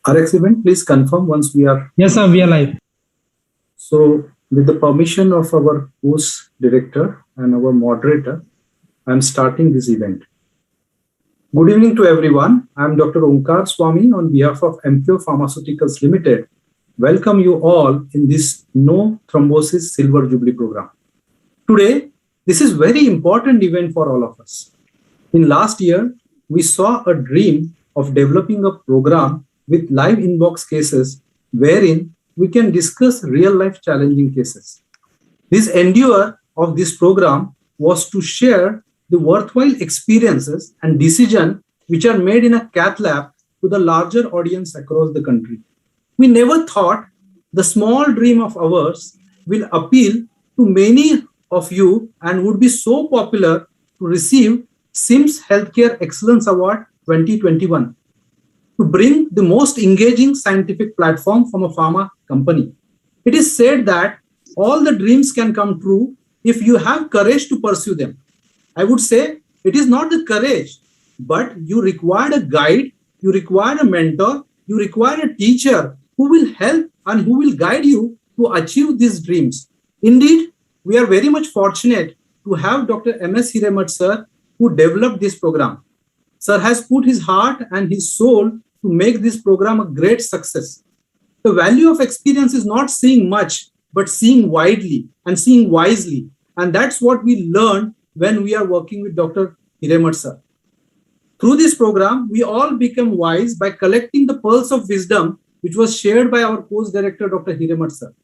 RX event, please confirm once we are. Yes, sir, we are live. So, with the permission of our host director and our moderator, I am starting this event. Good evening to everyone. I am Dr. Omkar Swami on behalf of Emcure Pharmaceuticals Limited. Welcome you all in this No Thrombosis Silver Jubilee program. Today, this is very important event for all of us. In last year, we saw a dream of developing a program with live inbox cases wherein we can discuss real life challenging cases. This endeavor of this program was to share the worthwhile experiences and decisions which are made in a cath lab to the larger audience across the country. We never thought the small dream of ours will appeal to many of you and would be so popular to receive SIMS Healthcare Excellence Award 2021 to bring the most engaging scientific platform from a pharma company. It is said that all the dreams can come true if you have courage to pursue them. I would say it is not the courage, but you require a guide, you require a mentor, you require a teacher who will help and who will guide you to achieve these dreams. Indeed, we are very much fortunate to have Dr. M.S. Hiremat sir who developed this program. Sir has put his heart and his soul to make this program a great success. The value of experience is not seeing much, but seeing widely and seeing wisely. And that's what we learned when we are working with Dr. Hiremat sir. Through this program, we all become wise by collecting the pearls of wisdom, which was shared by our course director, Dr. Hiremat sir.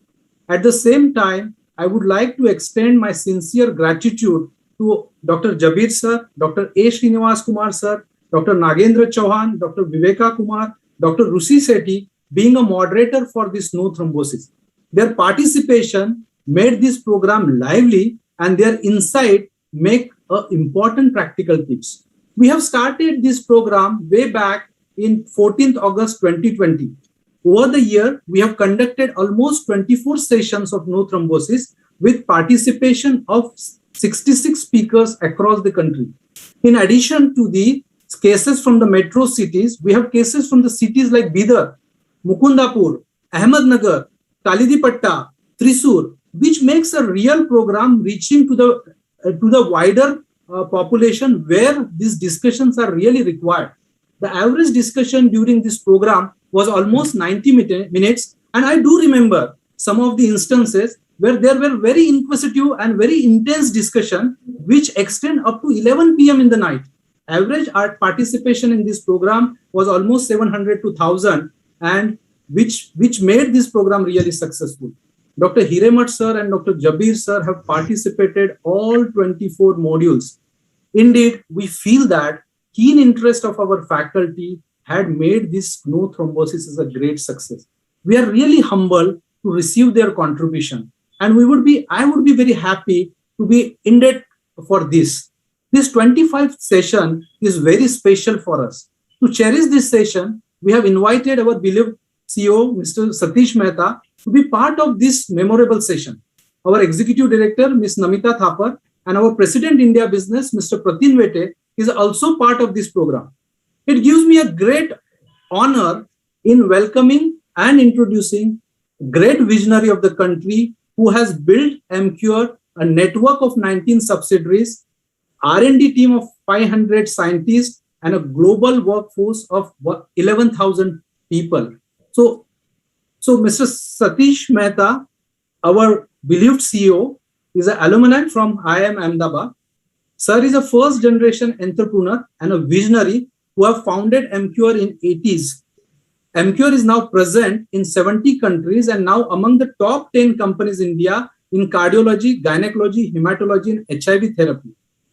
At the same time, I would like to extend my sincere gratitude to Dr. Jabir sir, Dr. A. Srinivas Kumar sir, Dr. Nagendra Chauhan, Dr. Viveka Kumar, Dr. Rusi Sethi, being a moderator for this No Thrombosis. Their participation made this program lively and their insight make important practical tips. We have started this program way back in 14th August 2020. Over the year, we have conducted almost 24 sessions of No Thrombosis with participation of 66 speakers across the country. In addition to the cases from the metro cities, we have cases from the cities like Bidar, Mukundapur, Ahmednagar, Kalidipatta, Thrissur, which makes a real program reaching to the wider population where these discussions are really required. The average discussion during this program was almost 90 minutes, and I do remember some of the instances where there were very inquisitive and very intense discussion which extend up to 11 p.m. in the night. Average art participation in this program was almost 700 to 1000, and which made this program really successful. Dr. Hiremat sir and Dr. Jabir sir have participated all 24 modules. Indeed, we feel that keen interest of our faculty had made this No Thrombosis as a great success. We are really humble to receive their contribution, and I would be very happy to be in debt for this. This 25th session is very special for us. To cherish this session, we have invited our beloved CEO, Mr. Satish Mehta, to be part of this memorable session. Our Executive Director, Ms. Namita Thapar, and our President India Business, Mr. Pratin Vete, is also part of this program. It gives me a great honor in welcoming and introducing great visionary of the country who has built Emcure, a network of 19 subsidiaries, R&D team of 500 scientists, and a global workforce of 11,000 people. So Mr. Satish Mehta, our beloved CEO, is an alumni from IIM Ahmedabad. Sir is a first generation entrepreneur and a visionary who have founded Emcure in 80s. Emcure is now present in 70 countries and now among the top 10 companies in India in cardiology, gynecology, hematology, and HIV therapy.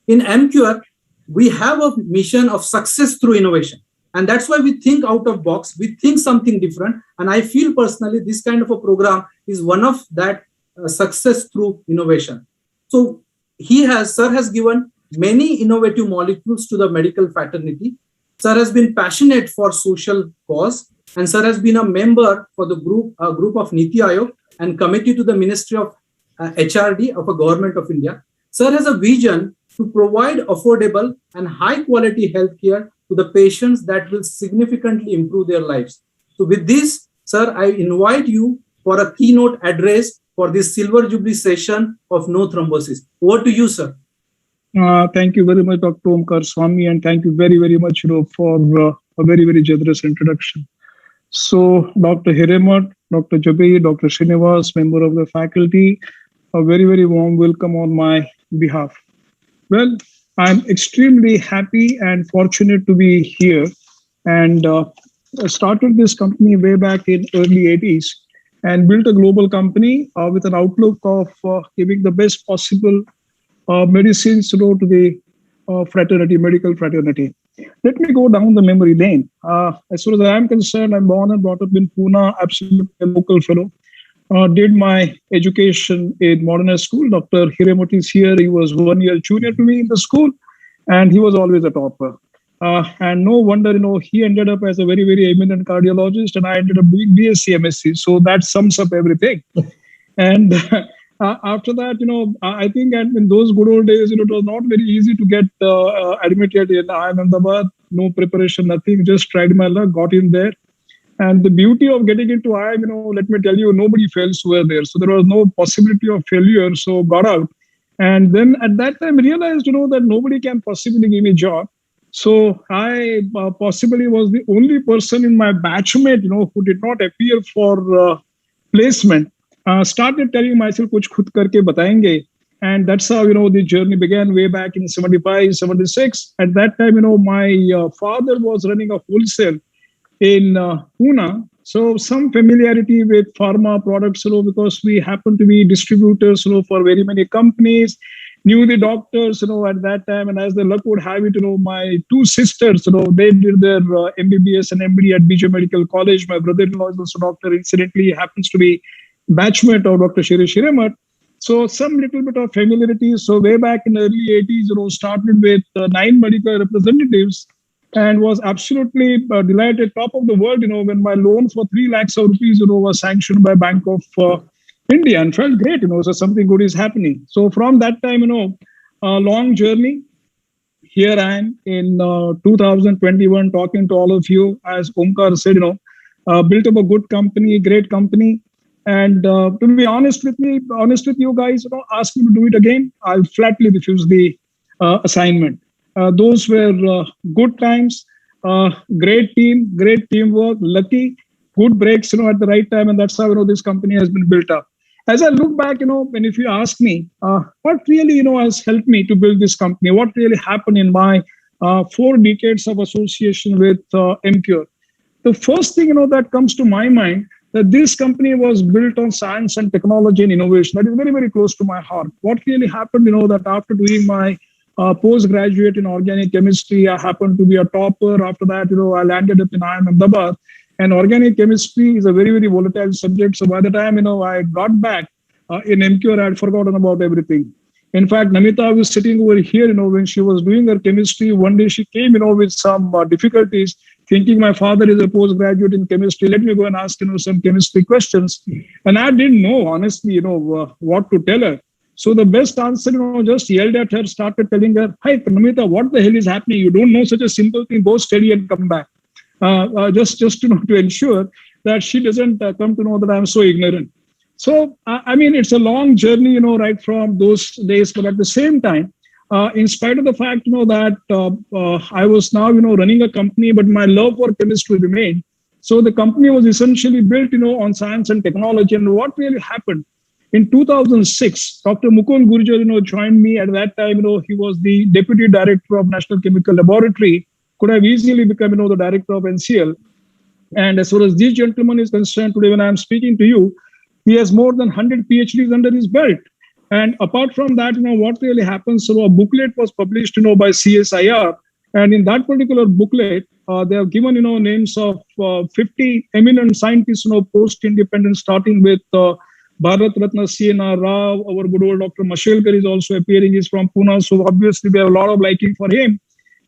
In Emcure, we have a mission of success through innovation. And that's why we think out of box, we think something different. And I feel personally this kind of a program is one of that success through innovation. So sir has given many innovative molecules to the medical fraternity. Sir has been passionate for social cause, and sir has been a member for the group of Niti Aayog and committee to the Ministry of HRD of a Government of India. Sir has a vision to provide affordable and high quality healthcare to the patients that will significantly improve their lives. So with this, sir, I invite you for a keynote address for this Silver Jubilee session of no thrombosis. Over to you, sir. Thank you very much, Dr. Omkar Swami, and thank you very, very much, for a very, very generous introduction. So, Dr. Hiremat, Dr. Jabi, Dr. Srinivas, member of the faculty, a very, very warm welcome on my behalf. Well, I'm extremely happy and fortunate to be here, and I started this company way back in early 80s and built a global company with an outlook of giving the best possible medicines to the fraternity, medical fraternity. Let me go down the memory lane. As far as I am concerned, I'm born and brought up in Pune, absolutely a local fellow. Did my education in modernist school. Dr. Hiremoti is here. He was 1 year junior to me in the school, and he was always a topper. And no wonder, he ended up as a very, very eminent cardiologist, and I ended up doing BSc MSc. So that sums up everything. And after that, I think in those good old days, it was not very easy to get admitted in Ahmedabad. No preparation, nothing. Just tried my luck, got in there. And the beauty of getting into IIM, let me tell you, nobody fails who were there. So there was no possibility of failure. So got out. And then at that time realized, that nobody can possibly give me a job. So I possibly was the only person in my batchmate, who did not appear for placement. Started telling myself, kuch khud karke batayenge. And that's how, the journey began way back in 75, 76. At that time, my father was running a wholesale in Pune. So some familiarity with pharma products, because we happen to be distributors, for very many companies, knew the doctors, at that time. And as the luck would have it, my two sisters, they did their MBBS and MD at BJ Medical College. My brother-in-law is also a doctor. Incidentally, happens to be batchmate of Dr. Shiri Shirimat. So some little bit of familiarity. So way back in the early 80s, started with 9 medical representatives and was absolutely delighted, top of the world, when my loan for 3 lakhs of rupees, was sanctioned by Bank of India, and felt great, so something good is happening. So from that time, a long journey. Here I am in 2021 talking to all of you. As Omkar said, built up a good company, great company. And to be honest with you guys, ask me to do it again, I'll flatly refuse the assignment. Those were good times, great team, great teamwork, lucky, good breaks, at the right time. And that's how, this company has been built up. As I look back, and if you ask me, what really, has helped me to build this company, what really happened in my 4 decades of association with Emcure, the first thing, that comes to my mind, that this company was built on science and technology and innovation. That is very, very close to my heart. What really happened, that after doing my postgraduate in organic chemistry, I happened to be a topper. After that, I landed up in Ahmedabad. And organic chemistry is a very, very volatile subject. So by the time, I got back in Emcure, I had forgotten about everything. In fact, Namita was sitting over here, when she was doing her chemistry. One day she came, with some difficulties, thinking my father is a postgraduate in chemistry. Let me go and ask, some chemistry questions. And I didn't know, honestly, what to tell her. So the best answer, just yelled at her, started telling her, "Hi, Namita, what the hell is happening? You don't know such a simple thing. Go study and come back." Just to ensure that she doesn't come to know that I'm so ignorant. So, I mean, it's a long journey, right from those days. But at the same time, in spite of the fact, that I was now, running a company, but my love for chemistry remained. So the company was essentially built, on science and technology. And what really happened? In 2006, Dr. Mukund Gurjar, joined me. At that time, he was the deputy director of National Chemical Laboratory. Could have easily become, the director of NCL. And as far as this gentleman is concerned, today when I'm speaking to you, he has more than 100 PhDs under his belt. And apart from that, what really happens? So a booklet was published, by CSIR. And in that particular booklet, they have given, names of 50 eminent scientists, post-independence, starting with Bharat Ratna C.N.R. Rao. Our good old Dr. Mashelkar is also appearing. He's from Pune. So obviously, we have a lot of liking for him.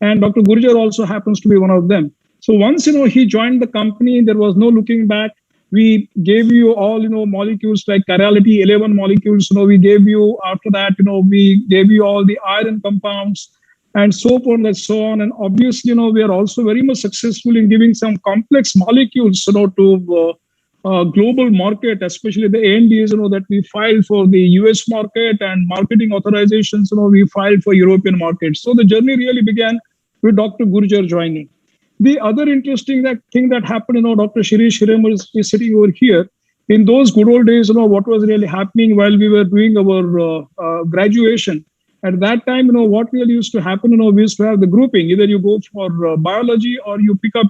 And Dr. Gurjar also happens to be one of them. So once, he joined the company, there was no looking back. We gave you all, molecules like chirality, 11 molecules. We gave you, after that, we gave you all the iron compounds. and so forth and so on. And obviously, we are also very much successful in giving some complex molecules, to global market, especially the ANDAs, that we filed for the US market, and marketing authorizations, we filed for European markets. So the journey really began with Dr. Gurjar joining. The other interesting thing that happened, Dr. Shirish Hiremar is sitting over here. In those good old days, what was really happening while we were doing our graduation. At that time, what really used to happen, we used to have the grouping. Either you go for biology or you pick up,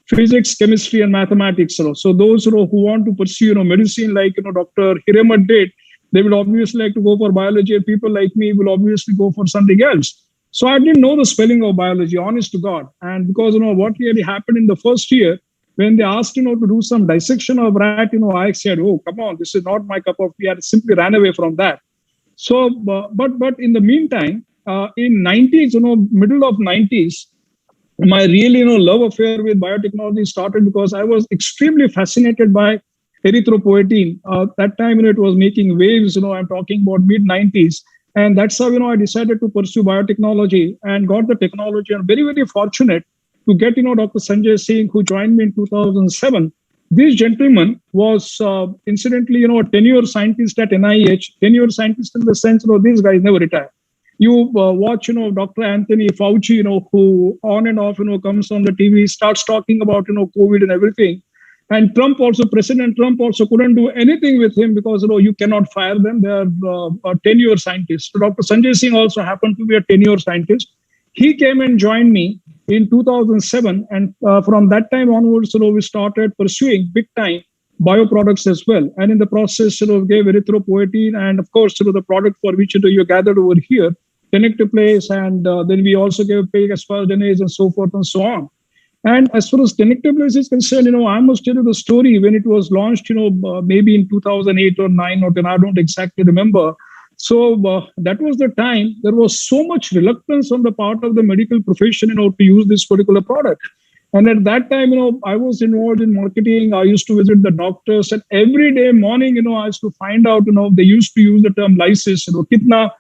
physics, chemistry, and mathematics. So those who want to pursue, medicine, like Dr. Hiremar did, they will obviously like to go for biology, and people like me will obviously go for something else. So I didn't know the spelling of biology, honest to God. And because what really happened in the first year, when they asked to do some dissection of rat, I said, oh, come on, this is not my cup of tea. I simply ran away from that. So, but in the meantime, in 90s, middle of 90s, my really love affair with biotechnology started because I was extremely fascinated by erythropoietin. That time, it was making waves. I'm talking about mid 90s, and that's how I decided to pursue biotechnology and got the technology. And very very fortunate to get Dr. Sanjay Singh, who joined me in 2007. This gentleman was incidentally a tenure scientist at NIH. Tenure scientist in the sense these guys never retire. You watch Dr. Anthony Fauci, who on and off comes on the TV, starts talking about COVID and everything. And President Trump also couldn't do anything with him because you cannot fire them. They are tenure scientists. So Dr. Sanjay Singh also happened to be a tenure scientist. He came and joined me in 2007, and from that time onwards, we started pursuing big time bioproducts as well. And in the process, gave erythropoietin, and of course, the product for which you gathered over here, Ticaplat, and then we also gave pig asparaginase and so forth and so on. And as far as Ticaplat is concerned, I must tell you the story when it was launched, maybe in 2008 or 9 or 10, I don't exactly remember. So that was the time there was so much reluctance on the part of the medical profession, to use this particular product. And at that time, I was involved in marketing. I used to visit the doctors, and every day morning, I used to find out, they used to use the term lysis, kitna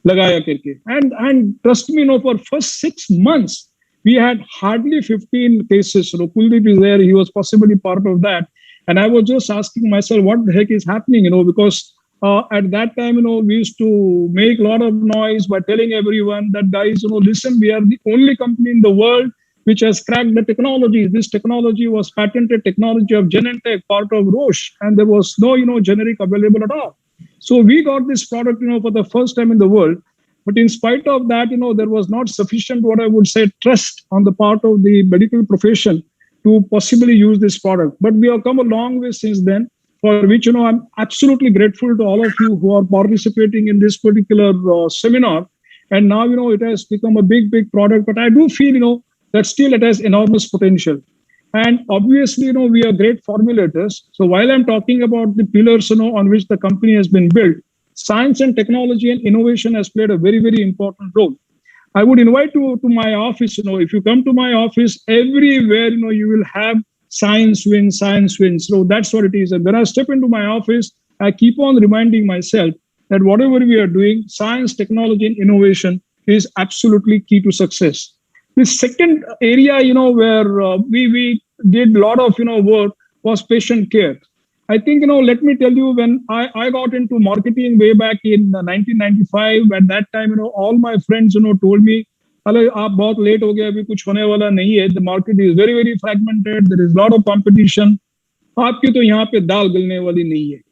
lagaya karke. And trust me, for first 6 months, we had hardly 15 cases. Kuldeep is there. He was possibly part of that. And I was just asking myself, what the heck is happening, because at that time, we used to make a lot of noise by telling everyone that, guys, listen, we are the only company in the world which has cracked the technology. This technology was patented technology of Genentech, part of Roche, and there was no, generic available at all. So we got this product, for the first time in the world. But in spite of that, there was not sufficient, what I would say, trust on the part of the medical profession to possibly use this product. But we have come a long way since then, for which, I'm absolutely grateful to all of you who are participating in this particular seminar. And now, it has become a big, big product. But I do feel, that still it has enormous potential. And obviously, we are great formulators. So while I'm talking about the pillars, on which the company has been built, science and technology and innovation has played a very, very important role. I would invite you to my office. If you come to my office, everywhere, you will have science wins, science wins. So that's what it is. And when I step into my office, I keep on reminding myself that whatever we are doing, science, technology, and innovation is absolutely key to success. The second area, where we did a lot of, work was patient care. I think, let me tell you, when I got into marketing way back in 1995, at that time, all my friends, told me, "Alay, aap bahut late ho gaya, abhi kuch hone wala nahi hai. The market is very, very fragmented. There is a lot of competition. Aapki to yahan pe daal galne wali nahi hai."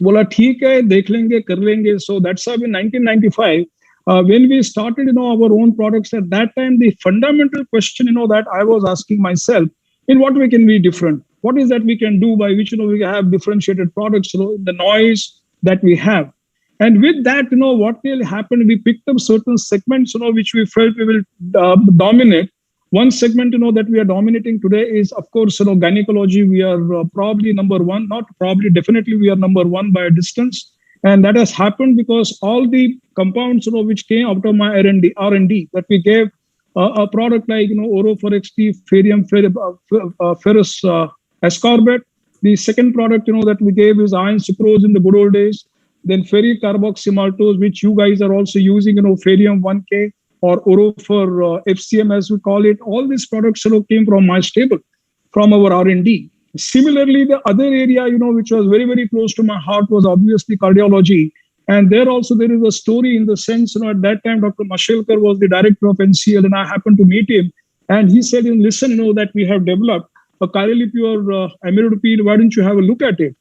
बोला ठीक है देख लेंगे कर लेंगे. So that's how in 1995 when we started our own products, at that time the fundamental question that I was asking myself, in what way can we different, what is that we can do by which we have differentiated products, the noise that we have. And with that, what really happened, we picked up certain segments which we felt we will dominate. One segment that we are dominating today is, of course, gynecology. We are probably number one, not probably, definitely we are number one by a distance. And that has happened because all the compounds which came out of my R&D that we gave a product like Oroforex T, ferrous ascorbate. The second product that we gave is iron sucrose in the good old days. then ferric carboxymaltose, which you guys are also using, ferrium 1K or Orofer FCM as we call it. All these products, came from my stable, from our R&D. Similarly, the other area, which was very, very close to my heart was obviously cardiology. And there also there is a story in the sense, at that time, Dr. Mashelkar was the director of NCL, and I happened to meet him. And he said, listen, that we have developed a chirally pure amyloidopene. Why don't you have a look at it?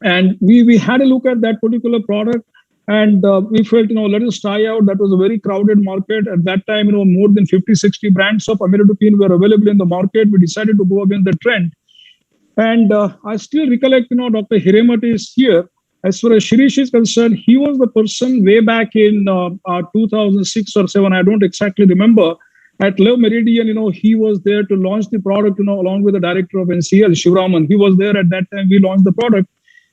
And we had a look at that particular product, and we felt, let us try out. That was a very crowded market at that time. More than 50, 60 brands of amyloidopene were available in the market. We decided to go against the trend. And I still recollect, Dr. Hiremat is here. As far as Shirish is concerned, he was the person way back in 2006 or 7. I don't exactly remember. At Love Meridian, he was there to launch the product, along with the director of NCL, Shivraman. He was there at that time. We launched the product,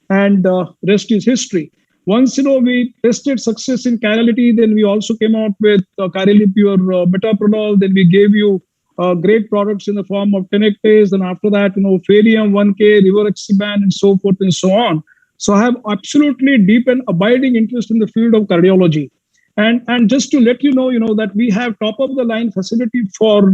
and rest is history. Once, we tested success in chirality, then we also came out with chirally pure metoprolol. Then we gave you great products in the form of tenectase, and after that, ferrium 1K, rivaroxaban, and so forth and so on. So I have absolutely deep and abiding interest in the field of cardiology. And just to let you know, that we have top of the line facility for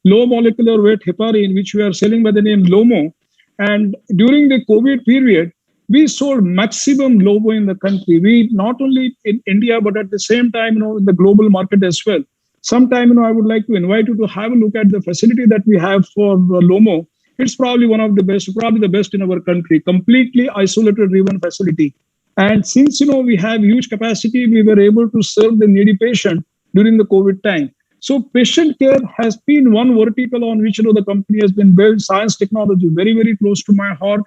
low molecular weight heparin, which we are selling by the name Lomo. And during the COVID period, we sold maximum Lomo in the country. We not only in India, but at the same time, in the global market as well. Sometime, I would like to invite you to have a look at the facility that we have for Lomo. It's probably one of the best, probably the best in our country, completely isolated driven facility. And since, we have huge capacity, we were able to serve the needy patient during the COVID time. So patient care has been one vertical on which, the company has been built. Science technology, very, very close to my heart.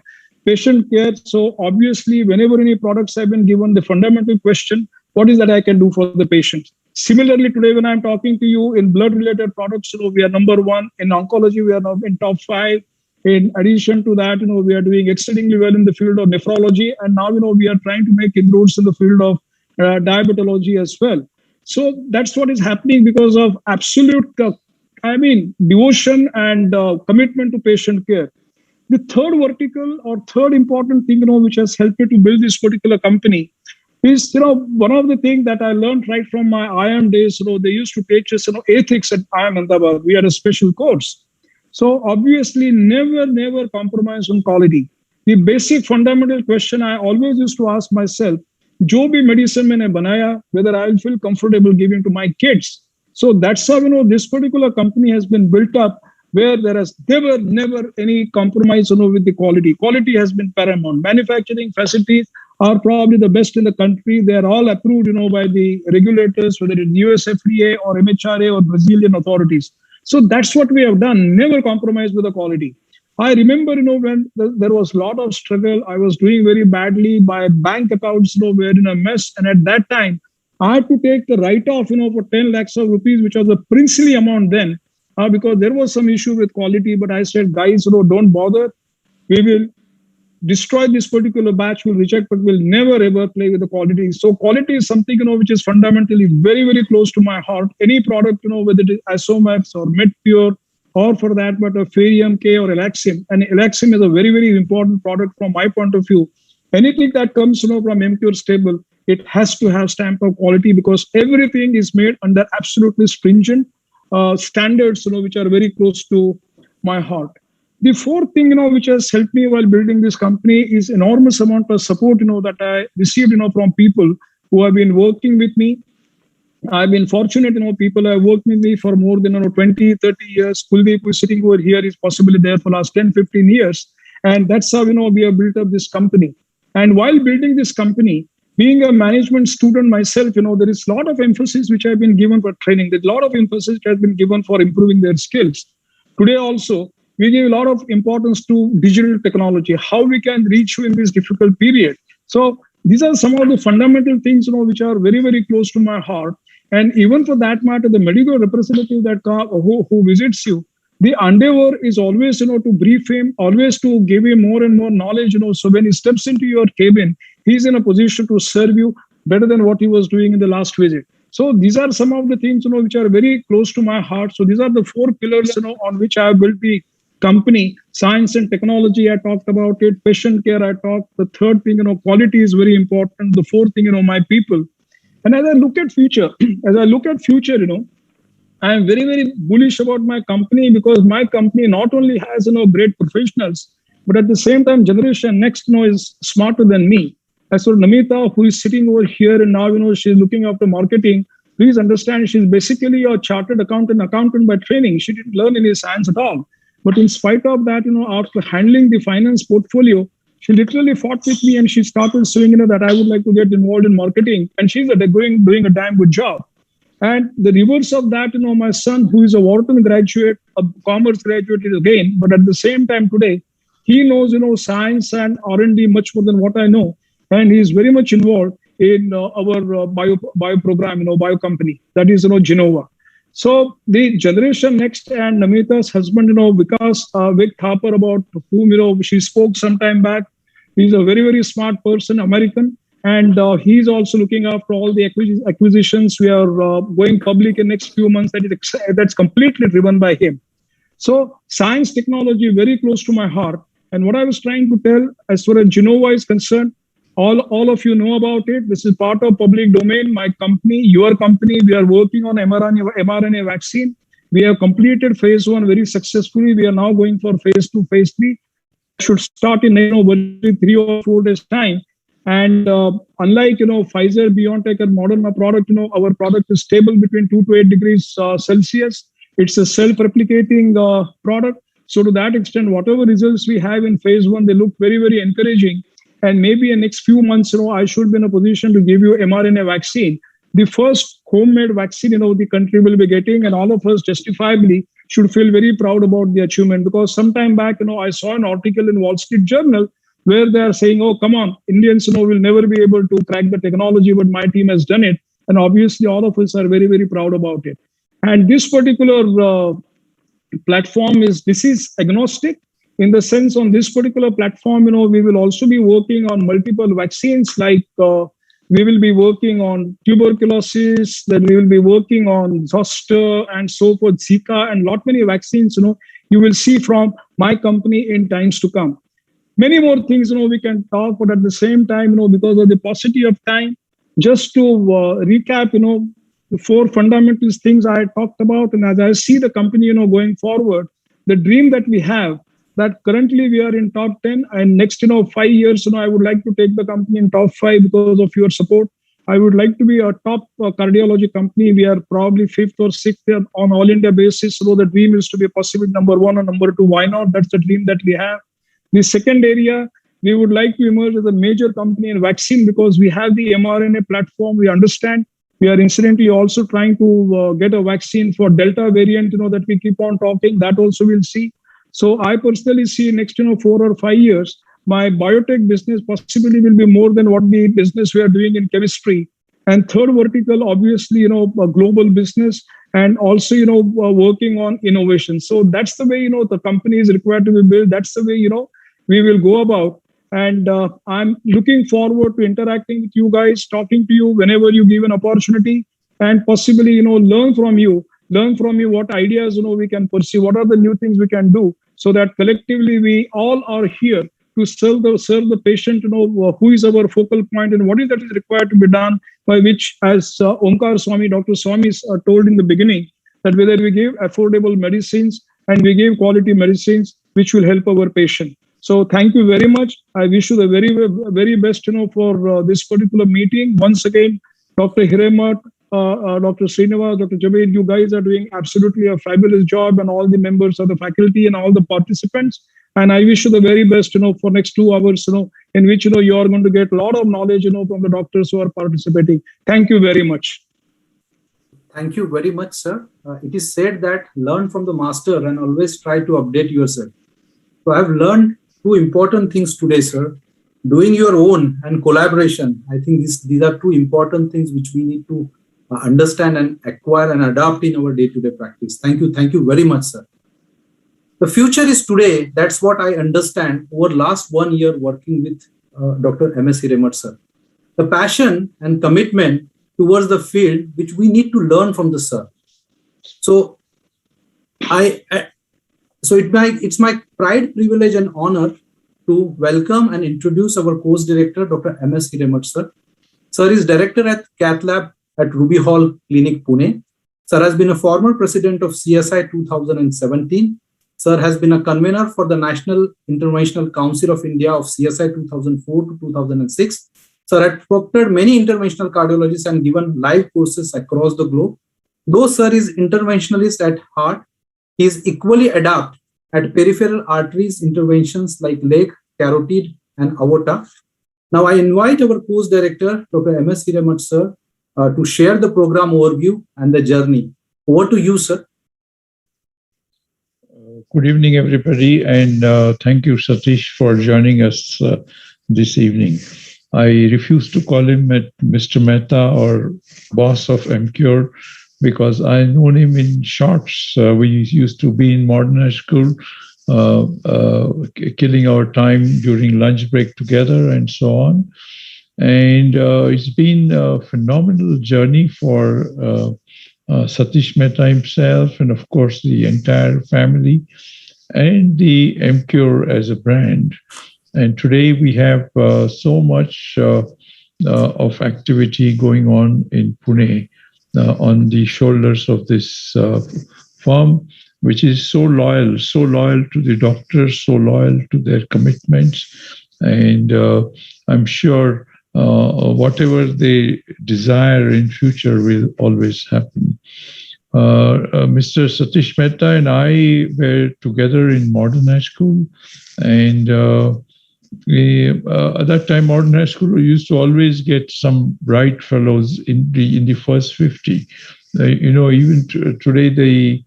Patient care. So obviously, whenever any products have been given, the fundamental question, what is that I can do for the patient? Similarly, today, when I'm talking to you in blood-related products, we are number one. In oncology, we are now in top 5. In addition to that, we are doing exceedingly well in the field of nephrology. And now, we are trying to make inroads in the field of diabetology as well. So that's what is happening because of absolute, devotion and commitment to patient care. The third vertical or third important thing, which has helped me to build this particular company is, one of the things that I learned right from my IIM days, they used to teach us, ethics at IIM Ahmedabad. We had a special course. So obviously, never compromise on quality. The basic fundamental question I always used to ask myself, jo bhi medicine maine banaya, whether I will feel comfortable giving to my kids. So that's how, this particular company has been built up, where there has never any compromise, with the quality. Quality has been paramount. Manufacturing facilities are probably the best in the country. They are all approved, by the regulators, whether it's US FDA or MHRA or Brazilian authorities. So that's what we have done. Never compromise with the quality. I remember, when there was a lot of struggle, I was doing very badly. My bank accounts, were in a mess. And at that time, I had to take the write-off, for 10 lakhs of rupees, which was a princely amount then, because there was some issue with quality. But I said, guys, don't bother. We will destroy this particular batch, will reject, but will never ever play with the quality. So quality is something, which is fundamentally very, very close to my heart. Any product, whether it is Isomax or MedPure, or for that matter, Ferrium K or Elaxim. And Elaxim is a very, very important product from my point of view. Anything that comes, from Emcure stable, it has to have stamp of quality because everything is made under absolutely stringent standards, which are very close to my heart. The fourth thing, which has helped me while building this company is enormous amount of support, that I received, from people who have been working with me. I've been fortunate, people have worked with me for more than 20, 30 years. Kuldeep, who is sitting over here, is possibly there for the last 10, 15 years. And that's how, we have built up this company. And while building this company, being a management student myself, there is a lot of emphasis which have been given for training. There's a lot of emphasis which has been given for improving their skills. Today also, we give a lot of importance to digital technology, how we can reach you in this difficult period. So these are some of the fundamental things, which are very, very close to my heart. And even for that matter, the medical representative that who visits you, the endeavor is always, to brief him, always to give him more and more knowledge, So when he steps into your cabin, he's in a position to serve you better than what he was doing in the last visit. So these are some of the things, which are very close to my heart. So these are the 4 pillars, on which I have built the company. Science and technology, I talked about it. Patient care, I talked. The third thing, quality is very important. The fourth thing, my people. And as I look at future, as I look at future, I am very, very bullish about my company because my company not only has, great professionals, but at the same time, generation next, is smarter than me. As for Namita, who is sitting over here and now, she's looking after marketing. Please understand, she's basically a chartered accountant by training. She didn't learn any science at all. But in spite of that, after handling the finance portfolio, she literally fought with me and she started saying, that I would like to get involved in marketing. And she's doing a damn good job. And the reverse of that, my son, who is a Wharton graduate, a commerce graduate again, but at the same time today, he knows, science and R&D much more than what I know. And he is very much involved in our bio program, bio company, that is, Genova. So the generation next and Namita's husband, Vikas Vik Thapar, about whom, she spoke some time back. He's a very, very smart person, American. And he's also looking after all the acquisitions. We are going public in next few months. That's completely driven by him. So science, technology, very close to my heart. And what I was trying to tell, as far as Genova is concerned, all of you know about it. This is part of public domain. My company, your company, we are working on mRNA vaccine. We have completed phase 1 very successfully. We are now going for phase 2, phase 3. That should start in 3 or 4 days time. And unlike, Pfizer, BioNTech, and Moderna product, our product is stable between 2 to 8 degrees Celsius. It's a self-replicating product. So to that extent, whatever results we have in phase 1, they look very, very encouraging. And maybe in next few months, I should be in a position to give you mRNA vaccine. The first homemade vaccine, the country will be getting, and all of us justifiably should feel very proud about the achievement. Because sometime back, I saw an article in Wall Street Journal where they are saying, oh, come on, Indians, will never be able to crack the technology, but my team has done it. And obviously, all of us are very, very proud about it. And this particular platform is disease agnostic. In the sense, on this particular platform, we will also be working on multiple vaccines, like we will be working on tuberculosis, then we will be working on zoster and so forth, Zika, and lot many vaccines, you will see from my company in times to come. Many more things, we can talk, but at the same time, because of the paucity of time, just to recap, the 4 fundamental things I talked about, and as I see the company, going forward, the dream that we have, that currently we are in top 10, and next 5 years, I would like to take the company in top 5 because of your support. I would like to be a top cardiology company. We are probably 5th or 6th on all India basis. So the dream is to be possibly number 1 or number 2. Why not? That's the dream that we have. The second area, we would like to emerge as a major company in vaccine because we have the mRNA platform. We understand. We are incidentally also trying to get a vaccine for Delta variant, that we keep on talking. That also we'll see. So I personally see next, 4 or 5 years, my biotech business possibly will be more than what the business we are doing in chemistry. And third vertical, obviously, a global business and also, working on innovation. So that's the way, the company is required to be built. That's the way, we will go about. And I'm looking forward to interacting with you guys, talking to you whenever you give an opportunity, and possibly, learn from you what ideas, we can pursue, what are the new things we can do, so that collectively we all are here to serve the patient, who is our focal point and what is that is required to be done, by which, as Omkar Swami, Dr. Swami told in the beginning, that whether we give affordable medicines and we give quality medicines, which will help our patient. So thank you very much. I wish you the very, very best, for this particular meeting. Once again, Dr. Hiremat, Dr. Srinivas, Dr. Javed, you guys are doing absolutely a fabulous job, and all the members of the faculty and all the participants. And I wish you the very best, for next 2 hours, in which, you are going to get a lot of knowledge, from the doctors who are participating. Thank you very much. Thank you very much, sir. It is said that learn from the master and always try to update yourself. So I have learned 2 important things today, sir. Doing your own and collaboration. I think these are 2 important things which we need to understand and acquire and adopt in our day-to-day practice. Thank you. Thank you very much, sir. The future is today. That's what I understand over last 1 year working with Dr. M.S. Hiremat, sir. The passion and commitment towards the field, which we need to learn from the sir. So So it's my pride, privilege, and honor to welcome and introduce our course director, Dr. M.S. Hiremat, sir. Sir is director at Cath Lab at Ruby Hall Clinic, Pune. Sir has been a former president of CSI 2017. Sir has been a convener for the National Interventional Council of India of CSI 2004 to 2006. Sir had proctored many interventional cardiologists and given live courses across the globe. Though Sir is interventionalist at heart, he is equally adept at peripheral arteries interventions like leg, carotid, and aorta. Now, I invite our course director, Dr. M.S. Hiremat, sir, to share the program overview and the journey. Over to you, sir. Good evening, everybody, and thank you, Satish, for joining us this evening. I refuse to call him Mr. Mehta or boss of Emcure because I known him in shorts. We used to be in modern high school, killing our time during lunch break together and so on. And it's been a phenomenal journey for Satish Mehta himself, and of course the entire family, and the Emcure as a brand. And today we have so much of activity going on in Pune on the shoulders of this firm, which is so loyal to the doctors, so loyal to their commitments. And I'm sure whatever they desire in future will always happen. Mr. Satish Mehta and I were together in modern high school, and at that time, modern high school used to always get some bright fellows in the first 50. Even today the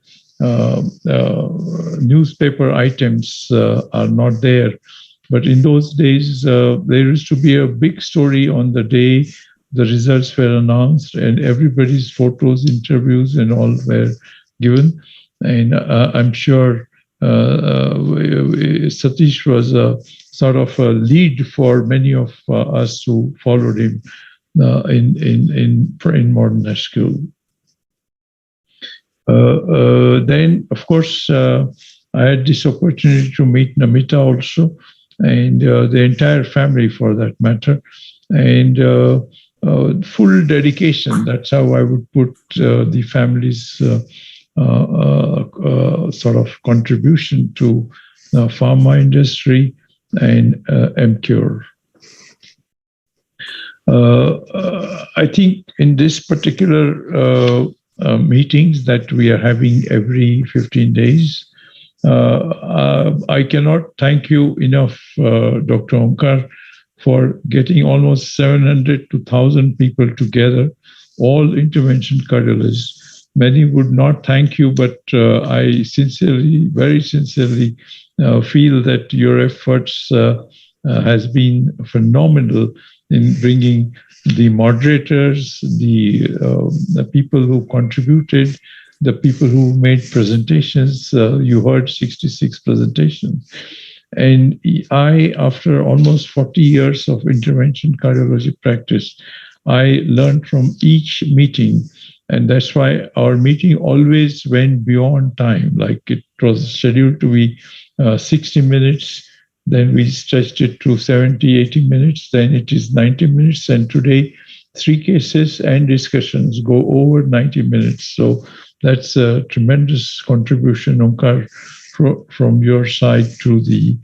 newspaper items are not there. But in those days, there used to be a big story on the day the results were announced, and everybody's photos, interviews, and all were given. And I'm sure Satish was a sort of a lead for many of us who followed him in modern high school. Then, of course, I had this opportunity to meet Namita also, and the entire family for that matter, and full dedication. That's how I would put the family's sort of contribution to the pharma industry and Emcure. I think in this particular meetings that we are having every 15 days, I cannot thank you enough, Dr. Omkar, for getting almost 700 to 1,000 people together, all intervention cardiologists. Many would not thank you, but I sincerely, very sincerely feel that your efforts has been phenomenal in bringing the moderators, the people who contributed, the people who made presentations. You heard 66 presentations. And I, after almost 40 years of intervention cardiology practice, I learned from each meeting. And that's why our meeting always went beyond time. Like it was scheduled to be 60 minutes. Then we stretched it to 70, 80 minutes. Then it is 90 minutes. And today, 3 cases and discussions go over 90 minutes. So that's a tremendous contribution, Omkar, from your side to the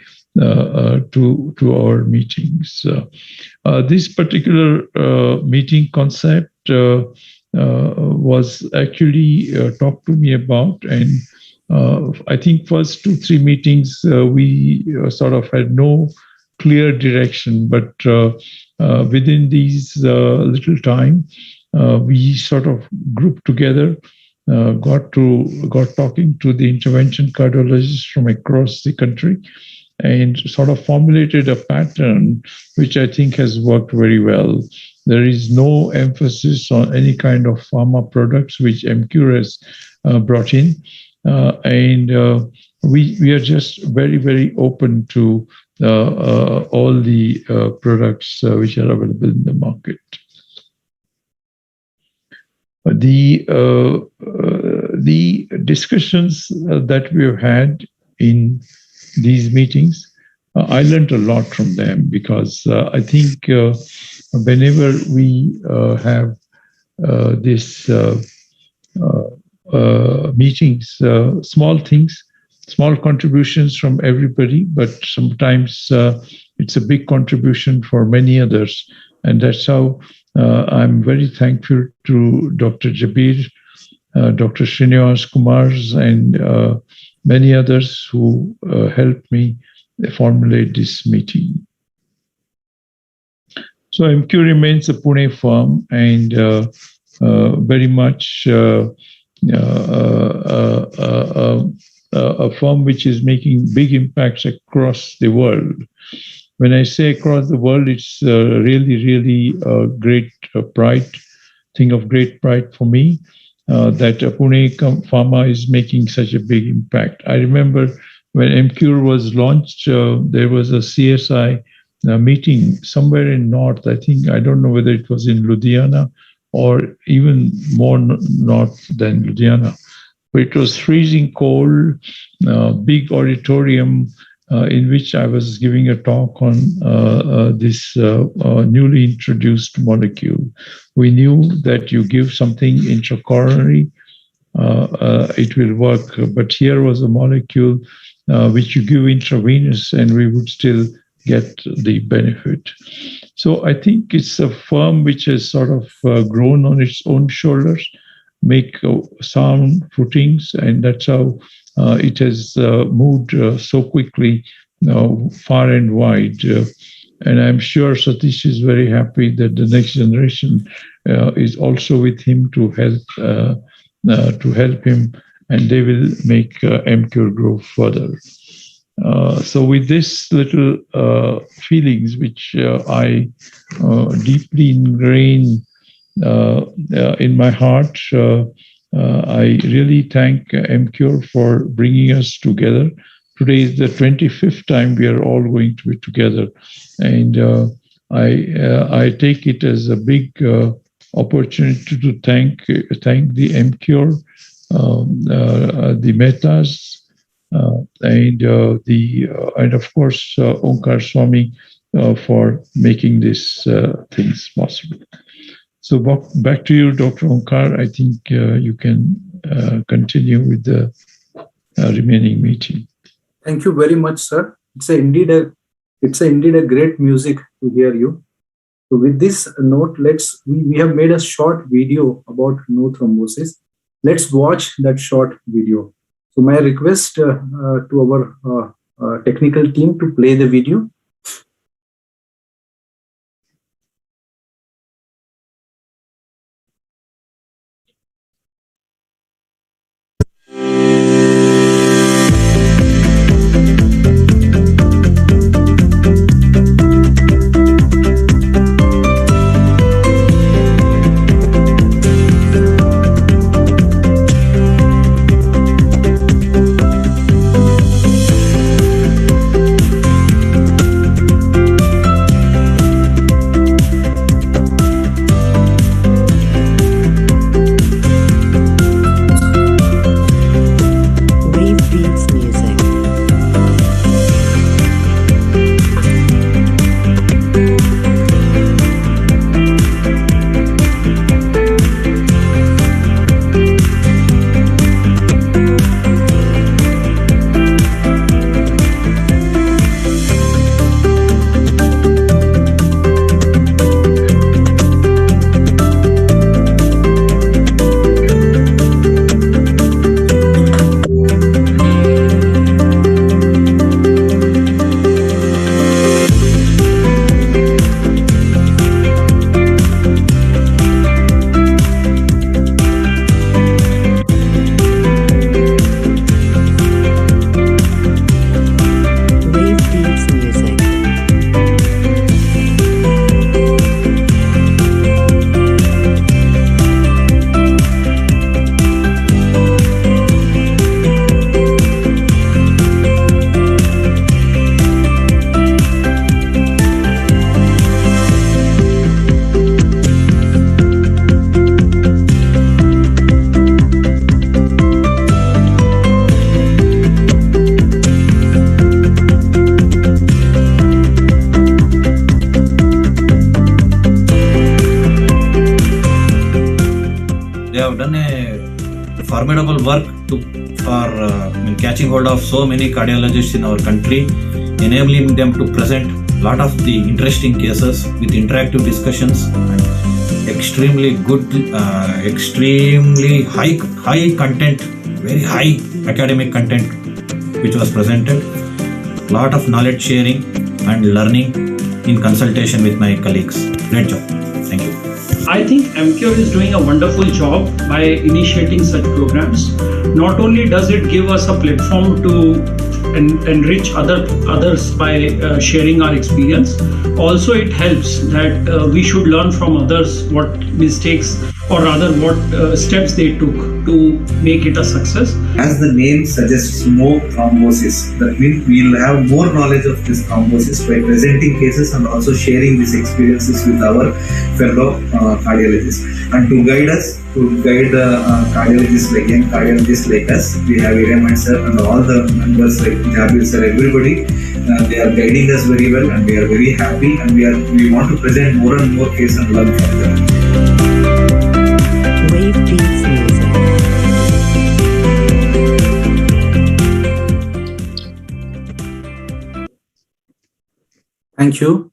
to our meetings. This particular meeting concept was actually talked to me about, and I think first 2-3 meetings we sort of had no clear direction, but within these little time, we sort of grouped together, got talking to the intervention cardiologists from across the country, and sort of formulated a pattern which I think has worked very well. There is no emphasis on any kind of pharma products which Emcure has brought in, and we are just very, very open to all the products which are available in the market. The discussions that we have had in these meetings. I learned a lot from them because I think whenever we have this meetings, small things, small contributions from everybody, but sometimes it's a big contribution for many others. And that's how I'm very thankful to Dr. Jabir, Dr. Srinivas Kumars, and many others who helped me formulate this meeting. So Emcure remains a Pune firm and very much a firm which is making big impacts across the world. When I say across the world, it's really a great pride, thing of great pride for me that Pune Pharma is making such a big impact. I remember when Emcure was launched, there was a CSI meeting somewhere in North. I think, I don't know whether it was in Ludhiana or even more north than Ludhiana. But it was freezing cold, big auditorium in which I was giving a talk on this newly introduced molecule. We knew that you give something intracoronary, it will work. But here was a molecule which you give intravenous and we would still get the benefit. So I think it's a firm which has sort of grown on its own shoulders, make sound footings, and that's how it has moved so quickly far and wide. And I'm sure Satish is very happy that the next generation is also with him to help him, and they will make Emcure grow further. So with this little feelings, which I deeply ingrain in my heart, I really thank Emcure for bringing us together. Today is the 25th time we are all going to be together, and I take it as a big opportunity to thank the Emcure, the Metas, and of course Onkar Swami for making these things possible. So back to you, Dr. Onkar. I think you can continue with the remaining meeting. Thank you very much, sir. It's indeed a great music to hear you. So with this note, we have made a short video about no thrombosis. Let's watch that short video. So my request to our technical team to play the video. formidable work for catching hold of so many cardiologists in our country, enabling them to present a lot of the interesting cases with interactive discussions and extremely good, extremely high content, very high academic content which was presented. Lot of knowledge sharing and learning in consultation with my colleagues. Great job. Thank you. I think Emcure is doing a wonderful job by initiating such programs. Not only does it give us a platform to enrich others by sharing our experience, also it helps that we should learn from others what mistakes or rather what steps they took to make it a success. As the name suggests, more thrombosis. That means we'll have more knowledge of this thrombosis by presenting cases and also sharing these experiences with our fellow cardiologists. And to guide us, to guide the cardiologists like young cardiologists like us, we have Irema sir and all the members like Jabir sir, everybody. They are guiding us very well, and we are very happy, and we want to present more and more cases and learn from them. Wave Beats Music. Thank you.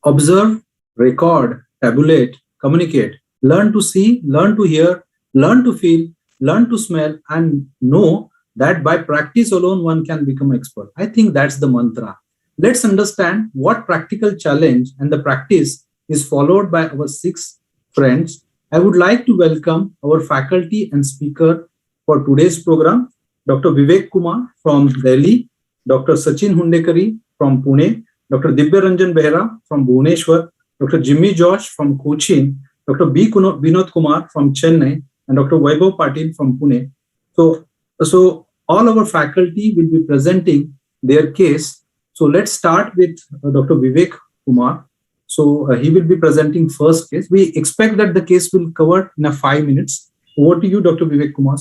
Observe, record, tabulate, communicate. Learn to see, learn to hear, learn to feel, learn to smell, and know that by practice alone one can become expert. I think that's the mantra. Let's understand what practical challenge and the practice is followed by our 6 friends. I would like to welcome our faculty and speaker for today's program, Dr. Vivek Kumar from Delhi, Dr. Sachin Hundekari from Pune, Dr. Dibya Ranjan Behra from Bhubaneswar, Dr. Jimmy Josh from Cochin, Dr. B. Vinod Kumar from Chennai, and Dr. Vaibhav Patil from Pune. So all our faculty will be presenting their case. So let's start with Dr. Vivek Kumar. So he will be presenting first case. We expect that the case will cover in 5 minutes. Over to you, Dr. Vivek Kumar.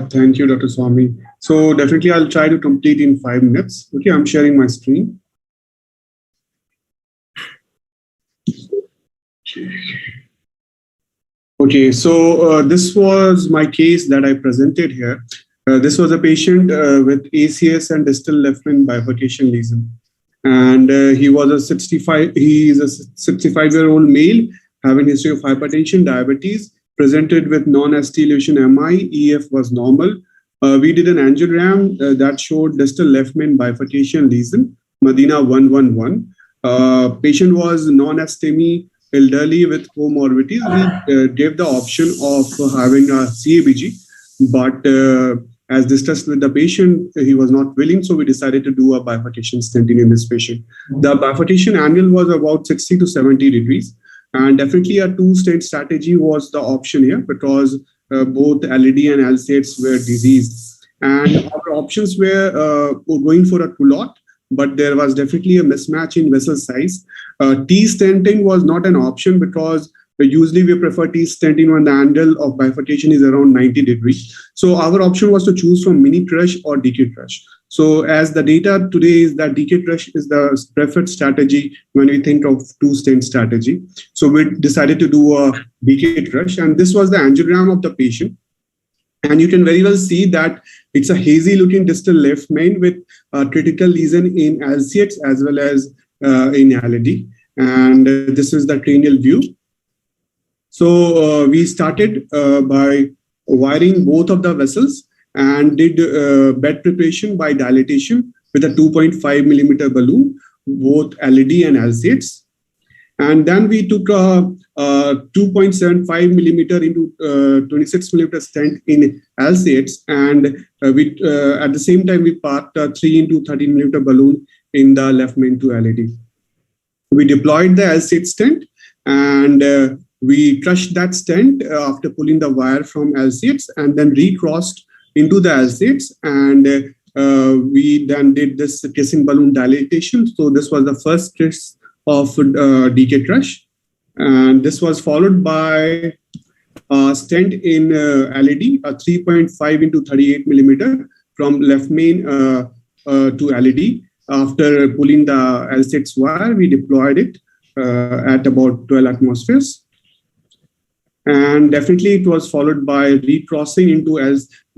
Thank you, Dr. Swami. So definitely I'll try to complete in 5 minutes. Okay, I'm sharing my screen. Okay, so this was my case that I presented here. This was a patient with ACS and distal left main bifurcation lesion. And he is a 65-year-old male having history of hypertension, diabetes, presented with non-ST lesion MI, EF was normal. We did an angiogram that showed distal left main bifurcation lesion, Medina 111. Patient was non-STEMI, elderly with comorbidities. We gave the option of having a CABG, but as discussed with the patient, he was not willing, so we decided to do a bifurcation stenting in this patient. The bifurcation angle was about 60 to 70 degrees, and definitely a 2-stent strategy was the option here because both LED and LCAs were diseased. And our options were going for a culotte, but there was definitely a mismatch in vessel size. T-stenting was not an option because usually we prefer T-stenting when the angle of bifurcation is around 90 degrees. So our option was to choose from mini crush or decay crush. So as the data today is that decay crush is the preferred strategy when we think of 2-stent strategy. So we decided to do a decay crush, and this was the angiogram of the patient. And you can very well see that it's a hazy looking distal left main with a critical lesion in LCX as well as in LED. And this is the cranial view. So we started by wiring both of the vessels and did bed preparation by dilatation with a 2.5 millimeter balloon, both LED and LCX. And then we took a 2.75 millimeter into 26 millimeter stent in LCX, and we at the same time we parked a 3 into 13 millimeter balloon in the left main to LED. We deployed the LCX stent, and we crushed that stent after pulling the wire from LCX, and then recrossed into the LCX, and we then did this kissing balloon dilatation. So this was the first kiss of DK crush, and this was followed by a stent in LED, a 3.5 into 38 millimeter from left main to LED. After pulling the L6 wire, we deployed it at about 12 atmospheres. And definitely it was followed by recrossing into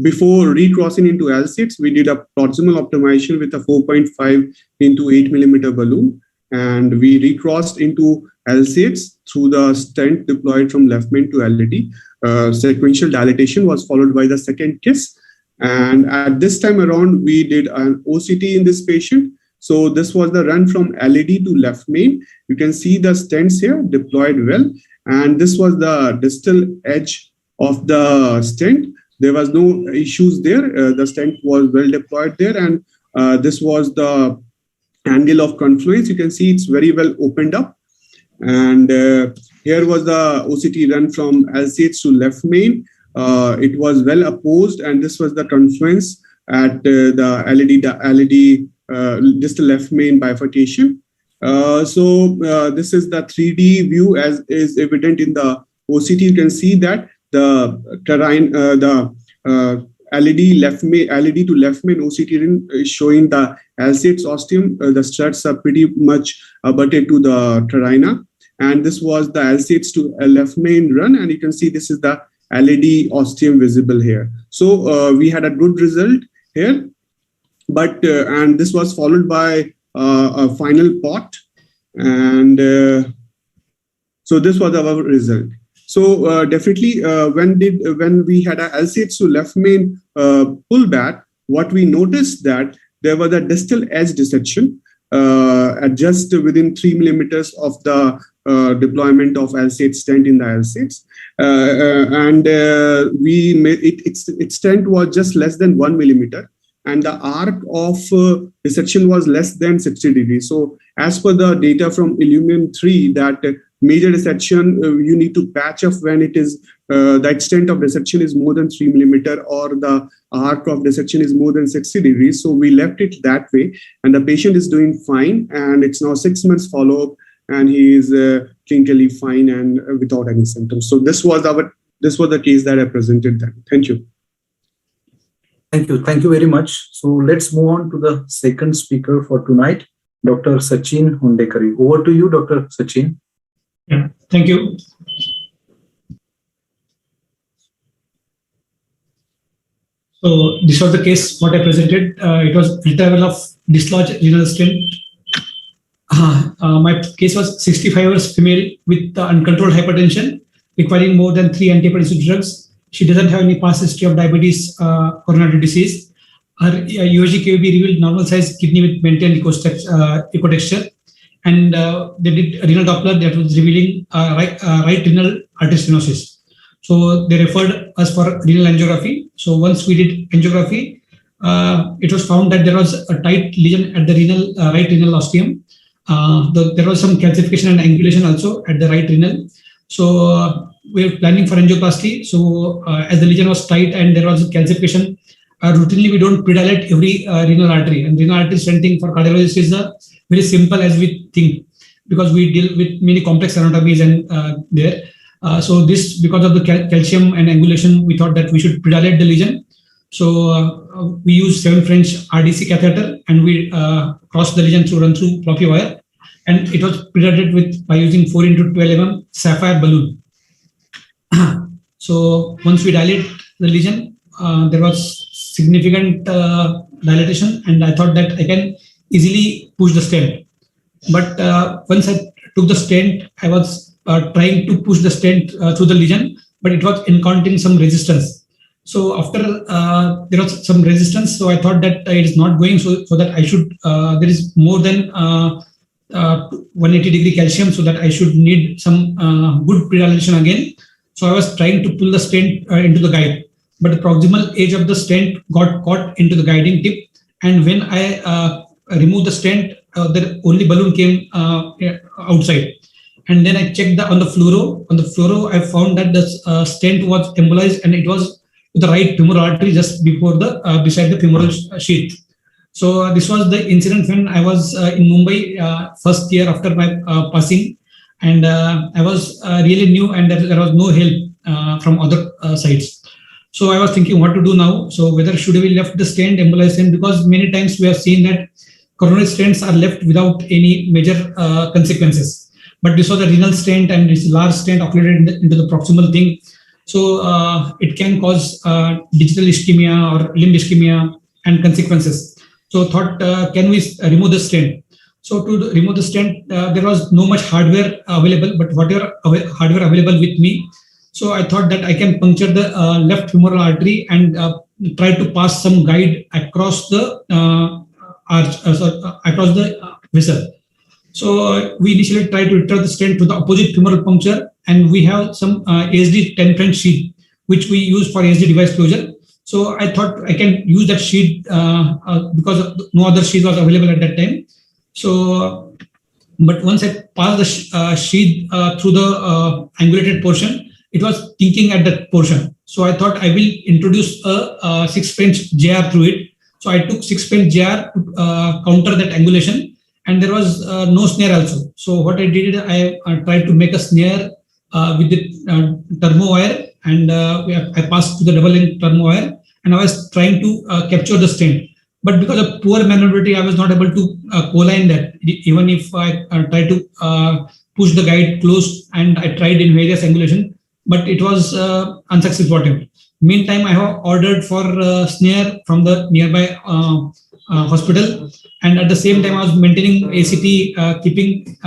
before recrossing into L6, we did a proximal optimization with a 4.5 into 8 millimeter balloon. And we recrossed into L6 through the stent deployed from left main to LED. Sequential dilatation was followed by the second kiss. And at this time around, we did an OCT in this patient. So this was the run from LED to left main. You can see the stents here deployed well. And this was the distal edge of the stent. There was no issues there. The stent was well deployed there. And this was the angle of confluence. You can see it's very well opened up. And here was the OCT run from LCH to left main. It was well opposed, and this was the confluence at the LED distal left main bifurcation. So this is the 3D view as is evident in the OCT. You can see that the terrain, LED left main, LED to left main OCT is showing the L6 ostium. The struts are pretty much abutted to the terraina, and this was the L6 to left main run, and you can see this is the LED ostium visible here. So we had a good result here, but and this was followed by a final pot, and so this was our result. So definitely when we had a LCH to left main pullback, what we noticed that there was a distal edge dissection at just within 3 millimeters of the deployment of LCH stent in the L6. And we made its stent was just less than 1 millimeter, and the arc of dissection was less than 60 degrees. So as per the data from Illumin 3, that major dissection you need to patch up when it is the extent of dissection is more than 3 millimeter or the arc of dissection is more than 60 degrees. So we left it that way, and the patient is doing fine, and it's now 6 months follow-up, and he is clinically fine and without any symptoms. So this was the case that I presented then. Thank you. Thank you very much. So let's move on to the second speaker for tonight, Dr. Sachin Hundekari. Over to you, Dr. Sachin. Yeah, thank you. So this was the case what I presented. It was retrieval of dislodged renal stent. My case was 65 years female with uncontrolled hypertension requiring more than 3 antihypertensive drugs. She doesn't have any past history of diabetes, coronary disease. Her USG KVB revealed normal size kidney with maintained echo texture. And they did renal Doppler that was revealing right renal artery stenosis. So they referred us for renal angiography. So once we did angiography, it was found that there was a tight lesion at the renal right renal ostium. There was some calcification and angulation also at the right renal. So we were planning for angioplasty. So as the lesion was tight and there was calcification, routinely we don't predilate every renal artery. And renal artery stenting for cardiologists is very simple as we think, because we deal with many complex anatomies and there. So this, because of the calcium and angulation, we thought that we should predilate the lesion. So we used 7 French RDC catheter, and we crossed the lesion run through floppy wire, and it was predilated by using 4 into 12 mm sapphire balloon. So once we dilate the lesion, there was significant dilatation, and I thought that I can easily push the stent. But once I took the stent, I was trying to push the stent through the lesion, but it was encountering some resistance. So after there was some resistance, so I thought that it is not going, so that I should, there is more than 180 degree calcium, so that I should need some good predilation again. So I was trying to pull the stent into the guide, but the proximal edge of the stent got caught into the guiding tip. And when I removed the stent, the only balloon came outside. And then I checked on the fluoro. On the fluoro, I found that the stent was embolized, and it was the right femoral artery just before the beside the femoral sheath. So this was the incident when I was in Mumbai first year after my passing, and I was really new, and there was no help from other sides. So I was thinking what to do now. So whether should we left the stent, embolized stent, because many times we have seen that coronary stents are left without any major consequences. but this was a renal stent and this large stent occluded into the proximal thing. So it can cause digital ischemia or limb ischemia and consequences. So thought, can we remove the stent? So to remove the stent, there was no much hardware available, but whatever hardware available with me. So I thought that I can puncture the left femoral artery and try to pass some guide across the across the vessel. So we initially tried to return the stent to the opposite femoral puncture, and we have some ASD 10 French sheet which we use for ASD device closure. So I thought I can use that sheet because no other sheet was available at that time. So, but once I passed the sheet through the angulated portion, it was thinking at that portion. So I thought I will introduce a 6 French JR through it. So I took 6 French JR to counter that angulation, and there was no snare also. So what I did, I tried to make a snare with the thermo wire, and I passed to the double length thermo wire, and I was trying to capture the stent. But because of poor maneuverability, I was not able to co-line that. Even if I tried to push the guide close, and I tried in various angulation, but it was unsuccessful attempt. Meantime, I have ordered for snare from the nearby hospital, and at the same time, I was maintaining ACT, keeping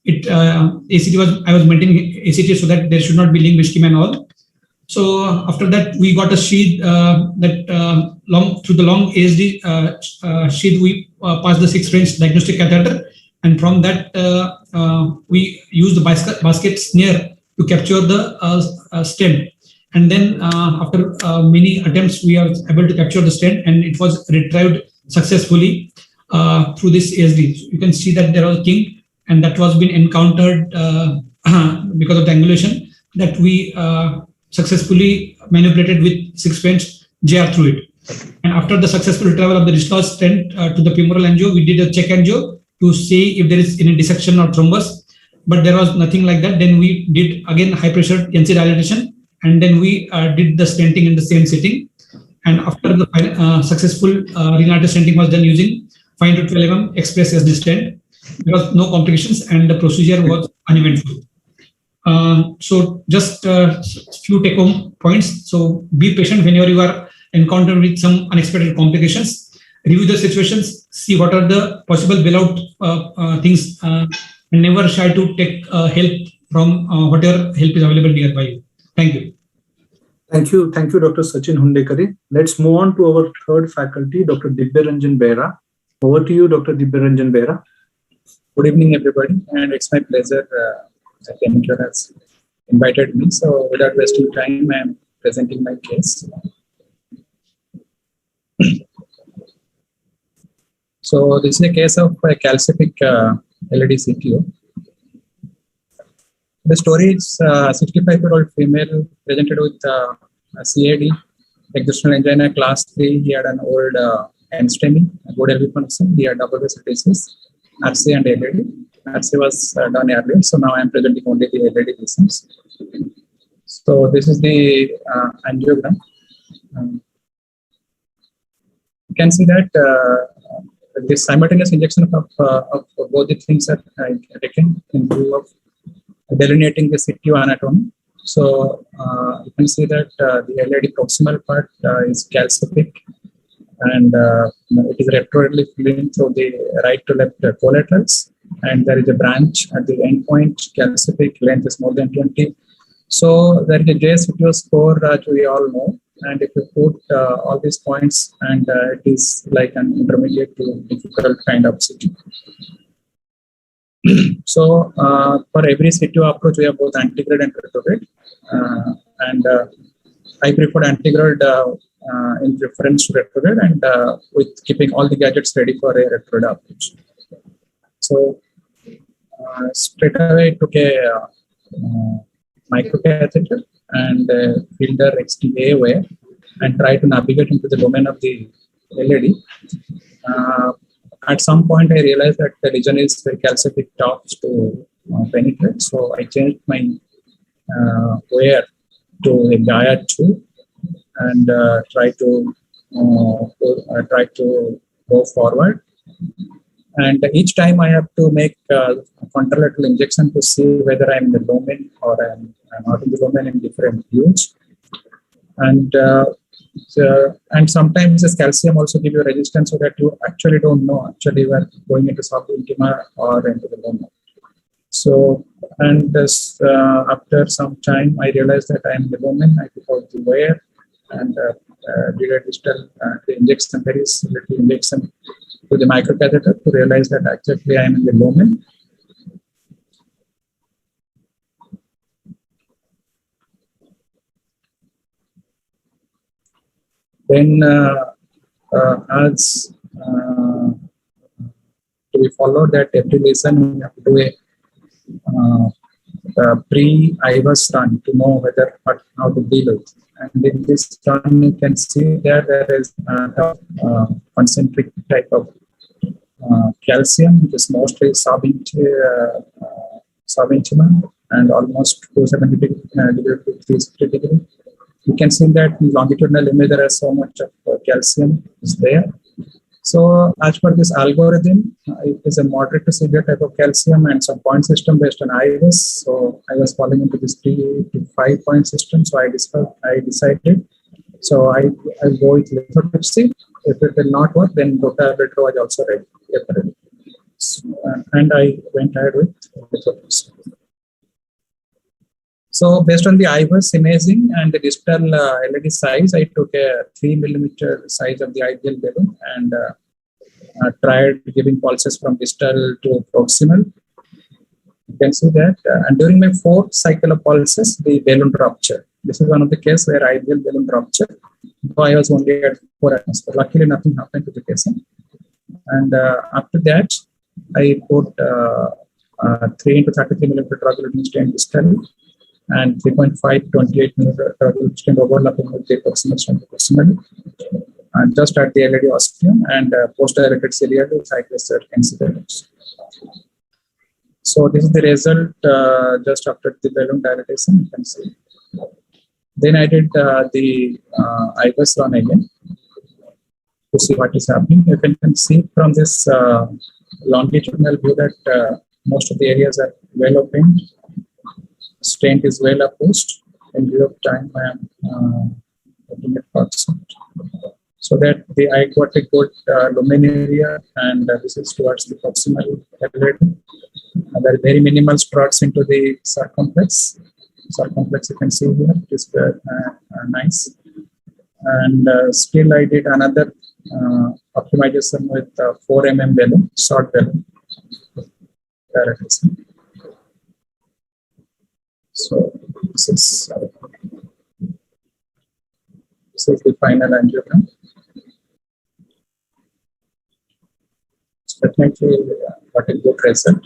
it. I was maintaining ACT so that there should not be limb ischemia and all. So after that, we got a sheath through the long ASD sheath. We passed the 6 French diagnostic catheter, and from that we used the basket snare to capture the stent. And then after many attempts, we are able to capture the stent, and it was retrieved successfully through this ASD. So you can see that there was a kink, and that was been encountered because of the angulation that we successfully manipulated with 6 French JR through it. And after the successful retrieval of the dislodged stent to the femoral angio, we did a check angio to see if there is any dissection or thrombus, but there was nothing like that. Then we did again high pressure NC dilatation, and then we did the stenting in the same setting. And after the successful renal artery stenting was done using 5 to 12 mm express SD stent, there was no complications, and the procedure was uneventful. So just a few take-home points. So be patient whenever you are encountered with some unexpected complications. Review the situations, see what are the possible bailout things, and never try to take help from whatever help is available nearby you. Thank you. Thank you, Dr. Sachin Hundekari. Let's move on to our third faculty, Dr. Dibyaranjan Behra. Over to you, Dr. Dibyaranjan Behra. Good evening, everybody, and it's my pleasure that Emcure has invited me. So without wasting time, I am presenting my case. So this is a case of a calcific LED CTO. The story is a 65-year-old female presented with CAD, exertional angina class 3. He had an old NSTEMI, good LV function. He had double vessel disease, RC and LED. RC was done earlier, so now I am presenting only the LED disease. So this is the angiogram. You can see that this simultaneous injection of both the things are taken in view of delineating the CTO anatomy. So you can see that the LED proximal part is calcific, and it is retrorally filling through the right to left collaterals, and there is a branch at the end point. Calcific length is more than 20. So there is a J-CTO score that we all know, and if you put all these points, and it is like an intermediate to difficult kind of CTO. So for every CTO approach, we have both antegrade and retrograde, and I preferred antegrade in preference to retrograde, and with keeping all the gadgets ready for a retrograde approach. So straight away took a microcatheter and filter XTA wire and try to navigate into the domain of the LED. At some point, I realized that the region is very calcific tough to penetrate. So I changed my wire to a Gaia 2 and try to go forward. And each time I have to make contralateral injection to see whether I'm in the lumen or I'm not in the lumen in different views. And sometimes this calcium also give you resistance so that you actually don't know actually you are going into subintima or into the lumen. So, and this, after some time, I realized that I am in the lumen. I took out the wire and did a distal injection, very little injection to the microcatheter to realize that actually I am in the lumen. Then, as we follow that every lesson, we have to do a pre-IVUS run to know whether how to deal with. And in this run, you can see there is a concentric type of calcium, which is mostly subintimal and almost 270 degree to 360 degree. You can see that in longitudinal image there is so much of calcium is there. So as per this algorithm, it is a moderate to severe type of calcium and some point system based on IVUS. So I was falling into this 3 to 5 point system. So I decided. So I go with lithotripsy. If it will not work, then rotablatory was also ready. And I went ahead with lithotripsy. So based on the IVUS imaging and the distal LED size, I took a 3 millimeter size of the ideal balloon and tried giving pulses from distal to proximal. You can see that. And during my 4th cycle of pulses, the balloon ruptured. This is one of the cases where ideal balloon ruptured. So I was only at 4 atmosphere. Luckily, nothing happened to the patient. And after that, I put 3 into 33 millimeter drug-eluting stent distal and 3.5 28 millimeter drug-eluting stent overlapping with the proximal stent proximally. And just at the LED ostium and post-directed ciliary with high-clustered encephalitis. So this is the result just after the balloon dilatation, you can see. Then I did the IVUS run again to see what is happening. You can see from this longitudinal view that most of the areas are well opened. Stent is well approached. In view of time, I am looking at proximate. So that I got a good lumen area, and this is towards the proximal LED. There are very minimal struts into the circumflex. Circumflex you can see here. It is nice. And still I did another optimization with 4 mm balloon, short balloon. So this is the final angiogram. Definitely got a good result.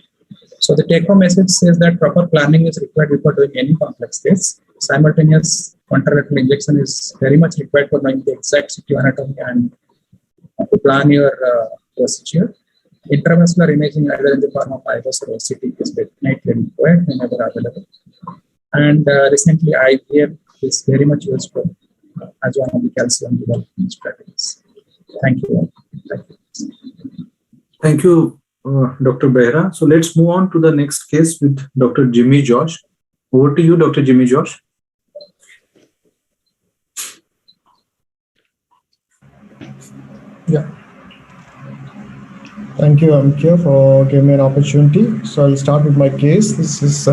So the take-home message says that proper planning is required before doing any complex case. Simultaneous contralateral injection is very much required for knowing the exact CT anatomy and to plan your procedure. Intravascular imaging either in the form of IVUS or OCT is definitely required whenever available. And recently IVF is very much useful as one of the calcium development strategies. Thank you all. Thank you. Thank you, Dr. Behra. So let's move on to the next case with Dr. Jimmy Josh. Over to you, Dr. Jimmy Josh. Yeah. Thank you, Emcure, for giving me an opportunity. So I'll start with my case. This is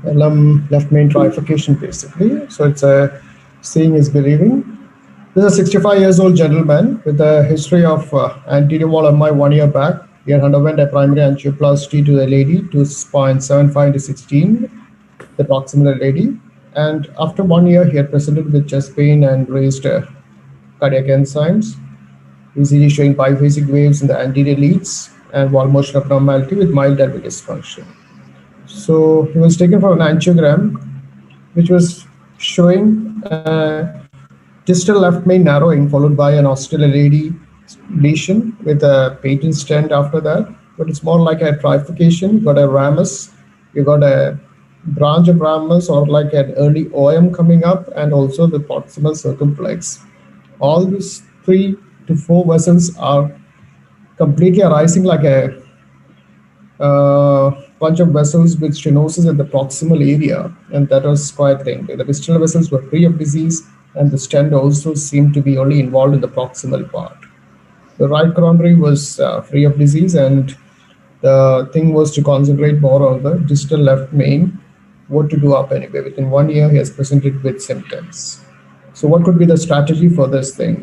LM left main trifurcation, basically. So it's a seeing is believing. This is a 65 years old gentleman with a history of anterior wall MI 1 year back. He had underwent a primary angioplasty to the LAD, 2.75 to 16, the proximal LAD. And after 1 year, he had presented with chest pain and raised cardiac enzymes. ECG showing biphasic waves in the anterior leads and wall motion abnormality with mild LV dysfunction. So he was taken for an angiogram, which was showing distal left main narrowing followed by an ostial LAD lesion with a patent stent after that. But it's more like a trifurcation. You got a ramus, you got a branch of ramus or like an early OM coming up, and also the proximal circumflex. All these 3 to 4 vessels are completely arising like a bunch of vessels with stenosis at the proximal area, and that was quite thing. The distal vessels were free of disease, and the stent also seemed to be only involved in the proximal part. The right coronary was free of disease, and the thing was to concentrate more on the distal left main. What to do up anyway? Within 1 year, he has presented with symptoms. So what could be the strategy for this thing?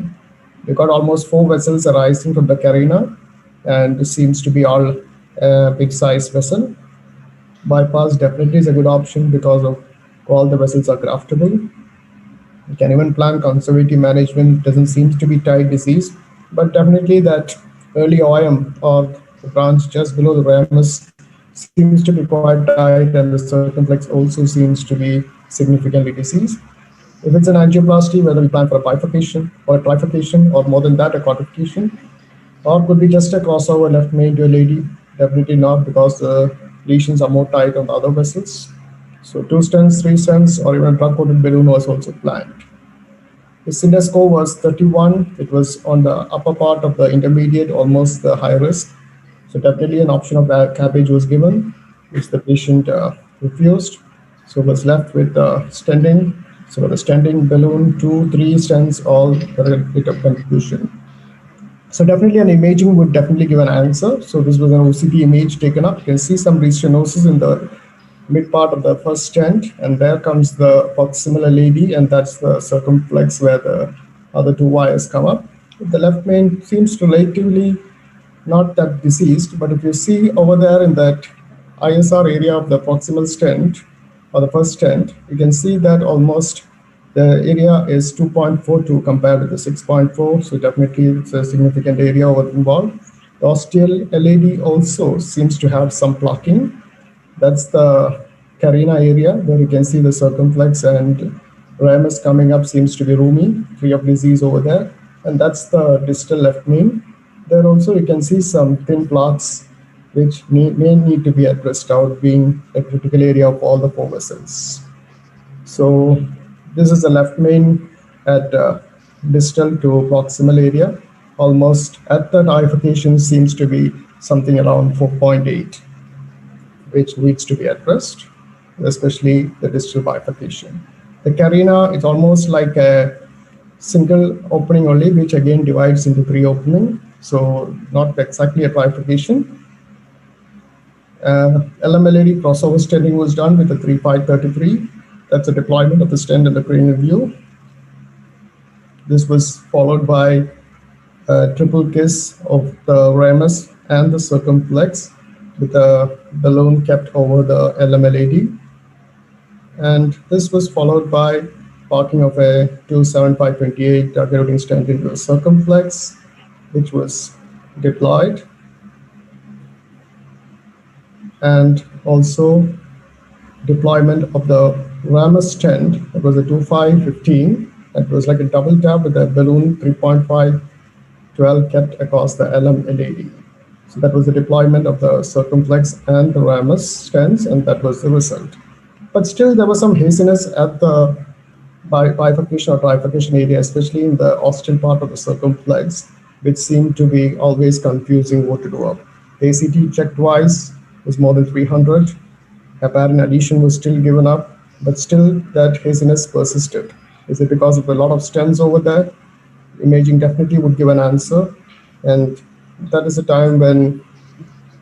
We got almost 4 vessels arising from the carina, and this seems to be all big size vessel. Bypass definitely is a good option because of all the vessels are graftable. You can even plan conservative management. Doesn't seem to be tight disease, but definitely that early OIM or the branch just below the ramus seems to be quite tight, and the circumflex also seems to be significantly diseased. If it's an angioplasty, whether we plan for a bifurcation or a trifurcation or more than that, a quadrification, or could be just a crossover left main to a lady, definitely not, because the lesions are more tight on the other vessels. So 2 stents, 3 stents, or even a drug-coated balloon was also planned. The Cinder score was 31. It was on the upper part of the intermediate, almost the high risk. So definitely an option of cabbage was given, which the patient refused. So was left with stenting. So the stenting balloon, 2, 3 stents, all were a bit of confusion. So definitely an imaging would definitely give an answer. So this was an OCT image taken up. You can see some restenosis in the mid part of the first stent, and there comes the proximal LAD, and that's the circumflex where the other 2 wires come up. The left main seems relatively not that diseased, but if you see over there in that ISR area of the proximal stent or the first stent, you can see that almost the area is 2.42 compared to the 6.4. So definitely it's a significant area involved. The ostial LAD also seems to have some plaquing. That's the carina area where you can see the circumflex, and ramus coming up seems to be roomy, free of disease over there. And that's the distal left main. There also you can see some thin plaques which may need to be addressed out, being a critical area of all the 4 vessels. So this is the left main at distal to proximal area. Almost at the bifurcation seems to be something around 4.8, which needs to be addressed, especially the distal bifurcation. The carina is almost like a single opening only, which again divides into 3 openings. So not exactly a bifurcation. LMLAD crossover stenting was done with the 3533. That's a deployment of the stent in the cranial view. This was followed by a triple kiss of the ramus and the circumflex with a balloon kept over the LMLAD. And this was followed by parking of a 27528 target stent into the circumflex, which was deployed. And also deployment of the ramus stent. It was a 2515. It was like a double tap with a balloon 3.5 12 kept across the LM LAD. So that was the deployment of the circumflex and the ramus stents, and that was the result. But still, there was some haziness at the bifurcation or trifurcation area, especially in the ostial part of the circumflex, which seemed to be always confusing what to do up. The ACT checked twice was more than 300. Apparent adhesion was still given up, but still that haziness persisted. Is it because of a lot of stents over there? Imaging definitely would give an answer, and that is a time when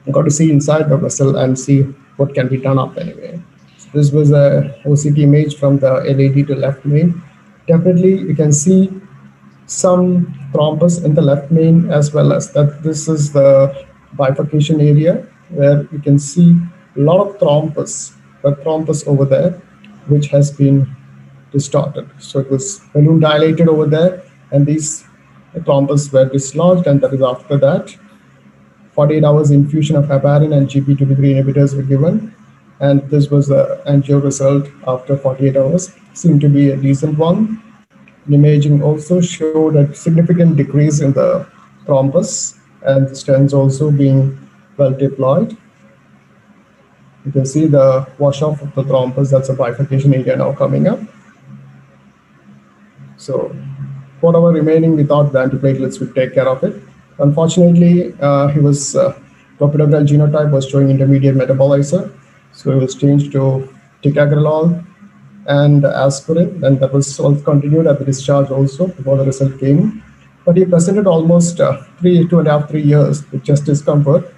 you got to see inside the vessel and see what can be done up anyway. So this was a OCT image from the LAD to left main. Definitely you can see some thrombus in the left main, as well as that this is the bifurcation area where you can see a lot of thrombus over there, which has been distorted. So it was balloon dilated over there, and these thrombus were dislodged, and that is after that 48 hours infusion of heparin and GP2B3 inhibitors were given, and this was the angio result after 48 hours. Seemed to be a decent one. The imaging also showed a significant decrease in the thrombus, and the stents also being well deployed. You can see the wash off of the thrombus. That's a bifurcation area now coming up. So whatever remaining, we thought the antiplatelets would take care of it. Unfortunately, he was clopidogrel genotype was showing intermediate metabolizer. So it was changed to ticagrelol and aspirin, and that was all continued at the discharge also before the result came. But he presented almost 2.5, 3 years with chest discomfort.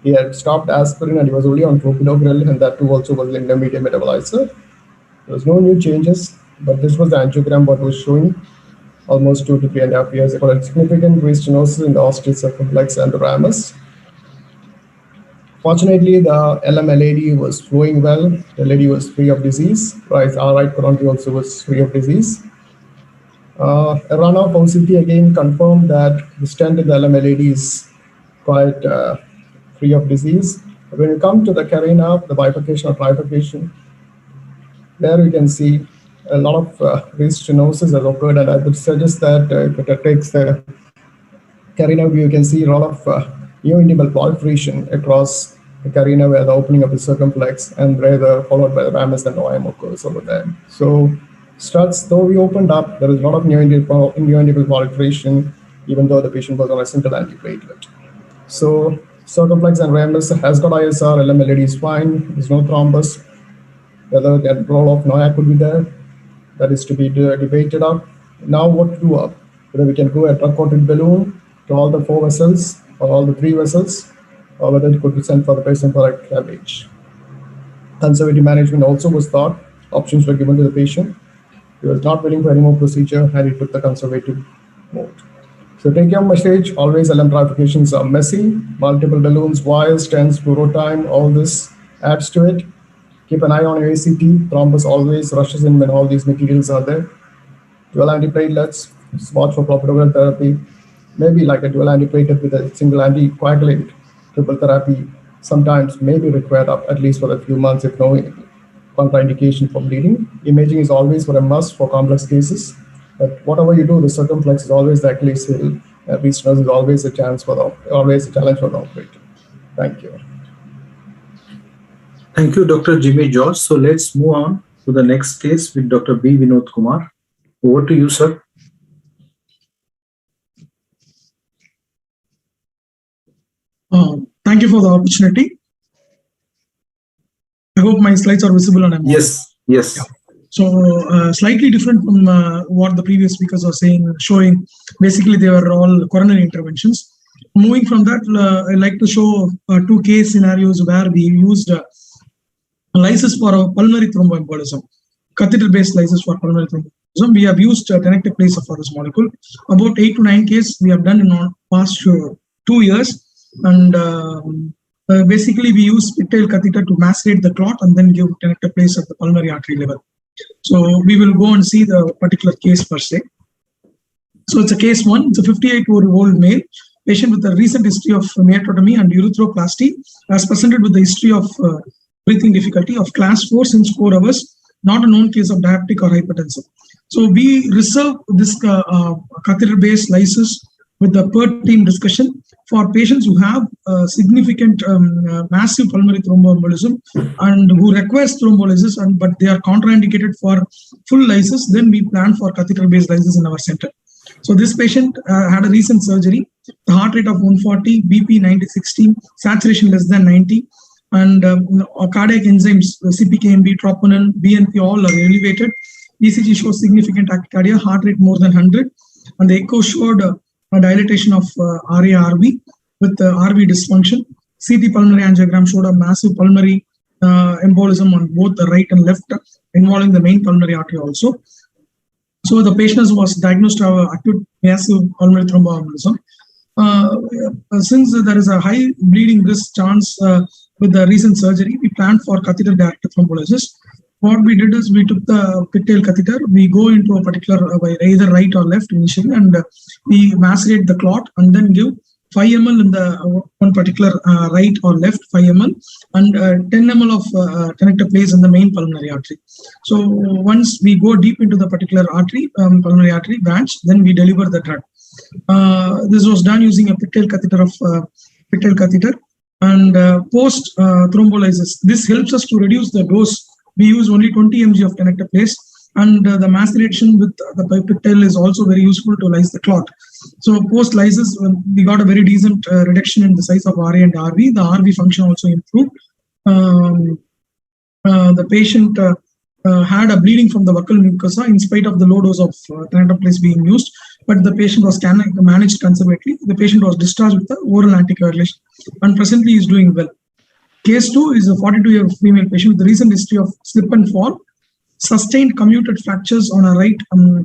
He had stopped aspirin and he was only on clopidogrel, and that too also was an intermediate metabolizer. There was no new changes, but this was the angiogram what was showing almost 2 to 3.5 years ago. A significant waist stenosis in the ostial circumflex and the ramus. Fortunately, the LM-LAD was flowing well. The LAD was free of disease. Right, our right coronary also was free of disease. A runoff OCT again confirmed that the stent in the LM-LAD is quite free of disease. But when you come to the carina, the bifurcation or trifurcation, there we can see a lot of waist stenosis has occurred, and I would suggest that if it takes the carina view, you can see a lot of neointimal proliferation across the carina where the opening of the circumflex and rather followed by the ramus and OIM occurs over there. So struts, though we opened up, there is a lot of neointimal proliferation, even though the patient was on a simple antiplatelet. So circumflex and ramus has got ISR, LM-LAD is fine, there's no thrombus. Whether that role of NOAC could be there, that is to be debated up. Now what to do up? Whether we can go a drug-coated balloon to all the 4 vessels or all the 3 vessels, or whether it could be sent for the patient for a CABG. Conservative management also was thought. Options were given to the patient. He was not willing for any more procedure and he took the conservative mode. So take your message, always LM trifurcations are messy, multiple balloons, wires, stents, fluorotime, all this adds to it. Keep an eye on your ACT. Thrombus always rushes in when all these materials are there. Dual antiplatelets, watch for clopidogrel therapy. Maybe like a dual antiplatelet with a single anticoagulant. Triple therapy sometimes may be required up at least for a few months if no contraindication for bleeding. Imaging is always for a must for complex cases. But whatever you do, the circumflex is always the Achilles heel. Waist stenosis is always a challenge for the operator. Thank you. Thank you, Dr. Jimmy George. So let's move on to the next case with Dr. B. Vinod Kumar. Over to you, sir. Thank you for the opportunity. I hope my slides are visible on. Yes. Yeah. So slightly different from what the previous speakers were saying, showing basically they were all coronary interventions. Moving from that, I'd like to show 2 case scenarios where we used lysis for a pulmonary thromboembolism, catheter-based lysis for pulmonary thromboembolism. We have used tenecteplase for this molecule. About 8 to 9 cases we have done in the past 2 years. And basically we use pigtail catheter to macerate the clot and then give tenecteplase at the pulmonary artery level. So we will go and see the particular case per se. So it's a case 1. It's a 58-year-old male patient with a recent history of meatrotomy and urethroplasty, as presented with the history of breathing difficulty of class 4 since 4 hours, not a known case of diabetic or hypertensive. So we reserve this catheter-based lysis with the per team discussion for patients who have significant massive pulmonary thromboembolism and who request thrombolysis, but they are contraindicated for full lysis. Then we plan for catheter-based lysis in our center. So this patient had a recent surgery, the heart rate of 140, BP 90/60, saturation less than 90, and cardiac enzymes, CPKMB, troponin, BNP, all are elevated. ECG shows significant tachycardia, heart rate more than 100, and the echo showed a dilatation of RA-RV with RV dysfunction. CT pulmonary angiogram showed a massive pulmonary embolism on both the right and left, involving the main pulmonary artery also. So the patient was diagnosed to have acute massive pulmonary thromboembolism. Since there is a high bleeding risk chance with the recent surgery, we planned for catheter-directed thrombolysis. What we did is we took the pigtail catheter, we go into a particular, either right or left initially, and we macerate the clot and then give 5 ml in the one particular right or left 5 ml and 10 ml of tenecteplase in the main pulmonary artery. So once we go deep into the particular artery, pulmonary artery branch, then we deliver the drug. This was done using a pigtail catheter and post thrombolysis. This helps us to reduce the dose. We use only 20 mg of tenecteplase, and the maceration with the pigtail is also very useful to lyse the clot. So post lysis, we got a very decent reduction in the size of RA and RV. The RV function also improved. The patient had a bleeding from the buccal mucosa in spite of the low dose of tenecteplase being used, but the patient was managed conservatively. The patient was discharged with the oral anticoagulation and presently is doing well. Case 2 is a 42-year female patient with recent history of slip and fall, sustained comminuted fractures on a right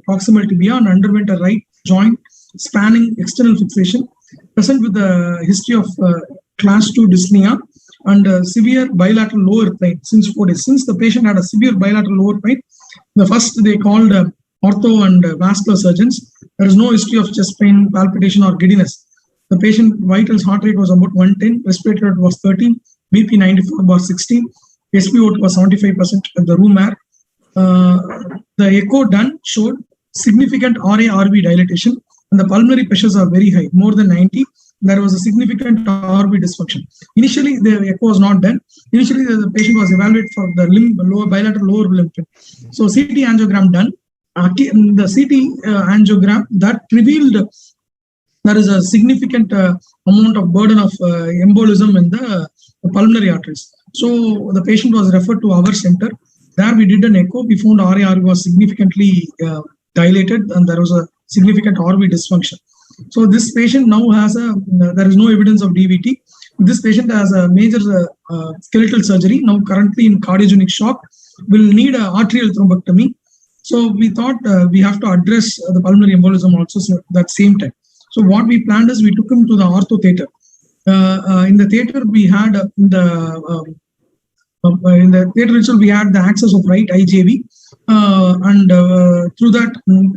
proximal tibia and underwent a right joint spanning external fixation, present with a history of class 2 dyspnea and severe bilateral lower pain since 4 days. Since the patient had a severe bilateral lower pain, the first they called ortho and vascular surgeons. There is no history of chest pain, palpitation or giddiness. The patient vital heart rate was about 110, respiratory rate was 13, BP 94 about 16, SpO2 was 75% at the room air. The echo done showed significant RA-RV dilatation and the pulmonary pressures are very high, more than 90. There was a significant RV dysfunction. Initially, the echo was not done. Initially, the patient was evaluated for the limb, bilateral lower limb. So CT angiogram done. The CT angiogram that revealed there is a significant amount of burden of embolism in the pulmonary arteries. So the patient was referred to our center. There we did an echo. We found RA-RV was significantly dilated and there was a significant RV dysfunction. So this patient now has there is no evidence of DVT. This patient has a major skeletal surgery, now currently in cardiogenic shock, will need an arterial thrombectomy. So we thought we have to address the pulmonary embolism also at that same time. So what we planned is we took him to the ortho theater. In the theater, we had in the theater itself, we had the access of right IJV. And through that,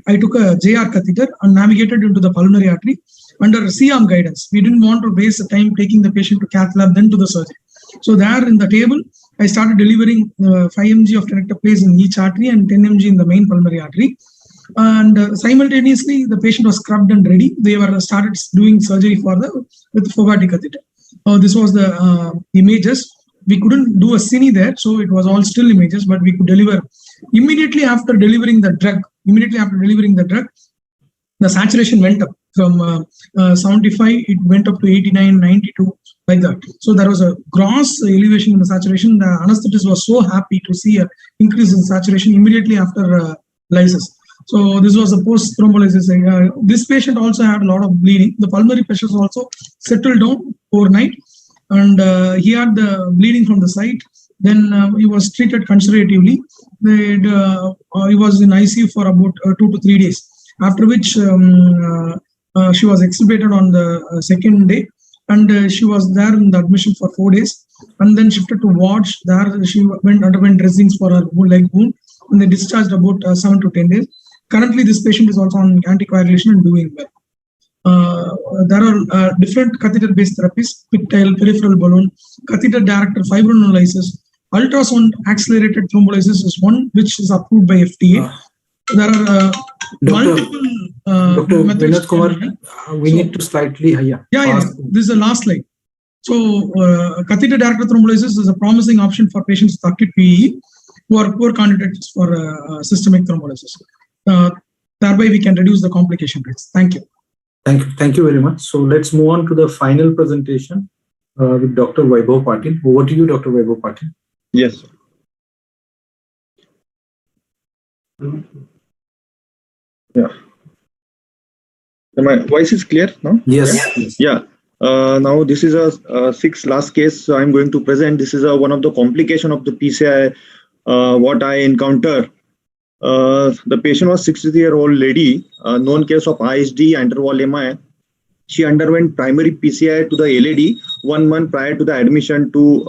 I took a JR catheter and navigated into the pulmonary artery under C-arm guidance. We didn't want to waste the time taking the patient to cath lab, then to the surgery. So there in the table, I started delivering 5 mg of tenecteplase in each artery and 10 mg in the main pulmonary artery. And simultaneously, the patient was scrubbed and ready. They were started doing surgery with Fogarty catheter. This was the images. We couldn't do a cine there, so it was all still images, but we could deliver immediately after delivering the drug. The saturation went up from 75, it went up to 89, 92, like that. So there was a gross elevation in the saturation. The anesthetist was so happy to see an increase in saturation immediately after lysis. So this was a post-thrombolysis. This patient also had a lot of bleeding. The pulmonary pressures also settled down overnight. And he had the bleeding from the site. Then he was treated conservatively. He was in ICU for about 2 to 3 days. After which she was extubated on the second day, and she was there in the admission for 4 days, and then shifted to wards. There she underwent dressings for her leg wound, and they discharged about 7 to 10 days. Currently, this patient is also on anticoagulation and doing well. There are different catheter-based therapies: pigtail, peripheral balloon, catheter-directed fibrinolysis. Ultrasound accelerated thrombolysis is one which is approved by FDA. There are multiple methods. Kumar, we need to slightly higher. Yeah. This is the last slide. So, catheter-directed thrombolysis is a promising option for patients with acute PE who are poor candidates for systemic thrombolysis. Thereby, we can reduce the complication rates. Thank you. Thank you very much. So let's move on to the final presentation with Dr. Vaibhav Patil. Over to you, Dr. Vaibhav Patil. Yes. Yeah. My voice is clear now? Yes. Yeah. Now this is a sixth last case I'm going to present. This is one of the complication of the PCI what I encounter. The patient was 63-year-old lady, known case of ISD interval MI. She underwent primary PCI to the LAD 1 month prior to the admission to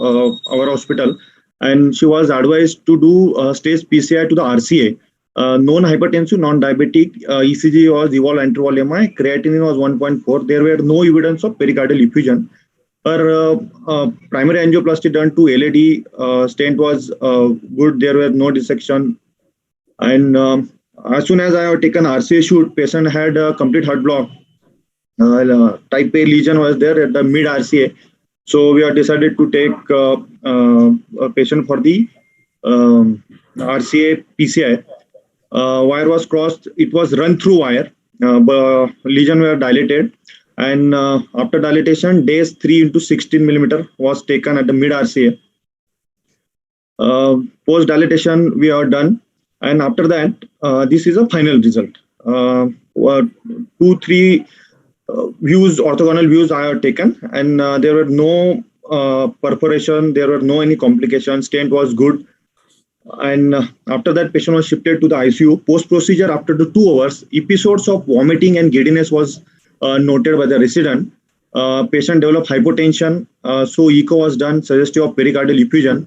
our hospital, and she was advised to do stage PCI to the RCA. Non-hypertensive, non-diabetic, ECG was evolved interval MI, creatinine was 1.4. There were no evidence of pericardial effusion. Her primary angioplasty done to LAD stent was good. There were no dissection. And as soon as I have taken RCA shoot, patient had a complete heart block. Type A lesion was there at the mid RCA. So we have decided to take a patient for the RCA PCI. Wire was crossed. It was run through wire. lesion were dilated, and after dilatation, days 3 into 16 millimeter was taken at the mid RCA. Post dilatation we are done, and after that, this is a final result. 2-3 views, orthogonal views I have taken, and there were no perforation, there were no any complications, stent was good. And after that, patient was shifted to the ICU. Post procedure, after the 2 hours, episodes of vomiting and giddiness was noted by the resident. Patient developed hypotension, so echo was done, suggestive of pericardial effusion.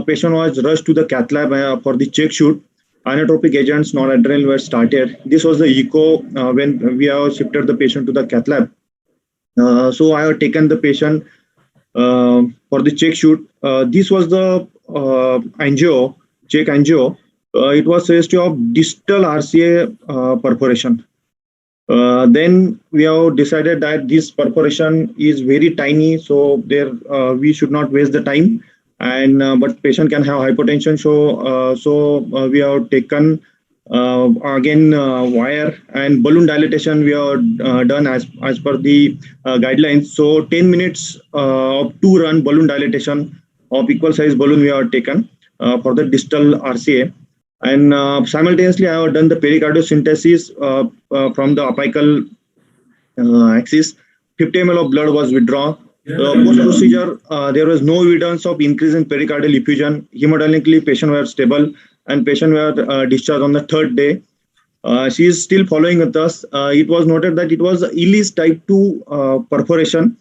Patient was rushed to the cath lab for the check shoot. Inotropic agents, noradrenaline were started. This was the echo when we have shifted the patient to the cath lab. So I have taken the patient for the check shoot. This was the angio, check angio. It was suggestive of distal RCA perforation. Then we have decided that this perforation is very tiny, so there we should not waste the time. And but patient can have hypotension, so we have taken again wire and balloon dilatation we have done as per the guidelines. So 10 minutes of 2-run balloon dilatation of equal size balloon we have taken for the distal RCA. And simultaneously I have done the pericardiocentesis from the apical axis. 50 ml of blood was withdrawn. Post procedure, there was no evidence of increase in pericardial effusion. Hemodynamically, patient were stable, and patient were discharged on the 3rd day. She is still following with us. It was noted that it was Ellis type 2 perforation,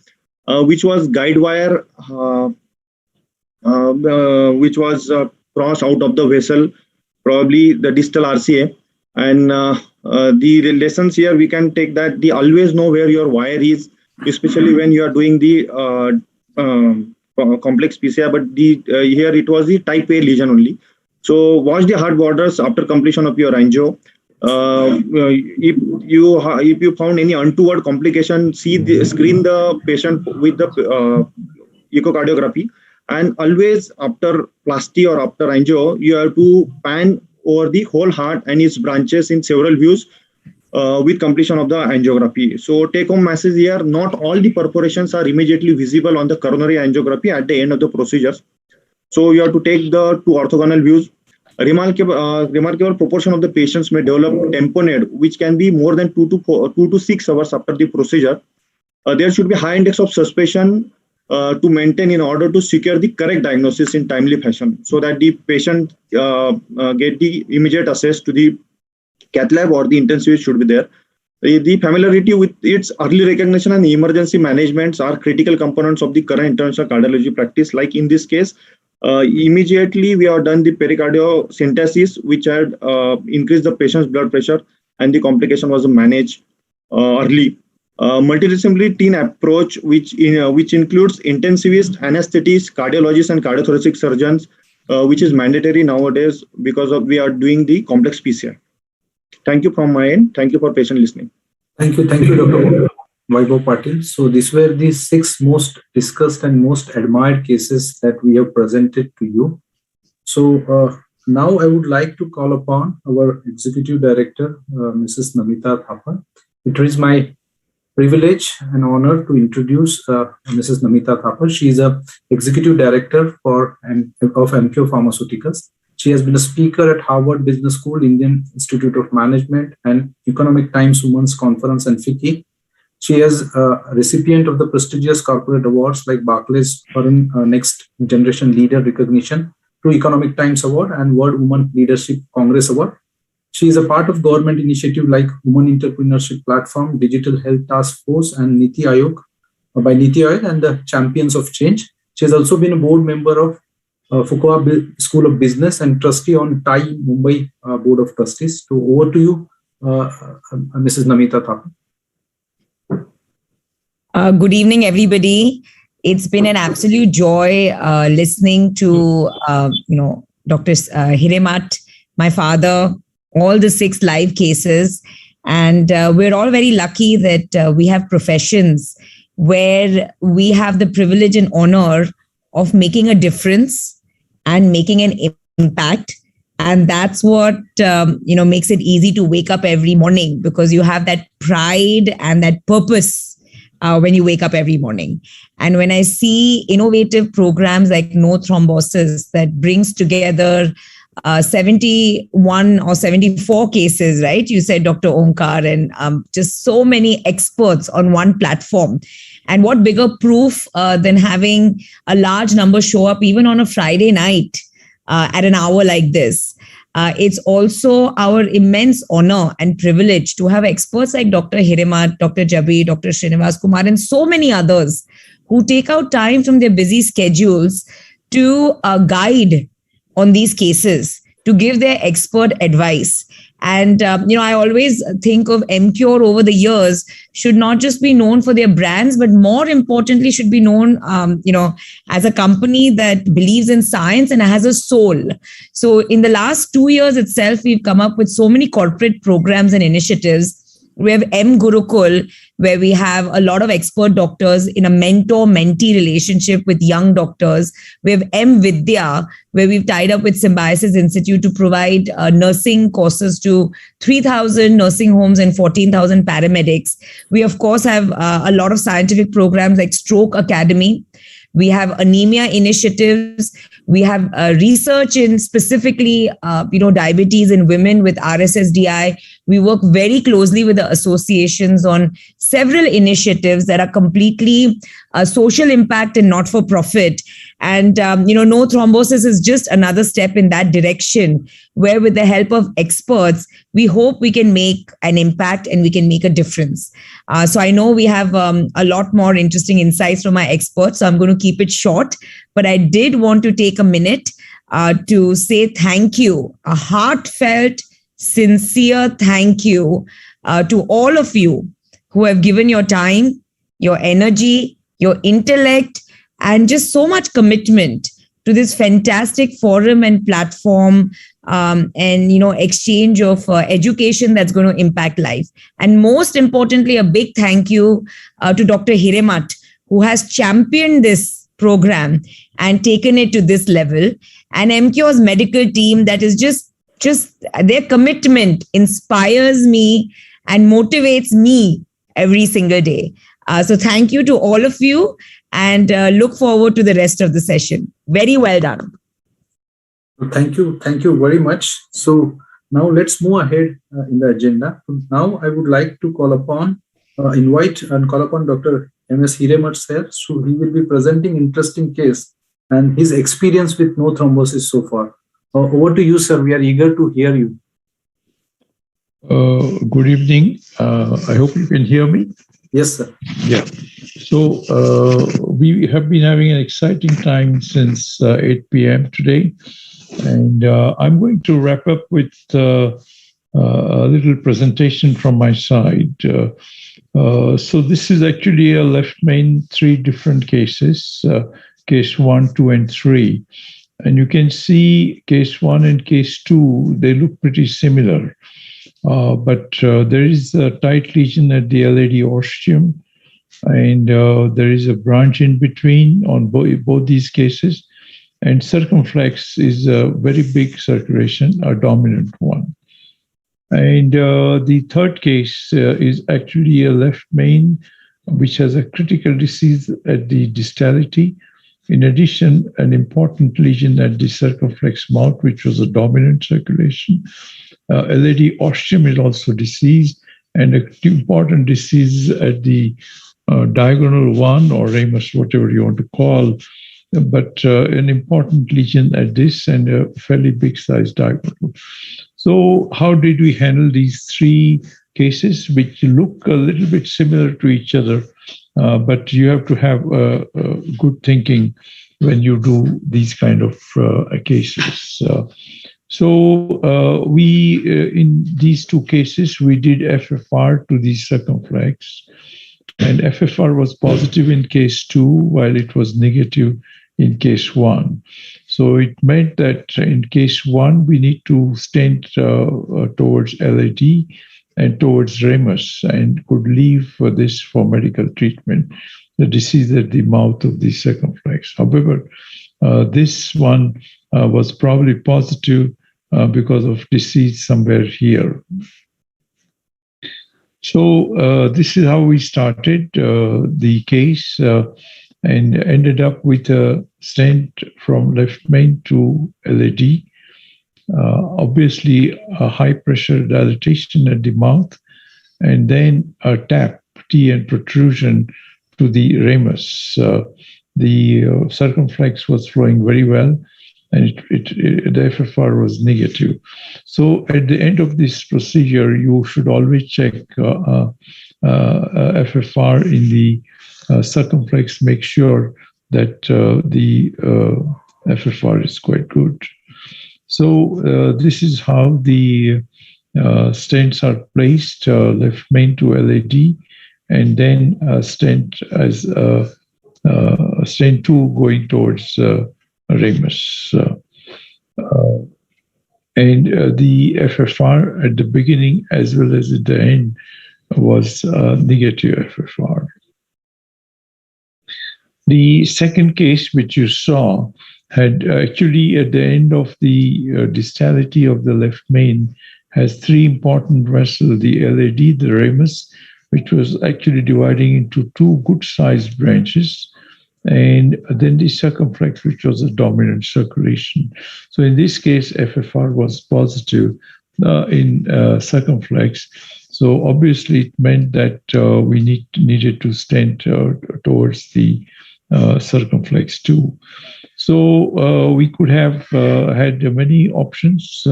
which was guide wire, which was crossed out of the vessel, probably the distal RCA. And the lessons here we can take that the always know where your wire is, especially when you are doing the complex PCI, but here it was the type A lesion only. So watch the hard borders after completion of your angio. If you found any untoward complication, screen the patient with the echocardiography, and always after plasty or after angio, you have to pan over the whole heart and its branches in several views with completion of the angiography. So take home message here, not all the perforations are immediately visible on the coronary angiography at the end of the procedures. So you have to take the 2 orthogonal views. A remarkable proportion of the patients may develop tamponade, which can be more than 2 to 6 hours after the procedure. There should be high index of suspicion to maintain in order to secure the correct diagnosis in timely fashion, so that the patient get the immediate access to the cath lab or the intensivist should be there. The familiarity with its early recognition and emergency management are critical components of the current interventional cardiology practice. Like in this case, immediately we have done the pericardiocentesis, which had increased the patient's blood pressure, and the complication was managed early. Multidisciplinary team approach, which includes intensivist, anesthetists, cardiologists, and cardiothoracic surgeons, which is mandatory nowadays because we are doing the complex PCI. Thank you from my end. Thank you for patient listening. Thank you, Dr. Vaibhav Patil. So these were the 6 most discussed and most admired cases that we have presented to you. So now I would like to call upon our Executive Director, Mrs. Namita Thapa. It is my privilege and honor to introduce Mrs. Namita Thapa. She is a Executive Director of Emcure Pharmaceuticals. She has been a speaker at Harvard Business School, Indian Institute of Management, and Economic Times Women's Conference and FICCI. She is a recipient of the prestigious corporate awards like Barclays Foreign Next Generation Leader Recognition, 2 Economic Times Award, and World Women Leadership Congress Award. She is a part of government initiative like Women Entrepreneurship Platform, Digital Health Task Force, and Niti Aayog and the Champions of Change. She has also been a board member of Fuqua School of Business and trustee on TAI Mumbai Board of Trustees. So over to you, Mrs. Namita Thapa. Good evening, everybody. It's been an absolute joy listening to Dr. Hiremat, my father, all the 6 live cases, and we're all very lucky that we have professions where we have the privilege and honor of making a difference and making an impact And that's what makes it easy to wake up every morning, because you have that pride and that purpose when you wake up every morning. And when I see innovative programs like No Thrombosis that brings together 71 or 74 cases, right? You said, Dr. Omkar, and just so many experts on one platform. And what bigger proof than having a large number show up even on a Friday night at an hour like this. It's also our immense honor and privilege to have experts like Dr. Hiremat, Dr. Jabi, Dr. Srinivas Kumar, and so many others who take out time from their busy schedules to guide on these cases, to give their expert advice. And, I always think of Emcure over the years should not just be known for their brands, but more importantly, should be known, as a company that believes in science and has a soul. So in the last 2 years itself, we've come up with so many corporate programs and initiatives. We have M Gurukul, where we have a lot of expert doctors in a mentor-mentee relationship with young doctors. We have M Vidya, where we've tied up with Symbiosis Institute to provide nursing courses to 3,000 nursing homes and 14,000 paramedics. We, of course, have a lot of scientific programs like Stroke Academy. We have anemia initiatives. We have research in specifically, diabetes in women with RSSDI. We work very closely with the associations on several initiatives that are completely social impact and not for profit. And, No Thrombosis is just another step in that direction, where with the help of experts, we hope we can make an impact and we can make a difference. So I know we have a lot more interesting insights from my experts, so I'm going to keep it short. But I did want to take a minute to say thank you, a heartfelt, sincere thank you to all of you who have given your time, your energy, your intellect, and just so much commitment to this fantastic forum and platform, and exchange of education that's going to impact life. And most importantly, a big thank you to Dr. Hiremat, who has championed this program and taken it to this level, and Emcure's medical team that is just their commitment inspires me and motivates me every single day. So thank you to all of you, and look forward to the rest of the session. Very well done. Thank you very much. So now let's move ahead in the agenda. Now I would like to call upon Dr. M.S. Hiremat sir. So he will be presenting interesting case and his experience with no thrombosis so far. Over to you, sir. We are eager to hear you. Good evening. I hope you can hear me. Yes, sir. Yeah. So we have been having an exciting time since 8 p.m. today. And I'm going to wrap up with a little presentation from my side. So this is actually a left main 3 different cases, case 1, 2, and 3. And you can see case 1 and case 2, they look pretty similar. But there is a tight lesion at the LAD ostium, and there is a branch in between on both these cases. And circumflex is a very big circulation, a dominant one. And the third case is actually a left main, which has a critical disease at the distality. In addition, an important lesion at the circumflex mouth, which was a dominant circulation. LAD ostium is also diseased, and an important disease at the diagonal one, or ramus, whatever you want to call, but an important lesion at this and a fairly big size diagonal. So how did we handle these 3 cases, which look a little bit similar to each other, but you have to have good thinking when you do these kind of cases. So we, in these 2 cases, we did FFR to the circumflex, and FFR was positive in case 2, while it was negative in case 1. So it meant that in case 1, we need to stent towards LAD and towards ramus, and could leave this for medical treatment, the disease at the mouth of the circumflex. However, this one was probably positive because of disease somewhere here. So this is how we started the case and ended up with a stent from left main to LAD. Obviously, a high pressure dilatation at the mouth, and then a tap, T, and protrusion to the ramus. The circumflex was flowing very well, and the FFR was negative. So at the end of this procedure, you should always check FFR in the circumflex, make sure that the FFR is quite good. So this is how the stents are placed, left main to LAD, and then stent as stent 2 going towards ramus. And the FFR at the beginning as well as at the end was negative FFR. The second case which you saw had actually at the end of the distality of the left main has 3 important vessels, the LAD, the ramus, which was actually dividing into 2 good-sized branches, and then the circumflex, which was a dominant circulation. So in this case, FFR was positive in circumflex. So obviously it meant that we needed to stent towards the circumflex too. So we could have had many options,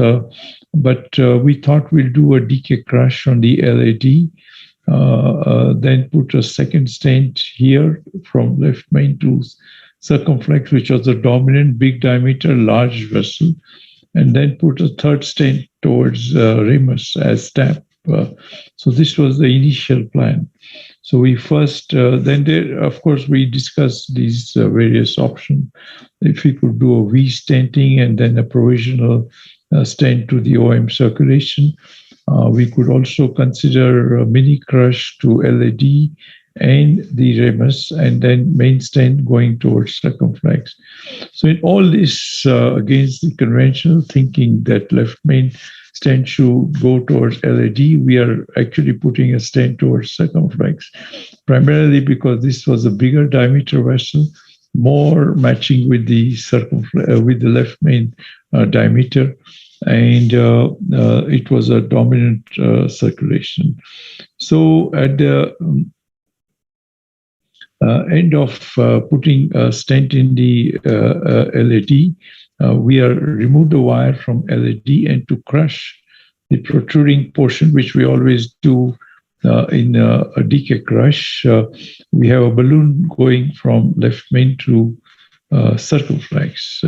but we thought we'll do a decay crush on the LAD, then put a second stent here from left main to circumflex, which was a dominant big diameter large vessel, and then put a third stent towards ramus as tap. So this was the initial plan. So we first, then there, of course, we discussed these various options. If we could do a V stenting and then a provisional stent to the OM circulation. We could also consider a mini crush to LAD and the ramus, and then main stent going towards circumflex. So in all this, against the conventional thinking that left main stent should go towards LAD, we are actually putting a stent towards circumflex, primarily because this was a bigger diameter vessel, more matching with the with the left main diameter, and it was a dominant circulation. So at the end of putting a stent in the LAD, we are remove the wire from LAD and to crush the protruding portion, which we always do in a decay crush. We have a balloon going from left main to circumflex.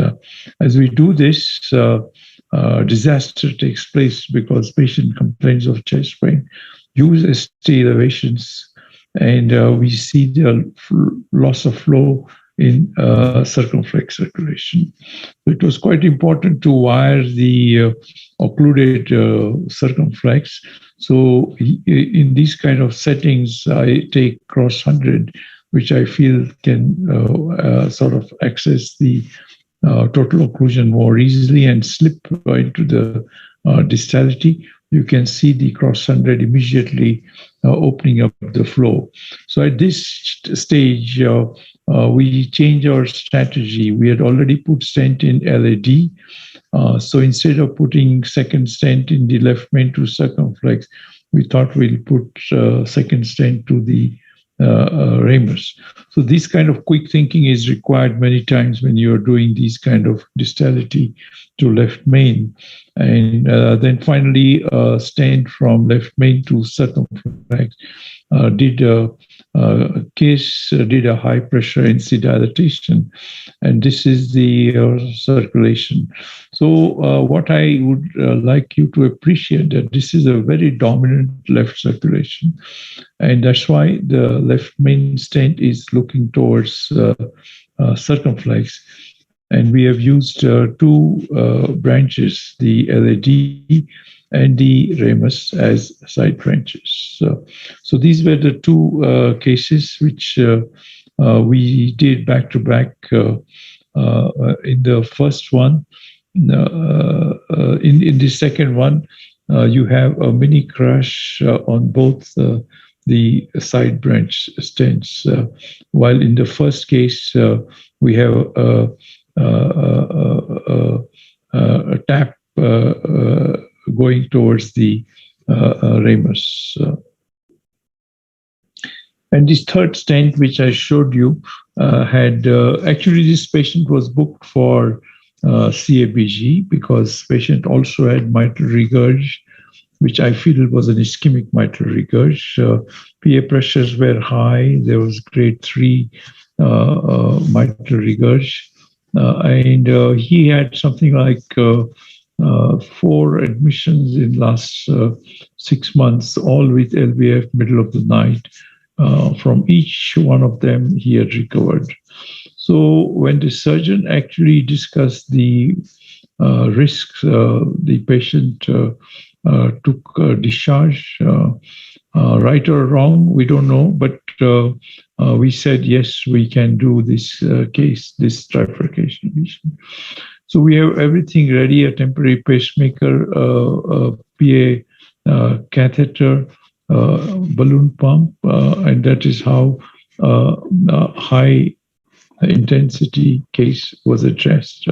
As we do this, disaster takes place because patient complains of chest pain, use ST elevations, and we see the loss of flow in circumflex circulation. It was quite important to wire the occluded circumflex. So in these kind of settings, I take cross 100, which I feel can sort of access the total occlusion more easily and slip into the distality. You can see the cross 100 immediately opening up the flow. So at this stage, we change our strategy. We had already put stent in LAD. So instead of putting second stent in the left main to circumflex, we thought we'll put second stent to the ramus. So this kind of quick thinking is required many times when you're doing these kind of distality to left main. And then finally, stent from left main to circumflex. Did a high pressure NC dilatation, and this is the circulation. So what I would like you to appreciate that this is a very dominant left circulation, and that's why the left main stent is looking towards circumflex. And we have used 2 branches, the LAD and the ramus, as side branches. So these were the 2 cases which we did back to back. In the first one, in the second one, you have a mini crush on both the side branch stents, while in the first case we have a tap going towards the ramus. And this third stent, which I showed you, had actually this patient was booked for CABG because patient also had mitral regurg, which I feel was an ischemic mitral regurg. PA pressures were high. There was grade 3 mitral regurg. And he had something like 4 admissions in last 6 months, all with LVF middle of the night. From each one of them, he had recovered. So when the surgeon actually discussed the risks, the patient took discharge, right or wrong, we don't know, but we said, yes, we can do this case, this trifurcation lesion. So we have everything ready, a temporary pacemaker, PA catheter, balloon pump, and that is how high intensity case was addressed.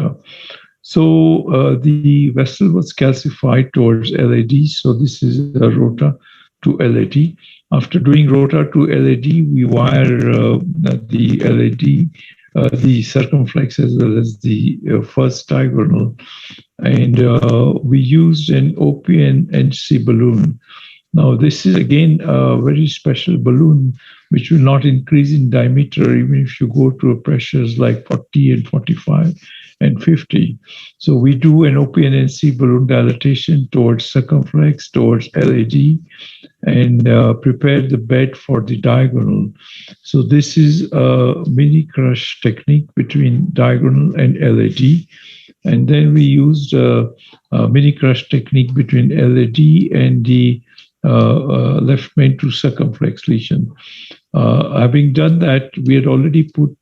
So the vessel was calcified towards LAD. So this is a rota to LAD. After doing rota to LAD, we wire the LAD, the circumflex as well as the first diagonal. And we used an OPNC balloon. Now, this is again a very special balloon, which will not increase in diameter even if you go to pressures like 40 and 45 and 50. So we do an OPNC balloon dilatation towards circumflex, towards LAD, and prepare the bed for the diagonal. So this is a mini crush technique between diagonal and LAD. And then we used a mini crush technique between LAD and the left main to circumflex lesion. Having done that, we had already put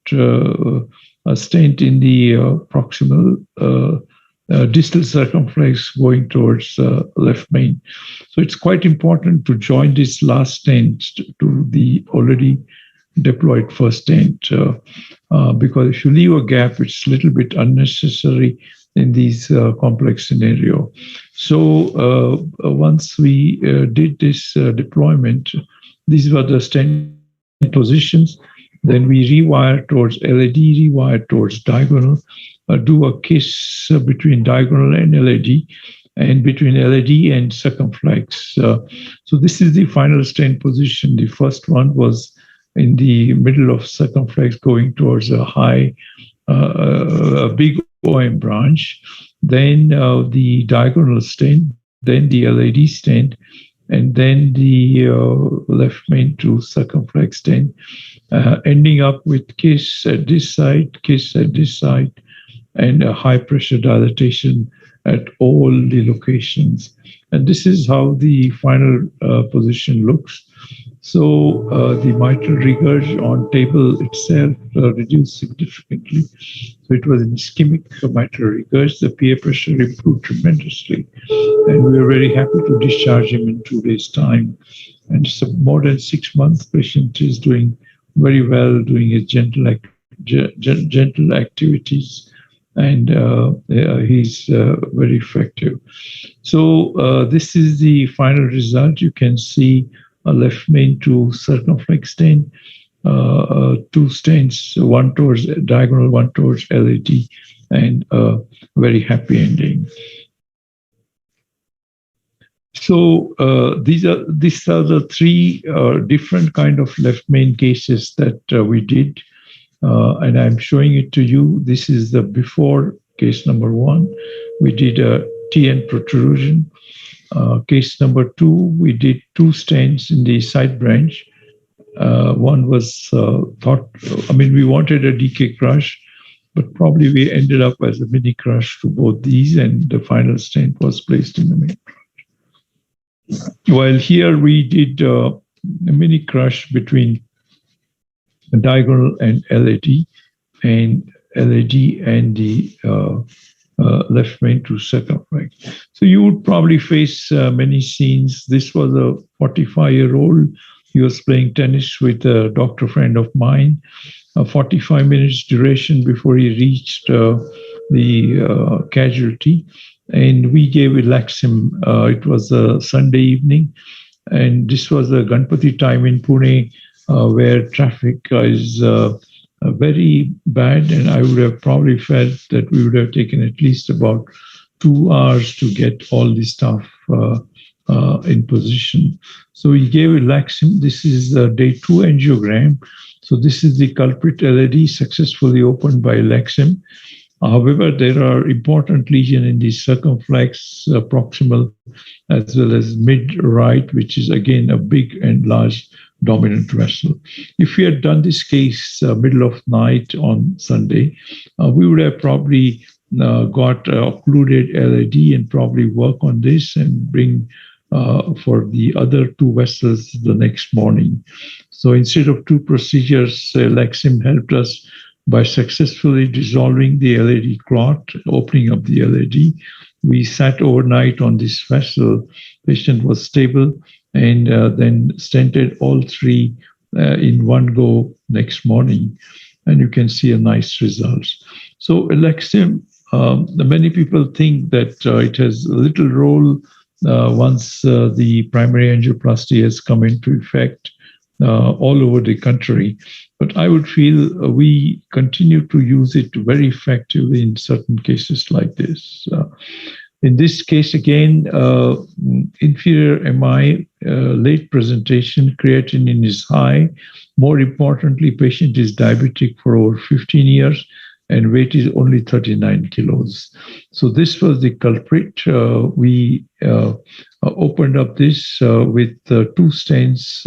a stent in the proximal distal circumflex going towards left main. So it's quite important to join this last stent to the already deployed first stent because if you leave a gap, it's a little bit unnecessary in these complex scenario. So once we did this deployment, these were the stent positions. Then we rewire towards LAD, rewire towards diagonal, do a kiss between diagonal and LAD, and between LAD and circumflex. So this is the final stent position. The first one was in the middle of circumflex going towards a high, a big OM branch, then the diagonal stent, then the LAD stent, and then the left main to circumflex stent, ending up with kiss at this side, kiss at this side, and a high pressure dilatation at all the locations. And this is how the final position looks. So the mitral regurg on table itself reduced significantly. So it was an ischemic mitral regurg. The PA pressure improved tremendously. And we were very happy to discharge him in 2 days' time. And so more than 6 months, patient is doing very well, doing his gentle activities. And he's very effective. So this is the final result. You can see a left main to circumflex stent, 2 stents, one towards diagonal, one towards LAD, and a very happy ending. So these are the 3 different kind of left main cases that we did. And I'm showing it to you. This is the before case number 1. We did a TN protrusion. Case number 2, we did 2 stents in the side branch. One was we wanted a DK crush, but probably we ended up as a mini crush to both these, and the final stent was placed in the main crush. While here we did a mini crush between diagonal and LAD, and the left main to circumflex. So you would probably face many scenes. This was a 45-year-old. He was playing tennis with a doctor friend of mine. 45 minutes duration before he reached the casualty, and we gave Laxim. It was a Sunday evening, and this was a Ganpati time in Pune, where traffic is very bad, and I would have probably felt that we would have taken at least about 2 hours to get all the stuff in position. So we gave Laxim. This is the day 2 angiogram. So this is the culprit LAD successfully opened by Laxim. However, there are important lesions in the circumflex, proximal, as well as mid-right, which is again a big and large dominant vessel. If we had done this case middle of night on Sunday, we would have probably got occluded LAD and probably work on this and bring for the other 2 vessels the next morning. So instead of 2 procedures, Laxim helped us by successfully dissolving the LAD clot, opening up the LAD. We sat overnight on this vessel. Patient was stable, and then stented all 3 in one go next morning. And you can see a nice results. So Laxim, many people think that it has little role once the primary angioplasty has come into effect all over the country. But I would feel we continue to use it very effectively in certain cases like this. In this case, again, inferior MI, late presentation, creatinine is high. More importantly, patient is diabetic for over 15 years and weight is only 39 kilos. So this was the culprit. We opened up this with 2 stents,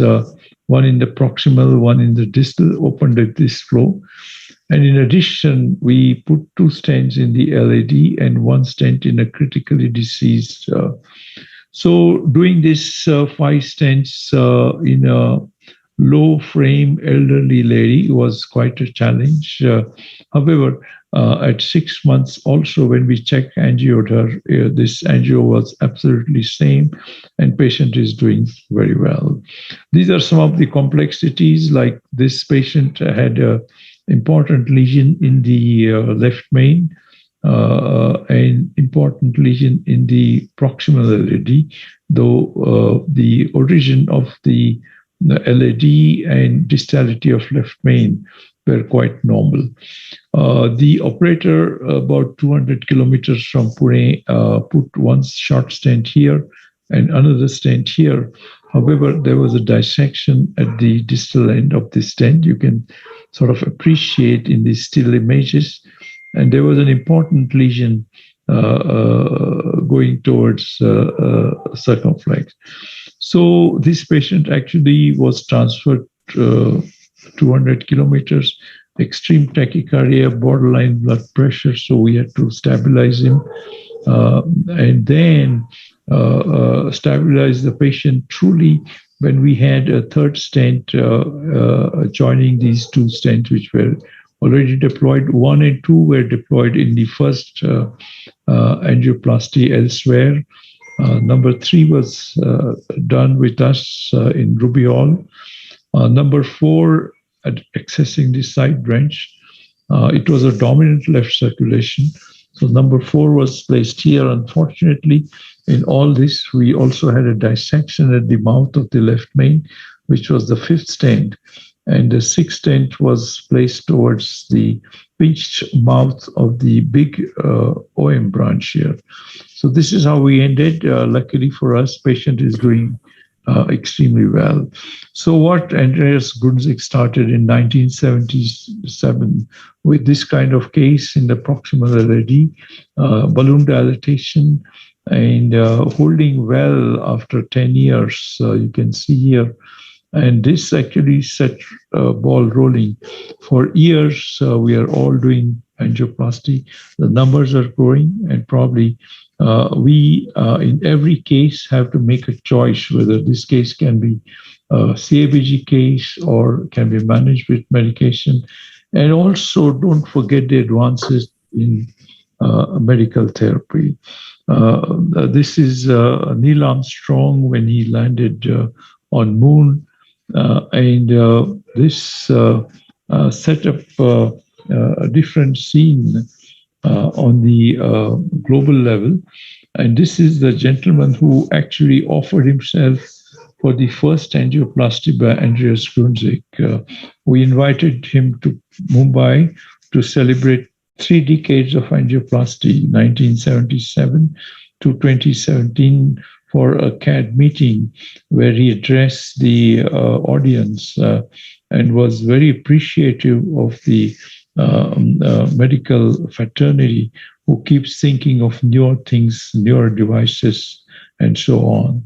one in the proximal, one in the distal, opened at this flow. And in addition, we put 2 stents in the LAD and 1 stent in a critically diseased. So doing this 5 stents in a low frame elderly lady was quite a challenge. However, at 6 months also, when we checked angioed her, this angio was absolutely same, and patient is doing very well. These are some of the complexities, like this patient had a important lesion in the left main, and important lesion in the proximal LAD, though the origin of the LAD and distality of left main were quite normal. The operator, about 200 kilometers from Pune, put 1 short stent here and another stent here. However, there was a dissection at the distal end of the stent. You can sort of appreciate in the still images. And there was an important lesion going towards circumflex. So this patient actually was transferred 200 kilometers, extreme tachycardia, borderline blood pressure. So we had to stabilize him and then stabilize the patient truly when we had a 3rd stent joining these 2 stents, which were already deployed. 1 and 2 were deployed in the first angioplasty elsewhere. Number 3 was done with us in Ruby Hall. Number 4, accessing the side branch. It was a dominant left circulation. So number 4 was placed here. Unfortunately, in all this, we also had a dissection at the mouth of the left main, which was the 5th stent. And the 6th stent was placed towards the pinched mouth of the big OM branch here. So this is how we ended. Luckily for us, patient is doing extremely well. So what Andreas Gunzig started in 1977 with this kind of case in the proximal LAD, balloon dilatation, and holding well after 10 years, you can see here. And this actually set ball rolling. For years, we are all doing angioplasty. The numbers are growing, and probably we, in every case, have to make a choice whether this case can be a CABG case or can be managed with medication. And also, don't forget the advances in medical therapy. This is Neil Armstrong when he landed on Moon, and this set up a different scene on the global level. And this is the gentleman who actually offered himself for the first angioplasty by Andreas Grunzig. We invited him to Mumbai to celebrate 3 decades of angioplasty, 1977 to 2017, for a CAD meeting where he addressed the audience and was very appreciative of the medical fraternity who keeps thinking of newer things, newer devices, and so on.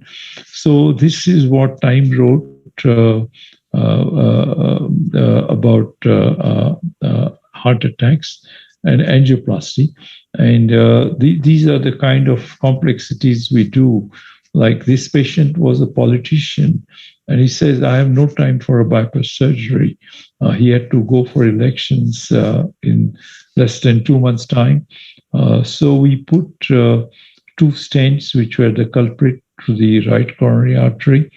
So this is what Time wrote about heart attacks and angioplasty. And these are the kind of complexities we do. Like this patient was a politician, and he says, I have no time for a bypass surgery. He had to go for elections in less than 2 months' time. So we put 2 stents, which were the culprit to the right coronary artery,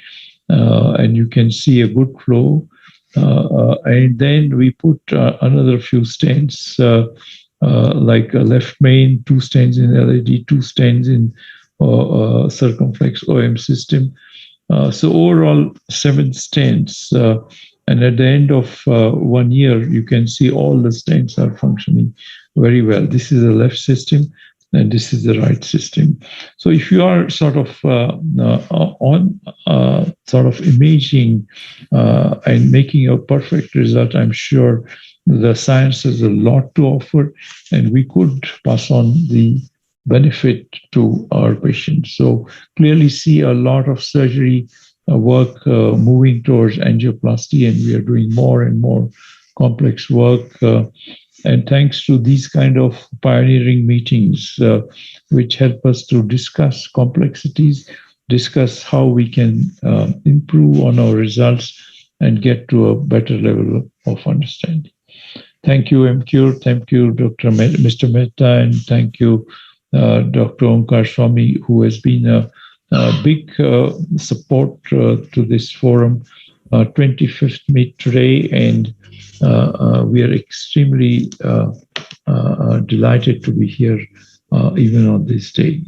and you can see a good flow. And then we put another few stents, like a left main, 2 stents in LAD, 2 stents in circumflex OM system. So overall, 7 stents. And at the end of 1 year, you can see all the stents are functioning very well. This is the left system, and this is the right system. So if you are sort of imaging and making a perfect result, I'm sure the science has a lot to offer, and we could pass on the benefit to our patients. So clearly see a lot of surgery work moving towards angioplasty, and we are doing more and more complex work. And thanks to these kind of pioneering meetings, which help us to discuss complexities, discuss how we can improve on our results and get to a better level of understanding. Thank you, Emcure. Thank you, Mr. Mehta, and thank you, Dr. Omkar Swami, who has been a big support to this forum. 25th meet today, and we are extremely delighted to be here even on this day.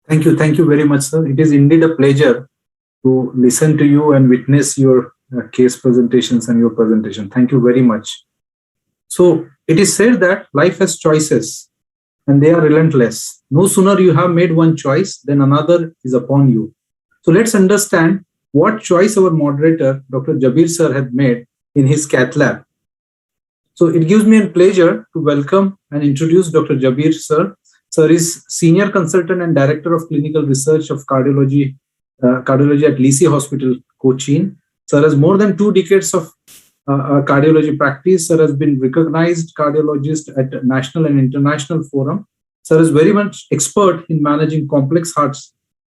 Thank you very much, sir. It is indeed a pleasure to listen to you and witness your case presentations and your presentation. Thank you very much. So it is said that life has choices and they are relentless. No sooner you have made one choice than another is upon you. So let's understand what choice our moderator, Dr. Jabir sir, had made in his cath lab. So it gives me a pleasure to welcome and introduce Dr. Jabir sir. Sir is Senior Consultant and Director of Clinical Research of Cardiology at Lisi Hospital, Cochin. Sir has more than 2 decades of cardiology practice. Sir has been recognized cardiologist at national and international forum. Sir is very much expert in managing complex heart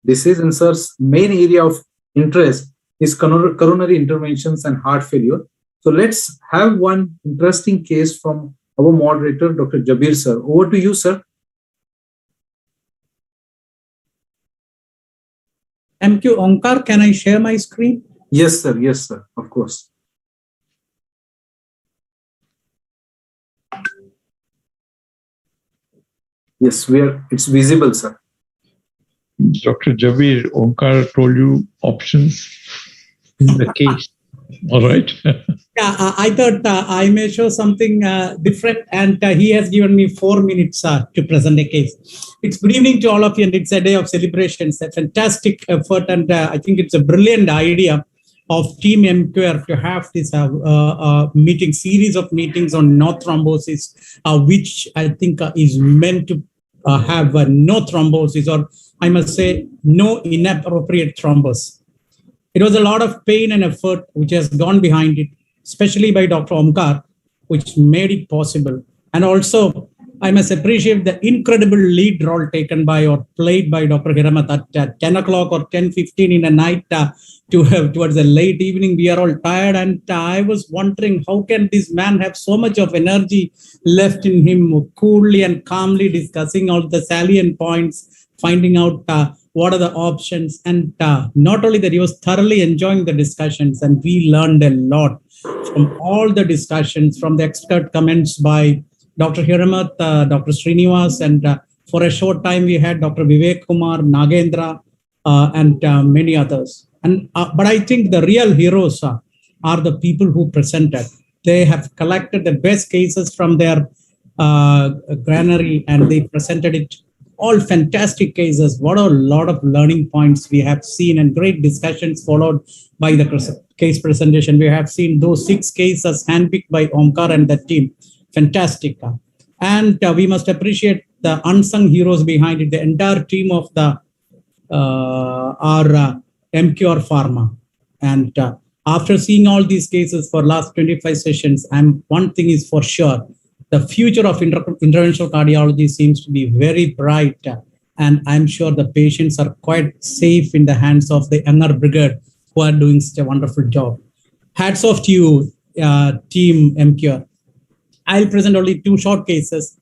disease, and sir's main area of interest is coronary interventions and heart failure. So let's have one interesting case from our moderator, Dr. Jabir sir. Over to you, sir. Thank you, Omkar. Can I share my screen? Yes, sir. Yes, sir. Of course. Yes, it's visible, sir. Dr. Jabir, Omkar told you options in the case. All right. Yeah, I thought I may show something different, and he has given me 4 minutes to present a case. It's good evening to all of you, and it's a day of celebrations, a fantastic effort, and I think it's a brilliant idea of Team Emcure to have this series of meetings on no thrombosis, which I think is meant to have no thrombosis, or I must say no inappropriate thrombus. It was a lot of pain and effort which has gone behind it, especially by Dr. Omkar, which made it possible. And also I must appreciate the incredible lead role taken by or played by Dr. Hiramat at 10 o'clock or 10:15 in the night towards the late evening. We are all tired, and I was wondering how can this man have so much of energy left in him, coolly and calmly discussing all the salient points, finding out what are the options, and not only that, he was thoroughly enjoying the discussions, and we learned a lot from all the discussions, from the expert comments by Dr. Hiramat, Dr. Srinivas, and for a short time we had Dr. Vivek Kumar, Nagendra, and many others. And but I think the real heroes are the people who presented. They have collected the best cases from their granary, and they presented it. All fantastic cases. What a lot of learning points we have seen, and great discussions followed by the case presentation. We have seen those 6 cases handpicked by Omkar and the team. Fantastic. And we must appreciate the unsung heroes behind it, the entire team of the our Emcure Pharma. And after seeing all these cases for last 25 sessions, one thing is for sure, the future of interventional cardiology seems to be very bright. And I'm sure the patients are quite safe in the hands of the younger brigade who are doing such a wonderful job. Hats off to you, team Emcure. I'll present only 2 short cases.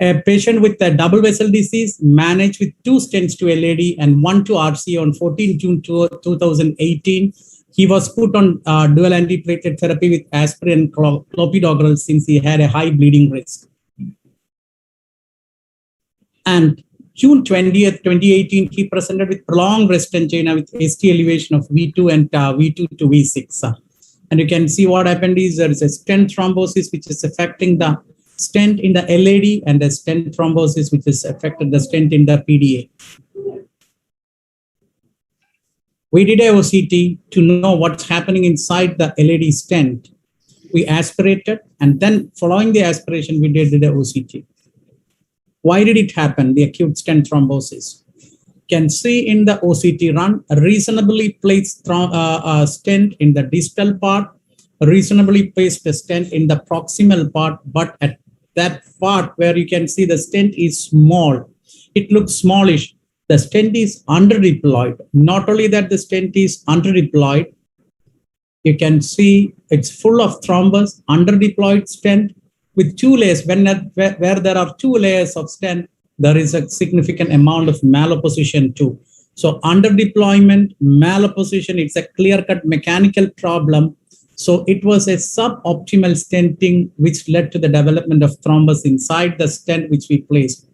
A patient with a double vessel disease managed with 2 stents to LAD and 1 to RC on 14 June 2018. He was put on dual antiplatelet therapy with aspirin and clopidogrel since he had a high bleeding risk. And June 20th, 2018, he presented with prolonged rest angina with ST elevation of V2 and V2 to V6. And you can see what happened is there is a stent thrombosis which is affecting the stent in the LAD, and a stent thrombosis which is affected the stent in the PDA. We did a OCT to know what's happening inside the LAD stent. We aspirated, and then following the aspiration, we did the OCT. Why did it happen, the acute stent thrombosis? Can see in the OCT run a reasonably placed stent in the distal part, a reasonably placed stent in the proximal part, but at that part where you can see the stent is small, it looks smallish. The stent is underdeployed. Not only that, the stent is underdeployed, you can see it's full of thrombus, underdeployed stent with 2 layers. Where there are 2 layers of stent, there is a significant amount of malopposition too. So underdeployment, malopposition, it's a clear-cut mechanical problem. So it was a suboptimal stenting which led to the development of thrombus inside the stent which we placed.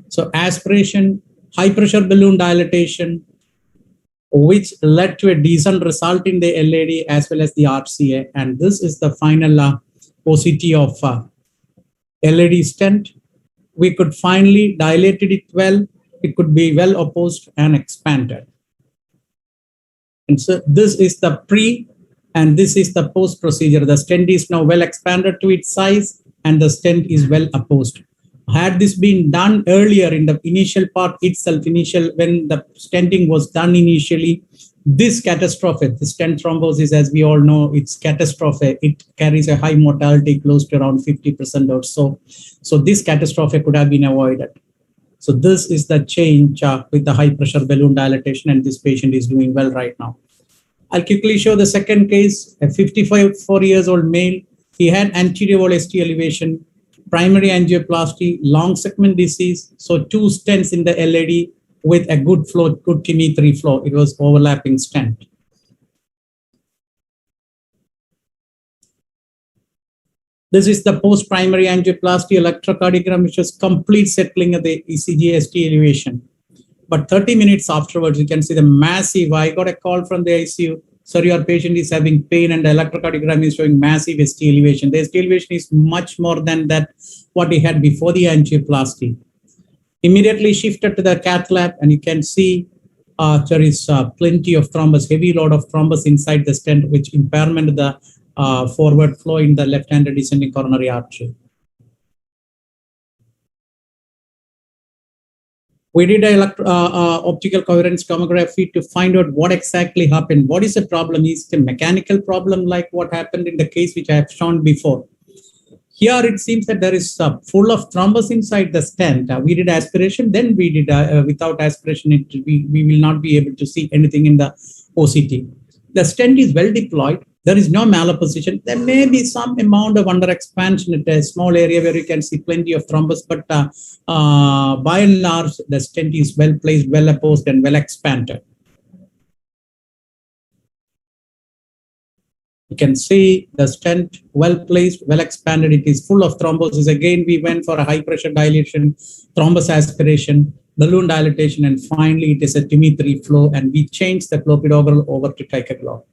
So aspiration, high pressure balloon dilatation, which led to a decent result in the LAD as well as the RCA. And this is the final OCT of LAD stent. We could finally dilate it well. It could be well opposed and expanded. And so this is the pre and this is the post procedure. The stent is now well expanded to its size and the stent is well opposed. Had this been done earlier in the initial part itself, when the stenting was done initially, this catastrophe, the stent thrombosis, as we all know, it's catastrophe. It carries a high mortality, close to around 50% or so. So this catastrophe could have been avoided. So this is the change with the high pressure balloon dilatation, and this patient is doing well right now. I'll quickly show the second case, a 54 years old male. He had anterior wall ST elevation, primary angioplasty, long segment disease. So 2 stents in the LAD with a good flow, good kidney 3 flow. It was overlapping stent. This is the post-primary angioplasty electrocardiogram, which was complete settling of the ECG ST elevation. But 30 minutes afterwards, you can see the massive, I got a call from the ICU, sir, your patient is having pain and the electrocardiogram is showing massive ST elevation. The ST elevation is much more than that, what he had before the angioplasty. Immediately shifted to the cath lab, and you can see there is plenty of thrombus, heavy load of thrombus inside the stent, which impairment the forward flow in the left-handed descending coronary artery. We did an optical coherence tomography to find out what exactly happened. What is the problem? Is it a mechanical problem like what happened in the case which I have shown before? Here it seems that there is full of thrombus inside the stent. We did aspiration, then we did without aspiration, we will not be able to see anything in the OCT. The stent is well deployed. There is no malposition. There may be some amount of under expansion at a small area where you can see plenty of thrombus, but by and large, the stent is well placed, well opposed, and well expanded. You can see the stent well placed, well expanded. It is full of thrombosis. Again, we went for a high pressure dilation, thrombus aspiration, balloon dilatation, and finally it is a TIMI3 flow, and we changed the clopidogrel over to ticagrelor.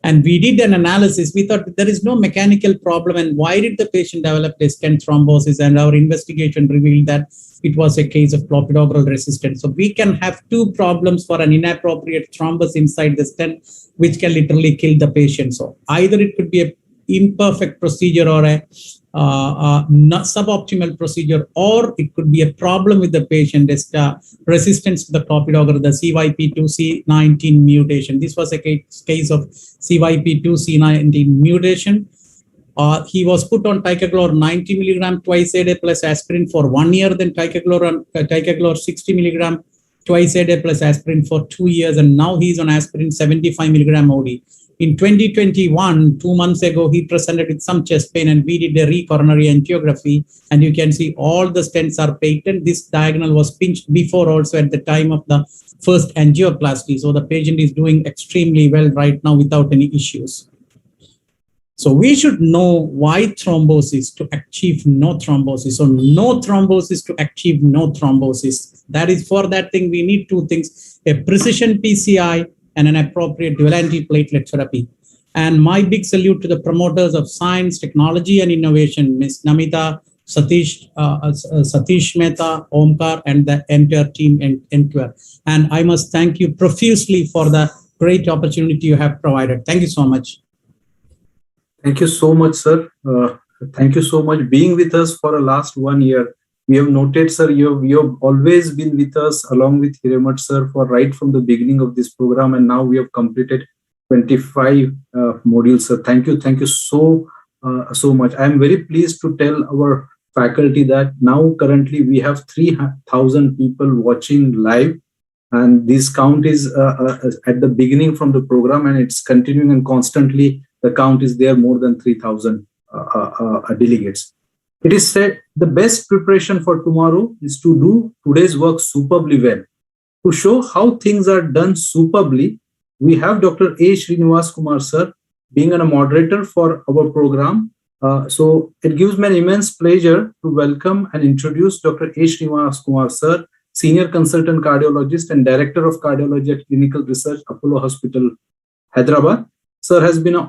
And we did an analysis. We thought there is no mechanical problem, and why did the patient develop a stent thrombosis? And our investigation revealed that it was a case of clopidogrel resistance. So we can have two problems for an inappropriate thrombus inside the stent, which can literally kill the patient. So either it could be an imperfect procedure or a suboptimal procedure, or it could be a problem with the patient, resistance to the clopidogrel, the CYP2C19 mutation. This was a case of CYP2C19 mutation. He was put on ticagrelor 90 milligram twice a day plus aspirin for 1 year, then ticagrelor 60 milligram twice a day plus aspirin for 2 years, and now he's on aspirin 75 milligram OD. In 2021, 2 months ago, he presented with some chest pain, and we did a recoronary angiography, and you can see all the stents are patent. This diagonal was pinched before also at the time of the first angioplasty. So the patient is doing extremely well right now without any issues. So we should know why thrombosis to achieve no thrombosis. So no thrombosis to achieve no thrombosis. That is, for that thing, we need two things: a precision PCI and an appropriate dual antiplatelet therapy. And my big salute to the promoters of science, technology, and innovation, Ms. Namita, Satish Mehta, Omkar, and the entire team in Emcure. And I must thank you profusely for the great opportunity you have provided. Thank you so much. Thank you so much, sir. Thank you so much being with us for the last 1 year. We have noted, sir, you have always been with us along with Hiremat, sir, for right from the beginning of this program, and now we have completed 25 modules, sir. Thank you so much. I am very pleased to tell our faculty that now currently we have 3,000 people watching live, and this count is at the beginning from the program, and it's continuing, and constantly the count is there, more than 3,000 delegates. It is said the best preparation for tomorrow is to do today's work superbly well. To show how things are done superbly, we have Dr. A. Srinivas Kumar, sir, being a moderator for our program. So it gives me an immense pleasure to welcome and introduce Dr. A. Srinivas Kumar, sir, Senior Consultant Cardiologist and Director of Cardiology at Clinical Research, Apollo Hospital, Hyderabad. Sir has been a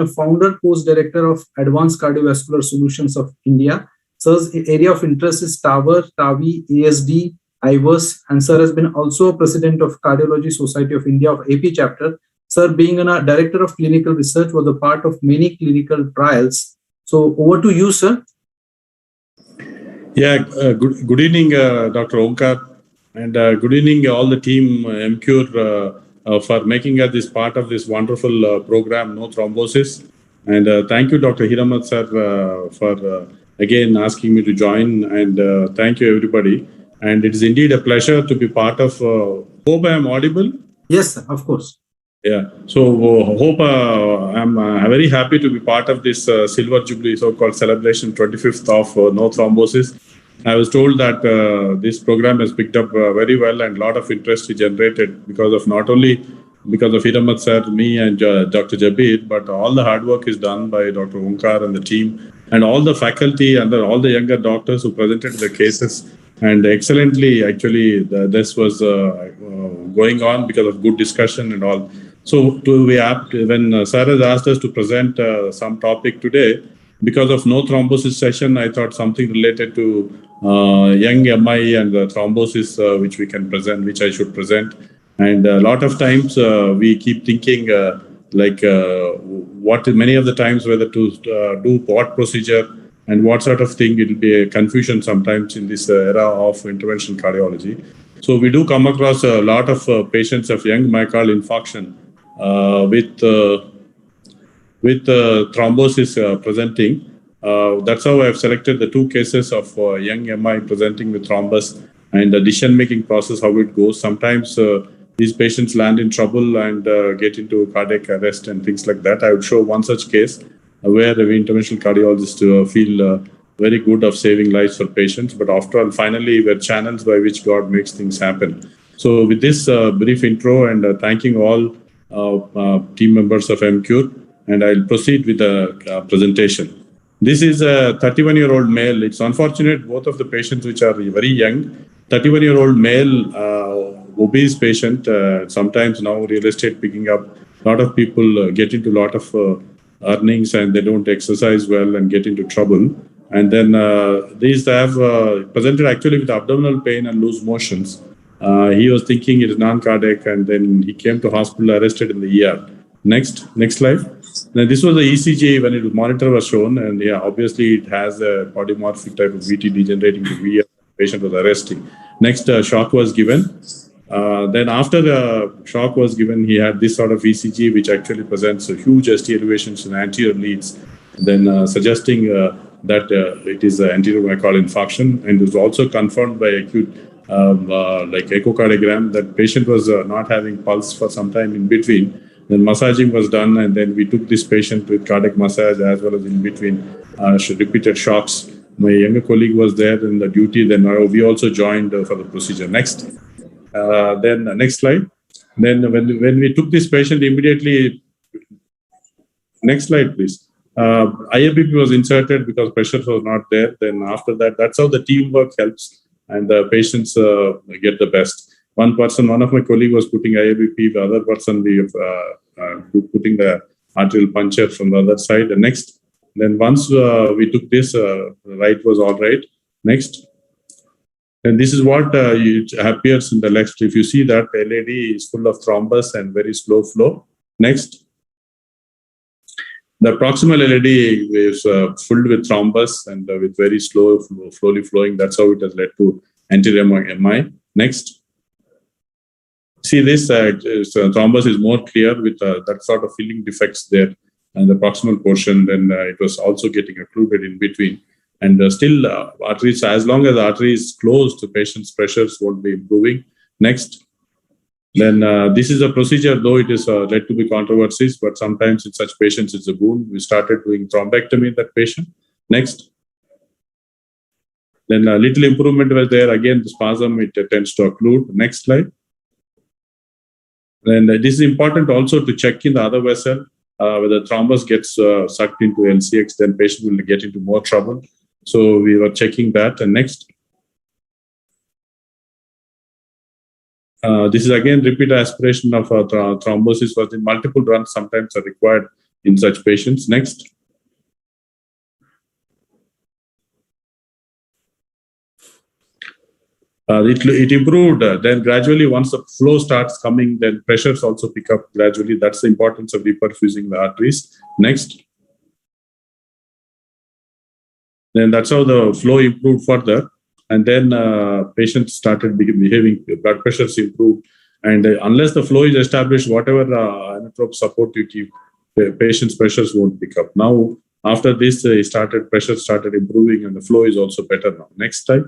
founder, post-director of Advanced Cardiovascular Solutions of India. Sir's area of interest is TAVR, TAVI, ASD, IVUS, and sir has been also president of Cardiology Society of India of AP chapter. Sir, being a director of clinical research, was a part of many clinical trials. So over to you, sir. Yeah, good evening, Dr. Omkar, and good evening all the team Emcure for making us this part of this wonderful program, No Thrombosis. And thank you, Dr. Hiremat, sir, for again asking me to join. And thank you, everybody. And it is indeed a pleasure to be part of. Hope I am audible. Yes, sir, of course. Yeah. So hope I'm very happy to be part of this Silver Jubilee, so-called celebration 25th of No Thrombosis. I was told that this program has picked up very well, and a lot of interest is generated because of not only because of Hiremat sir, me, and Dr. Jabir, but all the hard work is done by Dr. Omkar and the team, and all the faculty and all the younger doctors who presented the cases. And excellently, actually, this was going on because of good discussion and all. So to be apt, when sir has asked us to present some topic today, because of no thrombosis session, I thought something related to young MI and the thrombosis, which we can present, which I should present. And a lot of times we keep thinking many of the times whether to do what procedure and what sort of thing. It will be a confusion sometimes in this era of interventional cardiology. So we do come across a lot of patients of young myocardial infarction with thrombosis presenting. that's how I've selected the two cases of young MI presenting with thrombus and the decision-making process, how it goes. Sometimes these patients land in trouble and get into cardiac arrest and things like that. I would show one such case where the interventional cardiologists feel very good of saving lives for patients. But after all, finally, we're channels by which God makes things happen. So with this brief intro and thanking all team members of Emcure, and I'll proceed with the presentation. This is a 31-year-old male. It's unfortunate, both of the patients which are very young. 31-year-old male, obese patient, sometimes now real estate picking up. A lot of people get into a lot of earnings and they don't exercise well and get into trouble. And then these have presented actually with abdominal pain and loose motions. He was thinking it is non-cardiac, and then he came to hospital, arrested in the ER. Next slide. Now, this was the ECG when the monitor was shown, and yeah, obviously it has a polymorphic type of VT degenerating to VR. Patient was arresting. Next, shock was given. Then after the shock was given, he had this sort of ECG, which actually presents a huge ST elevations in anterior leads, then suggesting that it is an anterior myocardial infarction, and it was also confirmed by acute like echocardiogram that patient was not having pulse for some time in between. Then massaging was done, and then we took this patient with cardiac massage as well as in between repeated shocks. My younger colleague was there in the duty. Then we also joined for the procedure. Next. Then next slide. Then when we took this patient immediately, next slide please. IABP was inserted because pressure was not there. Then after that, that's how the teamwork helps and the patients get the best. One of my colleagues was putting IABP, the other person we putting the arterial puncture from the other side. The next. Then once we took this, the right was all right. Next. And this is what it appears in the left. If you see that LED is full of thrombus and very slow flow. Next. The proximal LED is filled with thrombus and with very slowly flowing. That's how it has led to anterior MI. Next. See this, thrombus is more clear with that sort of filling defects there. And the proximal portion, then it was also getting occluded in between. And still, arteries, as long as the artery is closed, the patient's pressures won't be improving. Next. Then this is a procedure, though it is led to be controversies, but sometimes in such patients it's a boon. We started doing thrombectomy in that patient. Next. Then a little improvement was there. Again, the spasm, it tends to occlude. Next slide. And this is important also to check in the other vessel. Whether thrombus gets sucked into LCX, then patient will get into more trouble. So we were checking that. And next. This is again repeat aspiration of thrombosis, was in multiple runs sometimes are required in such patients. Next. It improved. Then gradually, once the flow starts coming, then pressures also pick up gradually. That's the importance of reperfusing the arteries. Next. Then that's how the flow improved further. And then patients started behaving, blood pressures improved. And unless the flow is established, whatever inotrope support you keep, the patient's pressures won't pick up. Now, after this, pressure started improving and the flow is also better now. Next slide.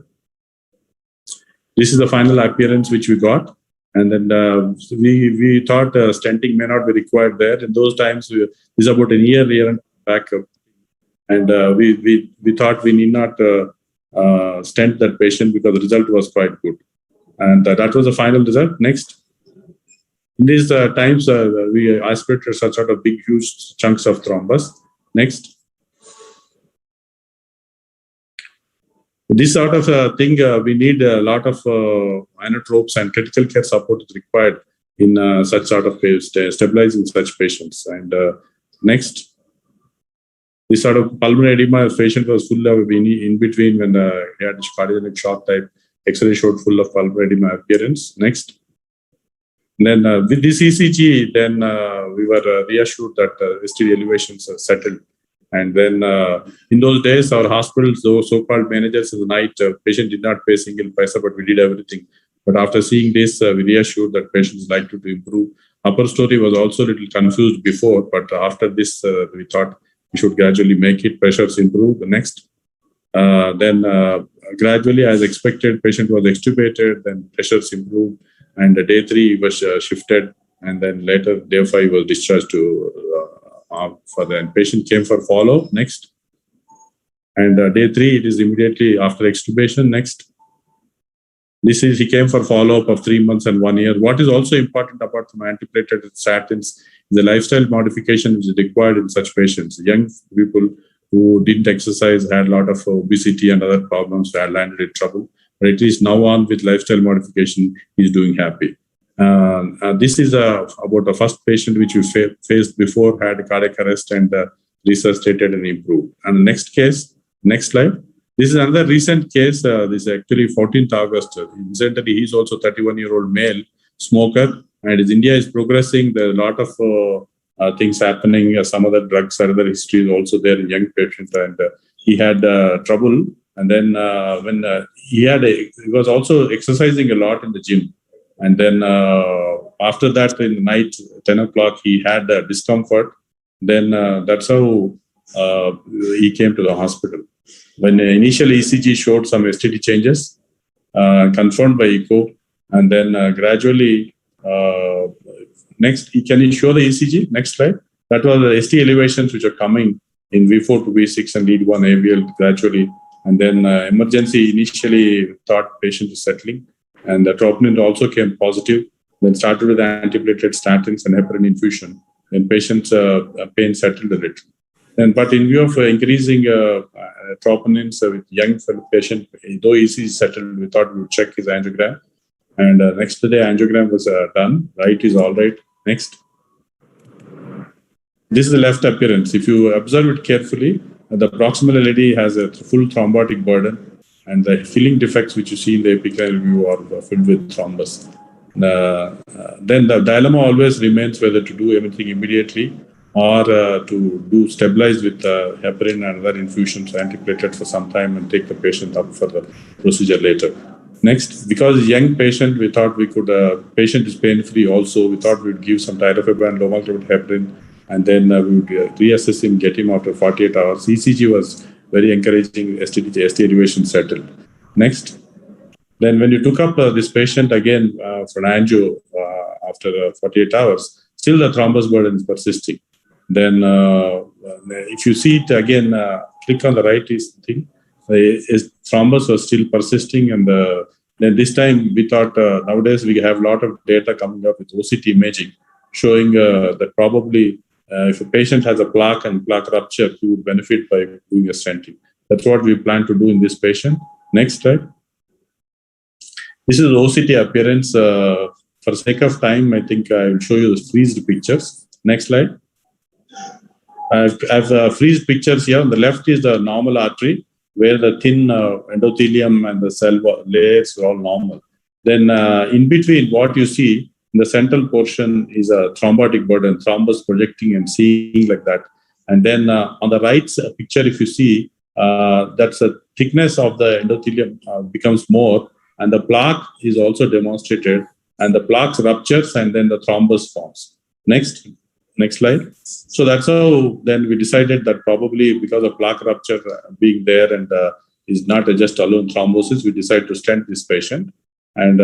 This is the final appearance which we got. And then we thought stenting may not be required there. In those times, this is about a year and back. And we thought we need not stent that patient because the result was quite good. And that was the final result. Next. In these times, we aspirated such sort of big, huge chunks of thrombus. Next. This sort of thing, we need a lot of inotropes and critical care support is required in such sort of stabilizing such patients. And next, this sort of pulmonary edema, patient was full of in between when he had cardiogenic shock type. X-ray showed full of pulmonary edema appearance. Next. Then with this ECG, then we were reassured that ST elevations are settled. And then in those days, our hospitals, those so-called managers in the night, patient did not pay single paisa, but we did everything. But after seeing this, we reassured that patients likely to improve. Upper story was also a little confused before, but after this, we thought we should gradually make it. Pressures improve. The next. Then gradually, as expected, patient was extubated, then pressures improved, and day 3 was shifted, and then later day 5 was discharged to for the patient came for follow. Next. And day 3, it is immediately after extubation. Next. This is, he came for follow-up of 3 months and 1 year. What is also important apart from antiplatelet statins is the lifestyle modification which is required in such patients. Young people who didn't exercise, had a lot of obesity and other problems, had landed in trouble. But at least now on with lifestyle modification, he's doing happy. This is about the first patient which we faced before, had cardiac arrest and resuscitated and improved. And the next case, next slide. This is another recent case. This is actually 14th August. Incidentally, he's also 31-year-old male smoker, and as India is progressing, there are a lot of things happening. Some other drugs, other history is also there in young patients, and he had trouble. And then when he was also exercising a lot in the gym, and then after that in the night, 10 o'clock, he had discomfort. Then that's how he came to the hospital. When initial ECG showed some STD changes, confirmed by echo, and then gradually, next, can you show the ECG? Next slide. That was the ST elevations which are coming in V4 to V6 and lead 1 AVL gradually. And then emergency initially thought patient is settling, and the troponin also came positive. Then started with antiplatelet statins and heparin infusion. Then patient's pain settled a little. But in view of increasing troponins with young patient, though ECG settled, we thought we would check his angiogram. And next day, angiogram was done. Right is all right. Next. This is the left appearance. If you observe it carefully, the proximal LAD has a full thrombotic burden, and the filling defects which you see in the apical view are filled with thrombus. Then the dilemma always remains whether to do everything immediately or to do stabilize with heparin and other infusions, antiplatelet for some time, and take the patient up for the procedure later. Next, because young patient, we thought we could, patient is pain-free also, we thought we would give some tirofiban, low molecular heparin, and then we would reassess him, get him after 48 hours. ECG was very encouraging, ST elevation settled. Next. Then when you took up this patient again for an angio after 48 hours, still the thrombus burden is persisting. Then if you see it again, click on the right thing, thrombus was still persisting, and then this time we thought nowadays we have a lot of data coming up with OCT imaging showing that probably if a patient has a plaque and plaque rupture, he would benefit by doing a stenting. That's what we plan to do in this patient. Next slide. This is OCT appearance. For sake of time, I think I will show you the freezed pictures. Next slide. I've freezed pictures here. On the left is the normal artery, where the thin endothelium and the cell layers are all normal. Then in between, what you see in the central portion is a thrombotic burden, thrombus projecting and seeing like that. And then on the right picture, if you see, that's the thickness of the endothelium becomes more, and the plaque is also demonstrated, and the plaque ruptures, and then the thrombus forms. Next slide. So that's how then we decided that probably because of plaque rupture being there and is not just alone thrombosis, we decided to stent this patient. And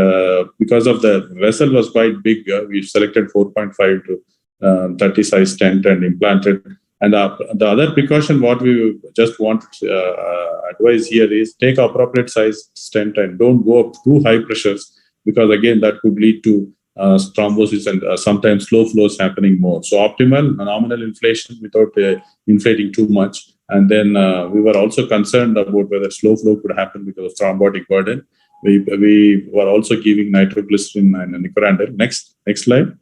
because of the vessel was quite big, we selected 4.5 to 30 size stent and implanted. And the other precaution, what we just want to advise here is take appropriate size stent and don't go up too high pressures, because again, that could lead to thrombosis and sometimes slow flows happening more. So optimal nominal inflation without inflating too much. And then we were also concerned about whether slow flow could happen because of thrombotic burden. We were also giving nitroglycerin and nicorandil. Next slide.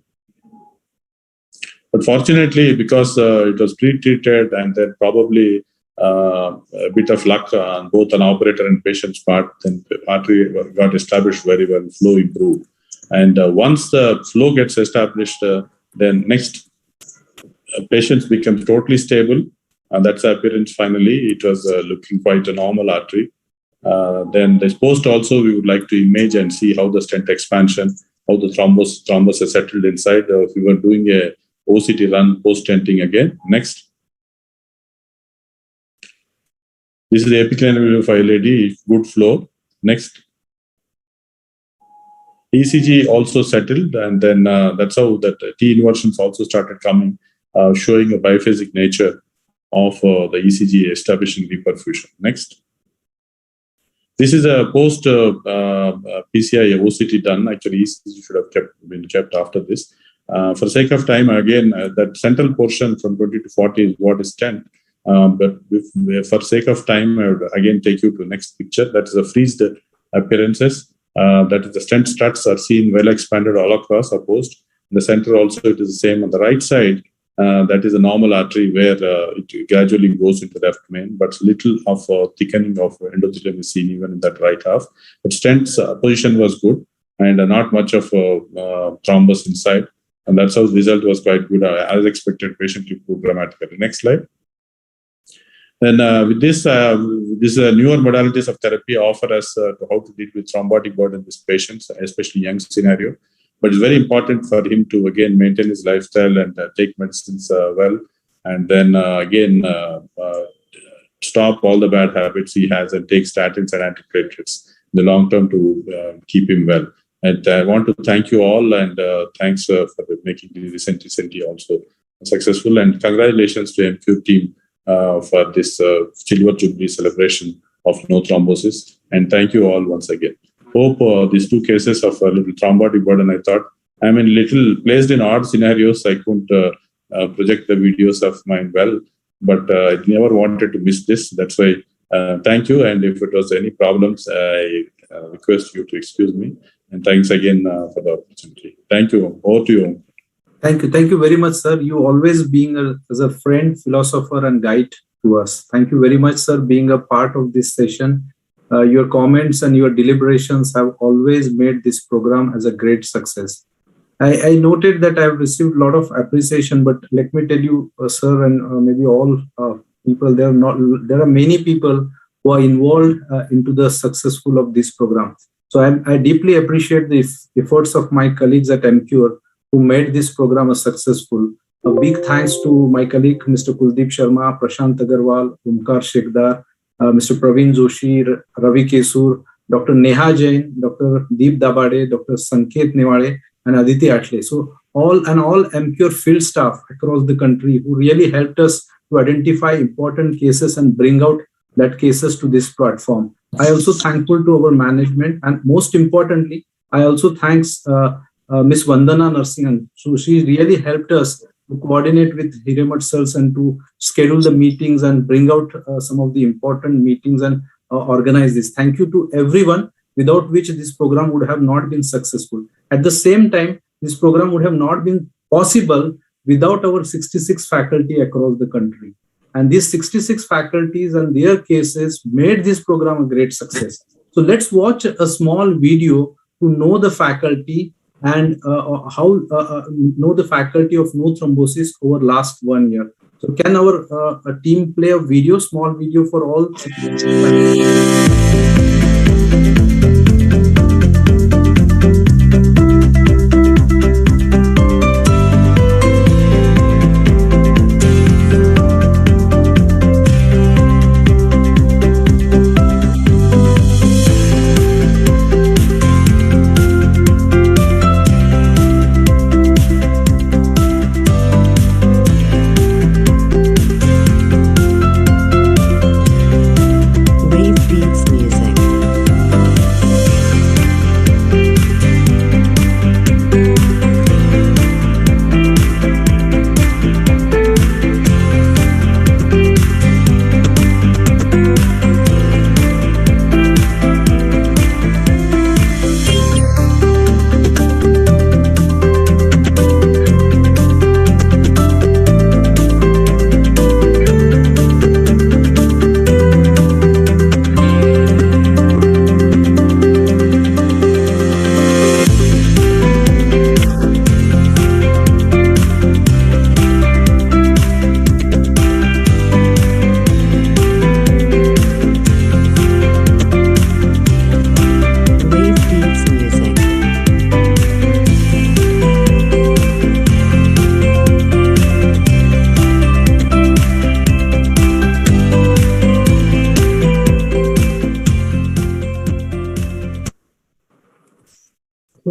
But fortunately, because it was pre-treated and then probably a bit of luck on both an operator and patient's part, then artery got established very well, flow improved. And once the flow gets established, then next, patients become totally stable. And that's the appearance finally. It was looking quite a normal artery. Then this post also, we would like to image and see how the stent expansion, how the thrombus has settled inside. We were doing a OCT run post-stenting again. Next. This is the epiclinical view of LAD, good flow. Next. ECG also settled, and then that's how that T inversions also started coming, showing a biphasic nature of the ECG establishing reperfusion. Next. This is a post PCI OCT done. Actually, ECG should have been kept after this. For sake of time, again, that central portion from 20 to 40 is what is 10. But for sake of time, I would again take you to the next picture. That is a freezed appearances. That is the stent struts are seen well expanded all across, opposed. In the center also it is the same. On the right side, that is a normal artery where it gradually goes into the left main, but little of thickening of endothelium is seen even in that right half. But stent's position was good and not much of thrombus inside. And that's how the result was quite good. As expected, patient improved dramatically. Next slide. Then with this newer modalities of therapy offer us to how to deal with thrombotic burden in these patients, especially young scenario. But it's very important for him to again maintain his lifestyle and take medicines well, and then again stop all the bad habits he has and take statins and antiplatelets in the long term to keep him well. And I want to thank you all, and thanks for making this recently also successful. And congratulations to Emcure team for this Silver Jubilee celebration of no thrombosis. And thank you all once again. Hope these two cases of a little thrombotic burden, I thought, I'm in little placed in odd scenarios. I couldn't project the videos of mine well, but I never wanted to miss this. That's why thank you. And if it was any problems, I request you to excuse me. And thanks again for the opportunity. Thank you. Over to you. Thank you. Thank you very much, sir. You always being as a friend, philosopher, and guide to us. Thank you very much, sir, being a part of this session. Your comments and your deliberations have always made this program as a great success. I noted that I've received a lot of appreciation, but let me tell you, sir, and maybe all people, there are many people who are involved into the successful of this program. So I deeply appreciate the efforts of my colleagues at Emcure who made this program a successful. A big thanks to my colleague, Mr. Kuldeep Sharma, Prashant Agarwal, Omkar Shekdar, Mr. Praveen Joshi, Ravi Kesur, Dr. Neha Jain, Dr. Deep Dabade, Dr. Sanket Newale, and Aditi Atle. So all Emcure field staff across the country who really helped us to identify important cases and bring out that cases to this platform. I also thankful to our management, and most importantly, I also thanks Miss Vandana Narsingan. So she really helped us to coordinate with Hiremat sirs and to schedule the meetings and bring out some of the important meetings and organize this. Thank you to everyone, without which this program would have not been successful. At the same time, this program would have not been possible without our 66 faculty across the country. And these 66 faculties and their cases made this program a great success. So let's watch a small video to know the faculty and how know the faculty of no thrombosis over last 1 year. So can our team play a video, small video for all?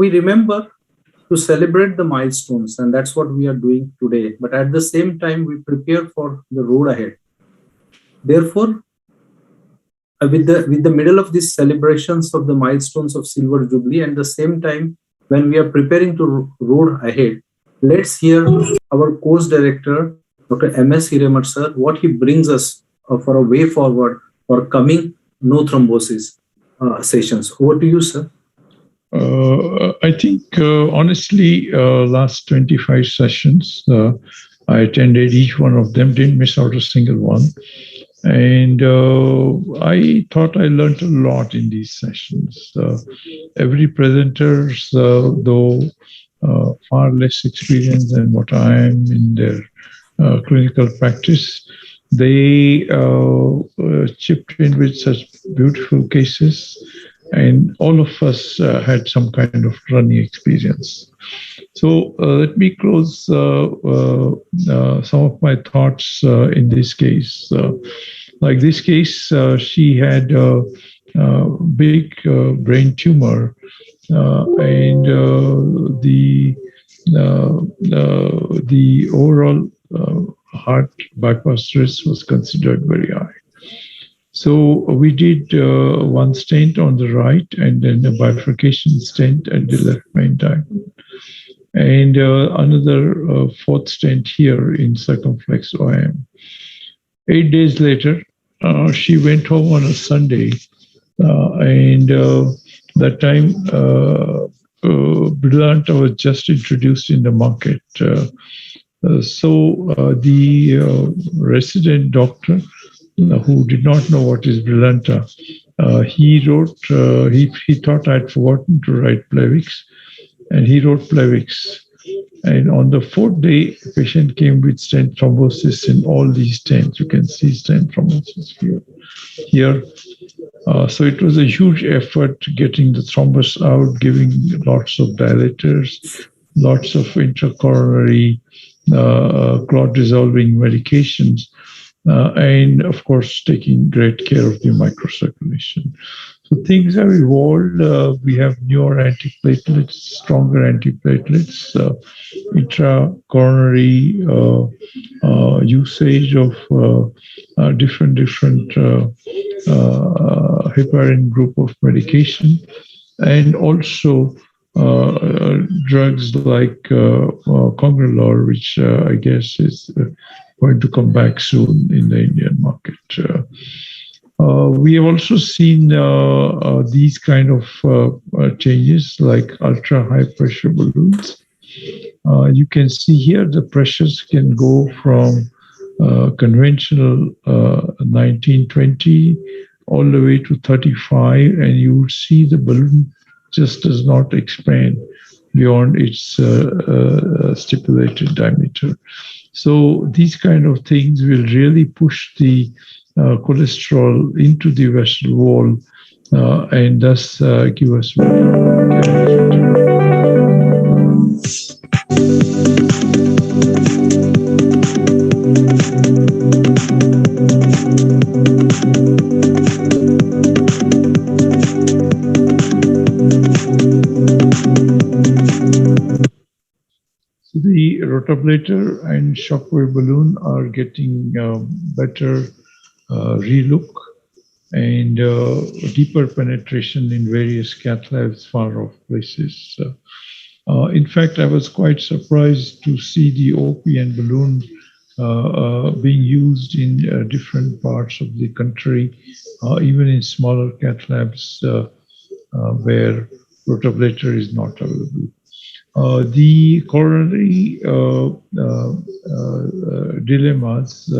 we remember to celebrate the milestones, and that's what we are doing today. But at the same time, we prepare for the road ahead. Therefore, with the middle of these celebrations of the milestones of Silver Jubilee, and the same time when we are preparing to road ahead, let's hear our course director, Dr. M.S. Hiremat sir, what he brings us for a way forward for coming no thrombosis sessions. Over to you, sir. I think, honestly, last 25 sessions, I attended each one of them, didn't miss out a single one. And I thought I learned a lot in these sessions. Every presenter, though far less experienced than what I am in their clinical practice, they chipped in with such beautiful cases. And all of us had some kind of running experience. So let me close some of my thoughts in this case. Like this case, she had a big brain tumor, and the overall heart bypass risk was considered very high. So we did one stent on the right and then a bifurcation stent at the left main diamond. And another fourth stent here in circumflex OIM. 8 days later, she went home on a Sunday, and that time Brilinta was just introduced in the market. So the resident doctor, who did not know what is Brilinta, he wrote, he thought I'd forgotten to write Plavix, and he wrote Plavix. And on the fourth day, the patient came with stent thrombosis in all these stents. You can see stent thrombosis here. So it was a huge effort getting the thrombus out, giving lots of dilators, lots of intracoronary clot-dissolving medications, and of course, taking great care of the microcirculation. So things have evolved. We have newer antiplatelets, stronger antiplatelets, intracoronary usage of different heparin group of medication, and also drugs like Congrelor, which I guess is going to come back soon in the Indian market. We have also seen these kind of changes like ultra high pressure balloons. You can see here the pressures can go from conventional 1920 all the way to 35, and you would see the balloon just does not expand beyond its stipulated diameter. So these kind of things will really push the cholesterol into the vessel wall and thus give us the rotablator and shockwave balloon are getting better relook and deeper penetration in various cath labs far off places. In fact, I was quite surprised to see the OPN balloon being used in different parts of the country, even in smaller cath labs where rotablator is not available. The coronary dilemmas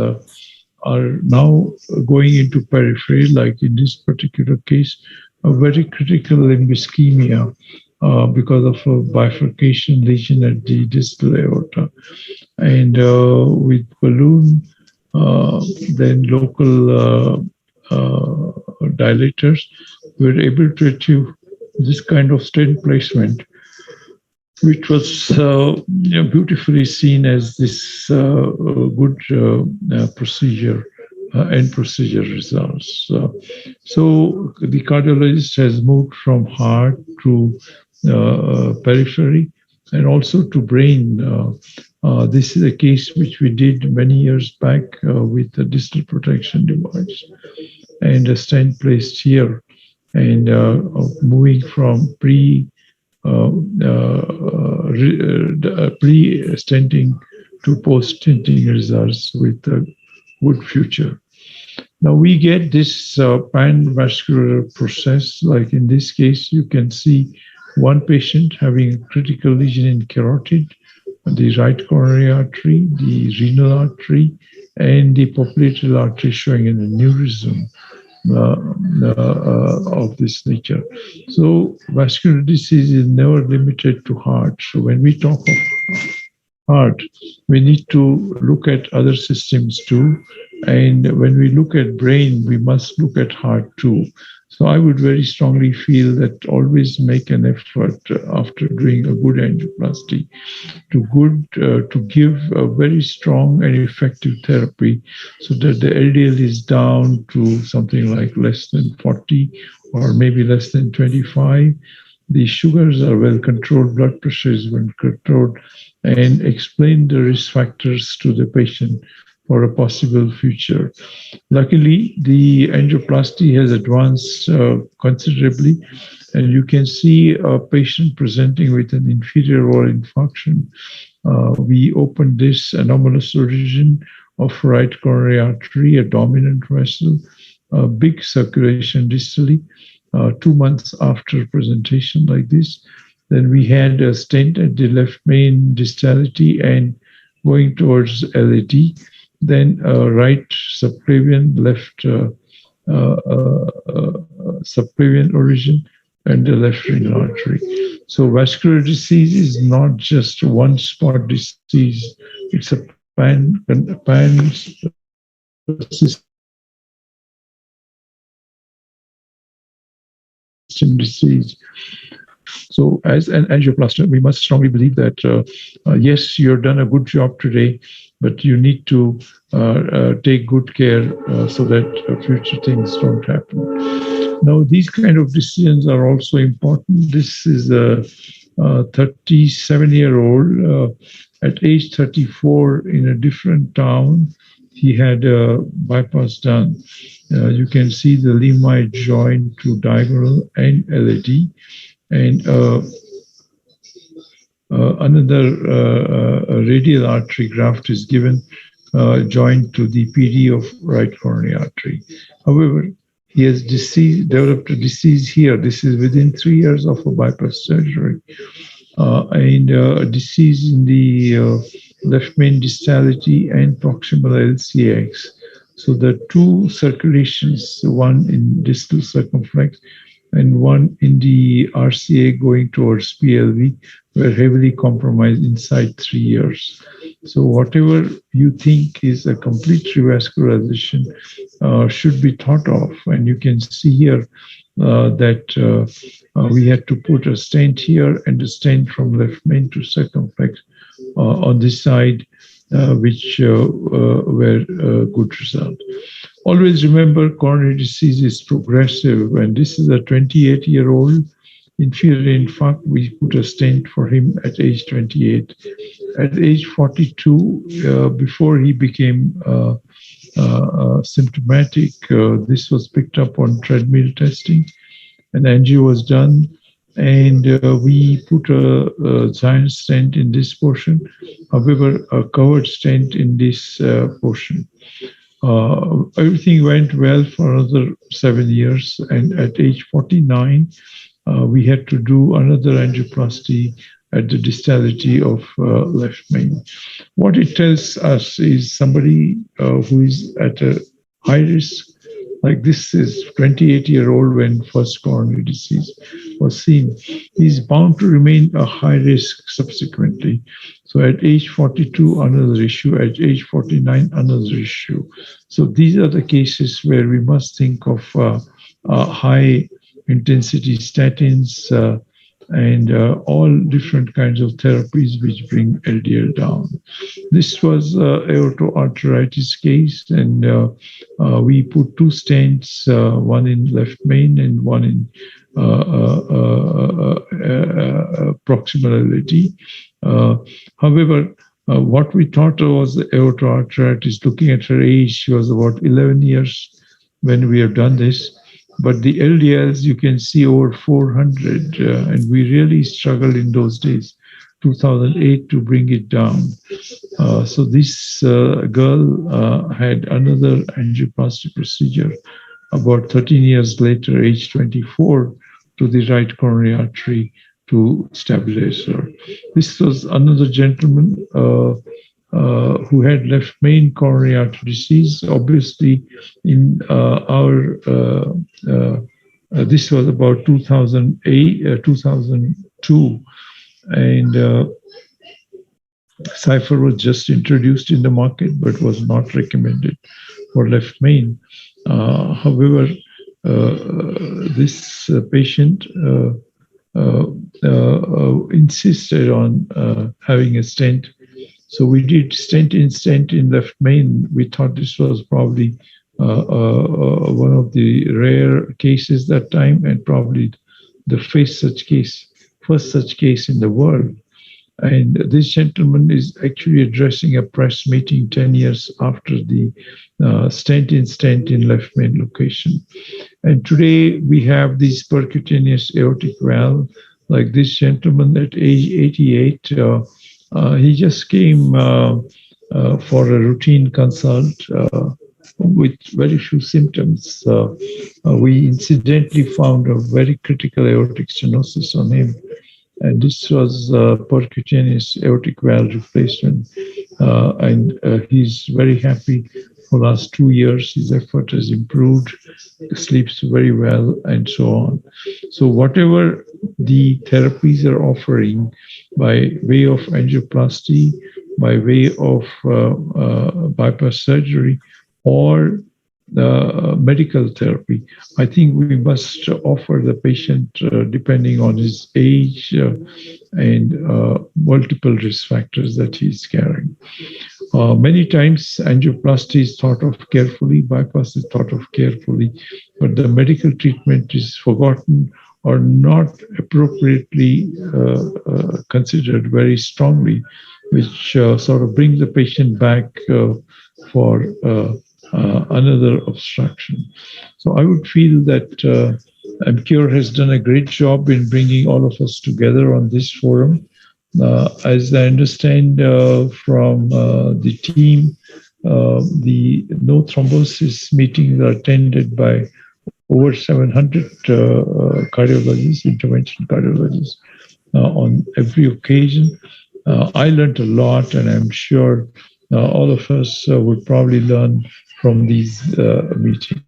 are now going into periphery, like in this particular case, a very critical limb ischemia because of a bifurcation lesion at the distal aorta. And with balloon, then local dilators, we were able to achieve this kind of stent placement, which was beautifully seen as this good procedure and procedure results. So the cardiologist has moved from heart to periphery and also to brain. This is a case which we did many years back with a distal protection device and a stent placed here and moving from pre-stenting to post-stenting results with a good future. Now we get this pan-vascular process, like in this case, you can see one patient having a critical lesion in carotid, the right coronary artery, the renal artery, and the popliteal artery showing an aneurysm of this nature. So vascular disease is never limited to heart. So when we talk of heart, we need to look at other systems too. And when we look at brain, we must look at heart too. So I would very strongly feel that always make an effort after doing a good angioplasty to give a very strong and effective therapy so that the LDL is down to something like less than 40 or maybe less than 25. The sugars are well controlled, blood pressure is well controlled, and explain the risk factors to the patient for a possible future. Luckily, the angioplasty has advanced considerably, and you can see a patient presenting with an inferior wall infarction. We opened this anomalous origin of right coronary artery, a dominant vessel, big circulation distally, 2 months after presentation like this. Then we had a stent at the left main distality and going towards LAD. Then right subclavian, left subclavian origin, and the left renal artery. So vascular disease is not just one spot disease; it's a pan system disease. So as an angioplaster, we must strongly believe that, yes, you've done a good job today, but you need to take good care so that future things don't happen. Now, these kind of decisions are also important. This is a 37-year-old at age 34 in a different town. He had a bypass done. You can see the lemite joint to diagonal and LAD. And another radial artery graft is given joined to the PD of right coronary artery. However, he has developed a disease here. This is within 3 years of a bypass surgery. And a disease in the left main distality and proximal LCX. So the two circulations, one in distal circumflex and one in the RCA going towards PLV, were heavily compromised inside 3 years. So whatever you think is a complete revascularization should be thought of. And you can see here that we had to put a stent here and a stent from left main to circumflex on this side, which were a good result. Always remember, coronary disease is progressive, and this is a 28-year-old inferior infarct. We put a stent for him at age 28. At age 42, before he became symptomatic, this was picked up on treadmill testing, and angio was done, and we put a giant stent in this portion, however, a covered stent in this portion. Everything went well for another 7 years, and at age 49, we had to do another angioplasty at the distality of left main. What it tells us is somebody who is at a high risk, like this is 28-year-old when first coronary disease was seen, is bound to remain a high risk subsequently. So at age 42, another issue. At age 49, another issue. So these are the cases where we must think of high intensity statins, and all different kinds of therapies which bring LDL down. This was aortoarteritis case, and we put 2 stents, one in left main and one in proximal LAD. However, what we thought was the aortoarteritis, looking at her age, she was about 11 years when we have done this. But the LDLs, you can see over 400, and we really struggled in those days, 2008, to bring it down. So this girl had another angioplasty procedure about 13 years later, age 24, to the right coronary artery to stabilize her. This was another gentleman who had left main coronary artery disease. Obviously, in this was about 2008, 2002, and Cypher was just introduced in the market, but was not recommended for left main. However, this patient insisted on having a stent. So we did stent in left main. We thought this was probably one of the rare cases that time, and probably the first such case in the world. And this gentleman is actually addressing a press meeting 10 years after the stent in left main location. And today we have this percutaneous aortic valve, like this gentleman at age 88. He just came for a routine consult with very few symptoms. We incidentally found a very critical aortic stenosis on him. And this was percutaneous aortic valve replacement. And he's very happy. For the last 2 years, his effort has improved, sleeps very well, and so on. So whatever the therapies are offering by way of angioplasty, by way of bypass surgery, or medical therapy, I think we must offer the patient, depending on his age and multiple risk factors that he's carrying. Many times angioplasty is thought of carefully, bypass is thought of carefully, but the medical treatment is forgotten or not appropriately considered very strongly, which sort of brings the patient back for another obstruction. So I would feel that Emcure has done a great job in bringing all of us together on this forum. As I understand from the team, the no thrombosis meetings are attended by over 700 cardiologists, intervention cardiologists on every occasion. I learned a lot, and I'm sure all of us would probably learn from these meetings.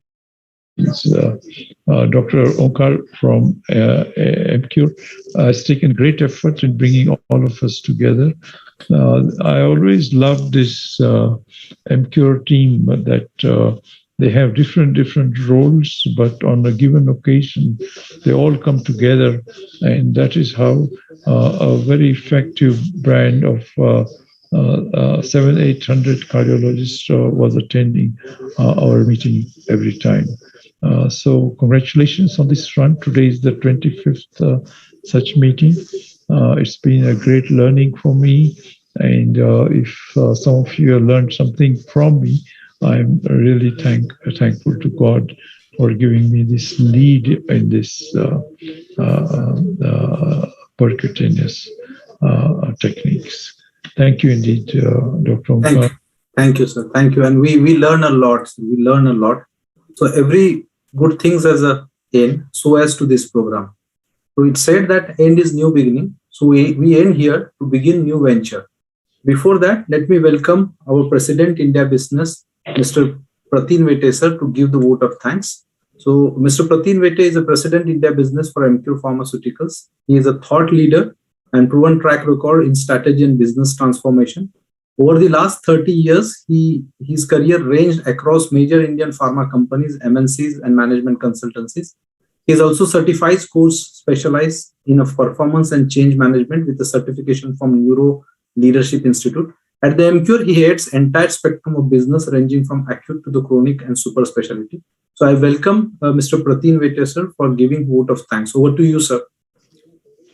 Dr. Omkar from Emcure has taken great effort in bringing all of us together. I always loved this Emcure team, that they have different roles, but on a given occasion, they all come together, and that is how a very effective brand of 700-800 cardiologists was attending our meeting every time. So congratulations on this front. Today is the 25th such meeting. It's been a great learning for me. And if some of you have learned something from me, I'm really thankful to God for giving me this lead in this percutaneous techniques. Thank you indeed, Dr. Omkar. Thank you, sir. Thank you. And we learn a lot. We learn a lot. So every good things has a end, so as to this program. So it said that end is new beginning. So we end here to begin new venture. Before that, let me welcome our President India Business, Mr. Pratin Vete, sir, to give the vote of thanks. So Mr. Pratin Vete is the President India Business for Emcure Pharmaceuticals. He is a thought leader and proven track record in strategy and business transformation. Over the last 30 years, his career ranged across major Indian pharma companies, MNCs, and management consultancies. He is also certified course specialized in performance and change management with a certification from Neuro Leadership Institute. At the Emcure, he heads entire spectrum of business ranging from acute to the chronic and super specialty. So I welcome Mr. Prateen Vete, sir, for giving vote of thanks. Over to you, sir.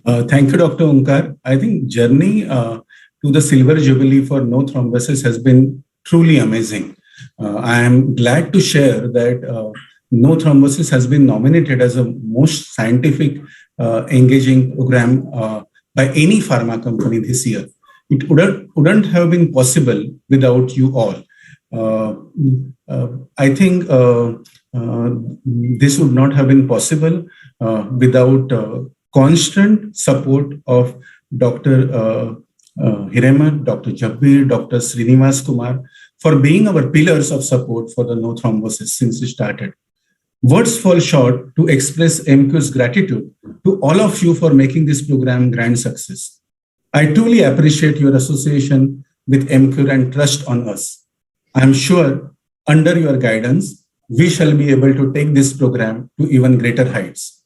Thank you, Dr. Omkar. I think journey to the Silver Jubilee for no thrombosis has been truly amazing. I am glad to share that no thrombosis has been nominated as a most scientific engaging program by any pharma company this year. It wouldn't have been possible without you all. I think this would not have been possible without constant support of Dr. Hiremat, Dr. Jabbir, Dr. Srinivas Kumar for being our pillars of support for the no thrombosis since we started. Words fall short to express Emcure's gratitude to all of you for making this program grand success. I truly appreciate your association with Emcure and trust on us. I am sure under your guidance, we shall be able to take this program to even greater heights.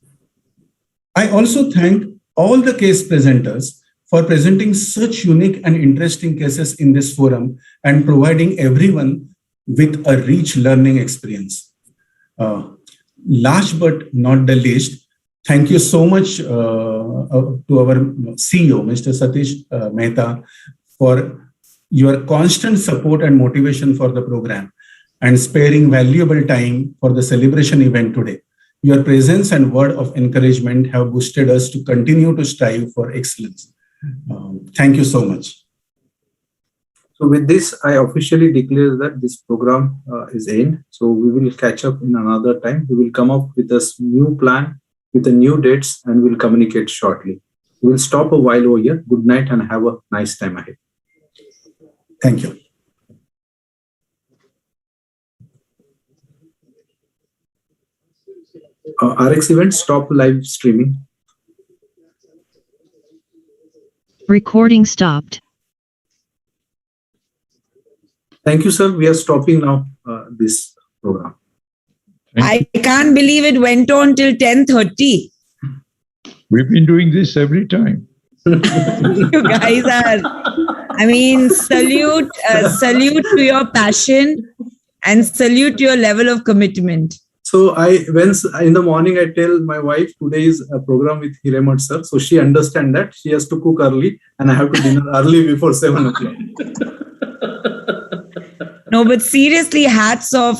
I also thank all the case presenters for presenting such unique and interesting cases in this forum and providing everyone with a rich learning experience. Last but not the least, thank you so much to our CEO, Mr. Satish Mehta, for your constant support and motivation for the program and sparing valuable time for the celebration event today. Your presence and word of encouragement have boosted us to continue to strive for excellence. Thank you so much. So with this, I officially declare that this program is end. So we will catch up in another time. We will come up with a new plan, with the new dates, and we'll communicate shortly. We'll stop a while over here. Good night and have a nice time ahead. Thank you. RX event, stop live streaming. Recording stopped. Thank you, sir. We are stopping now this program. I can't believe it went on till 10:30. We've been doing this every time. You guys are, I mean, salute to your passion and salute to your level of commitment. So when in the morning I tell my wife today is a program with Hiremat sir, so she understands that she has to cook early and I have to dinner early before 7 o'clock. No, but seriously, hats off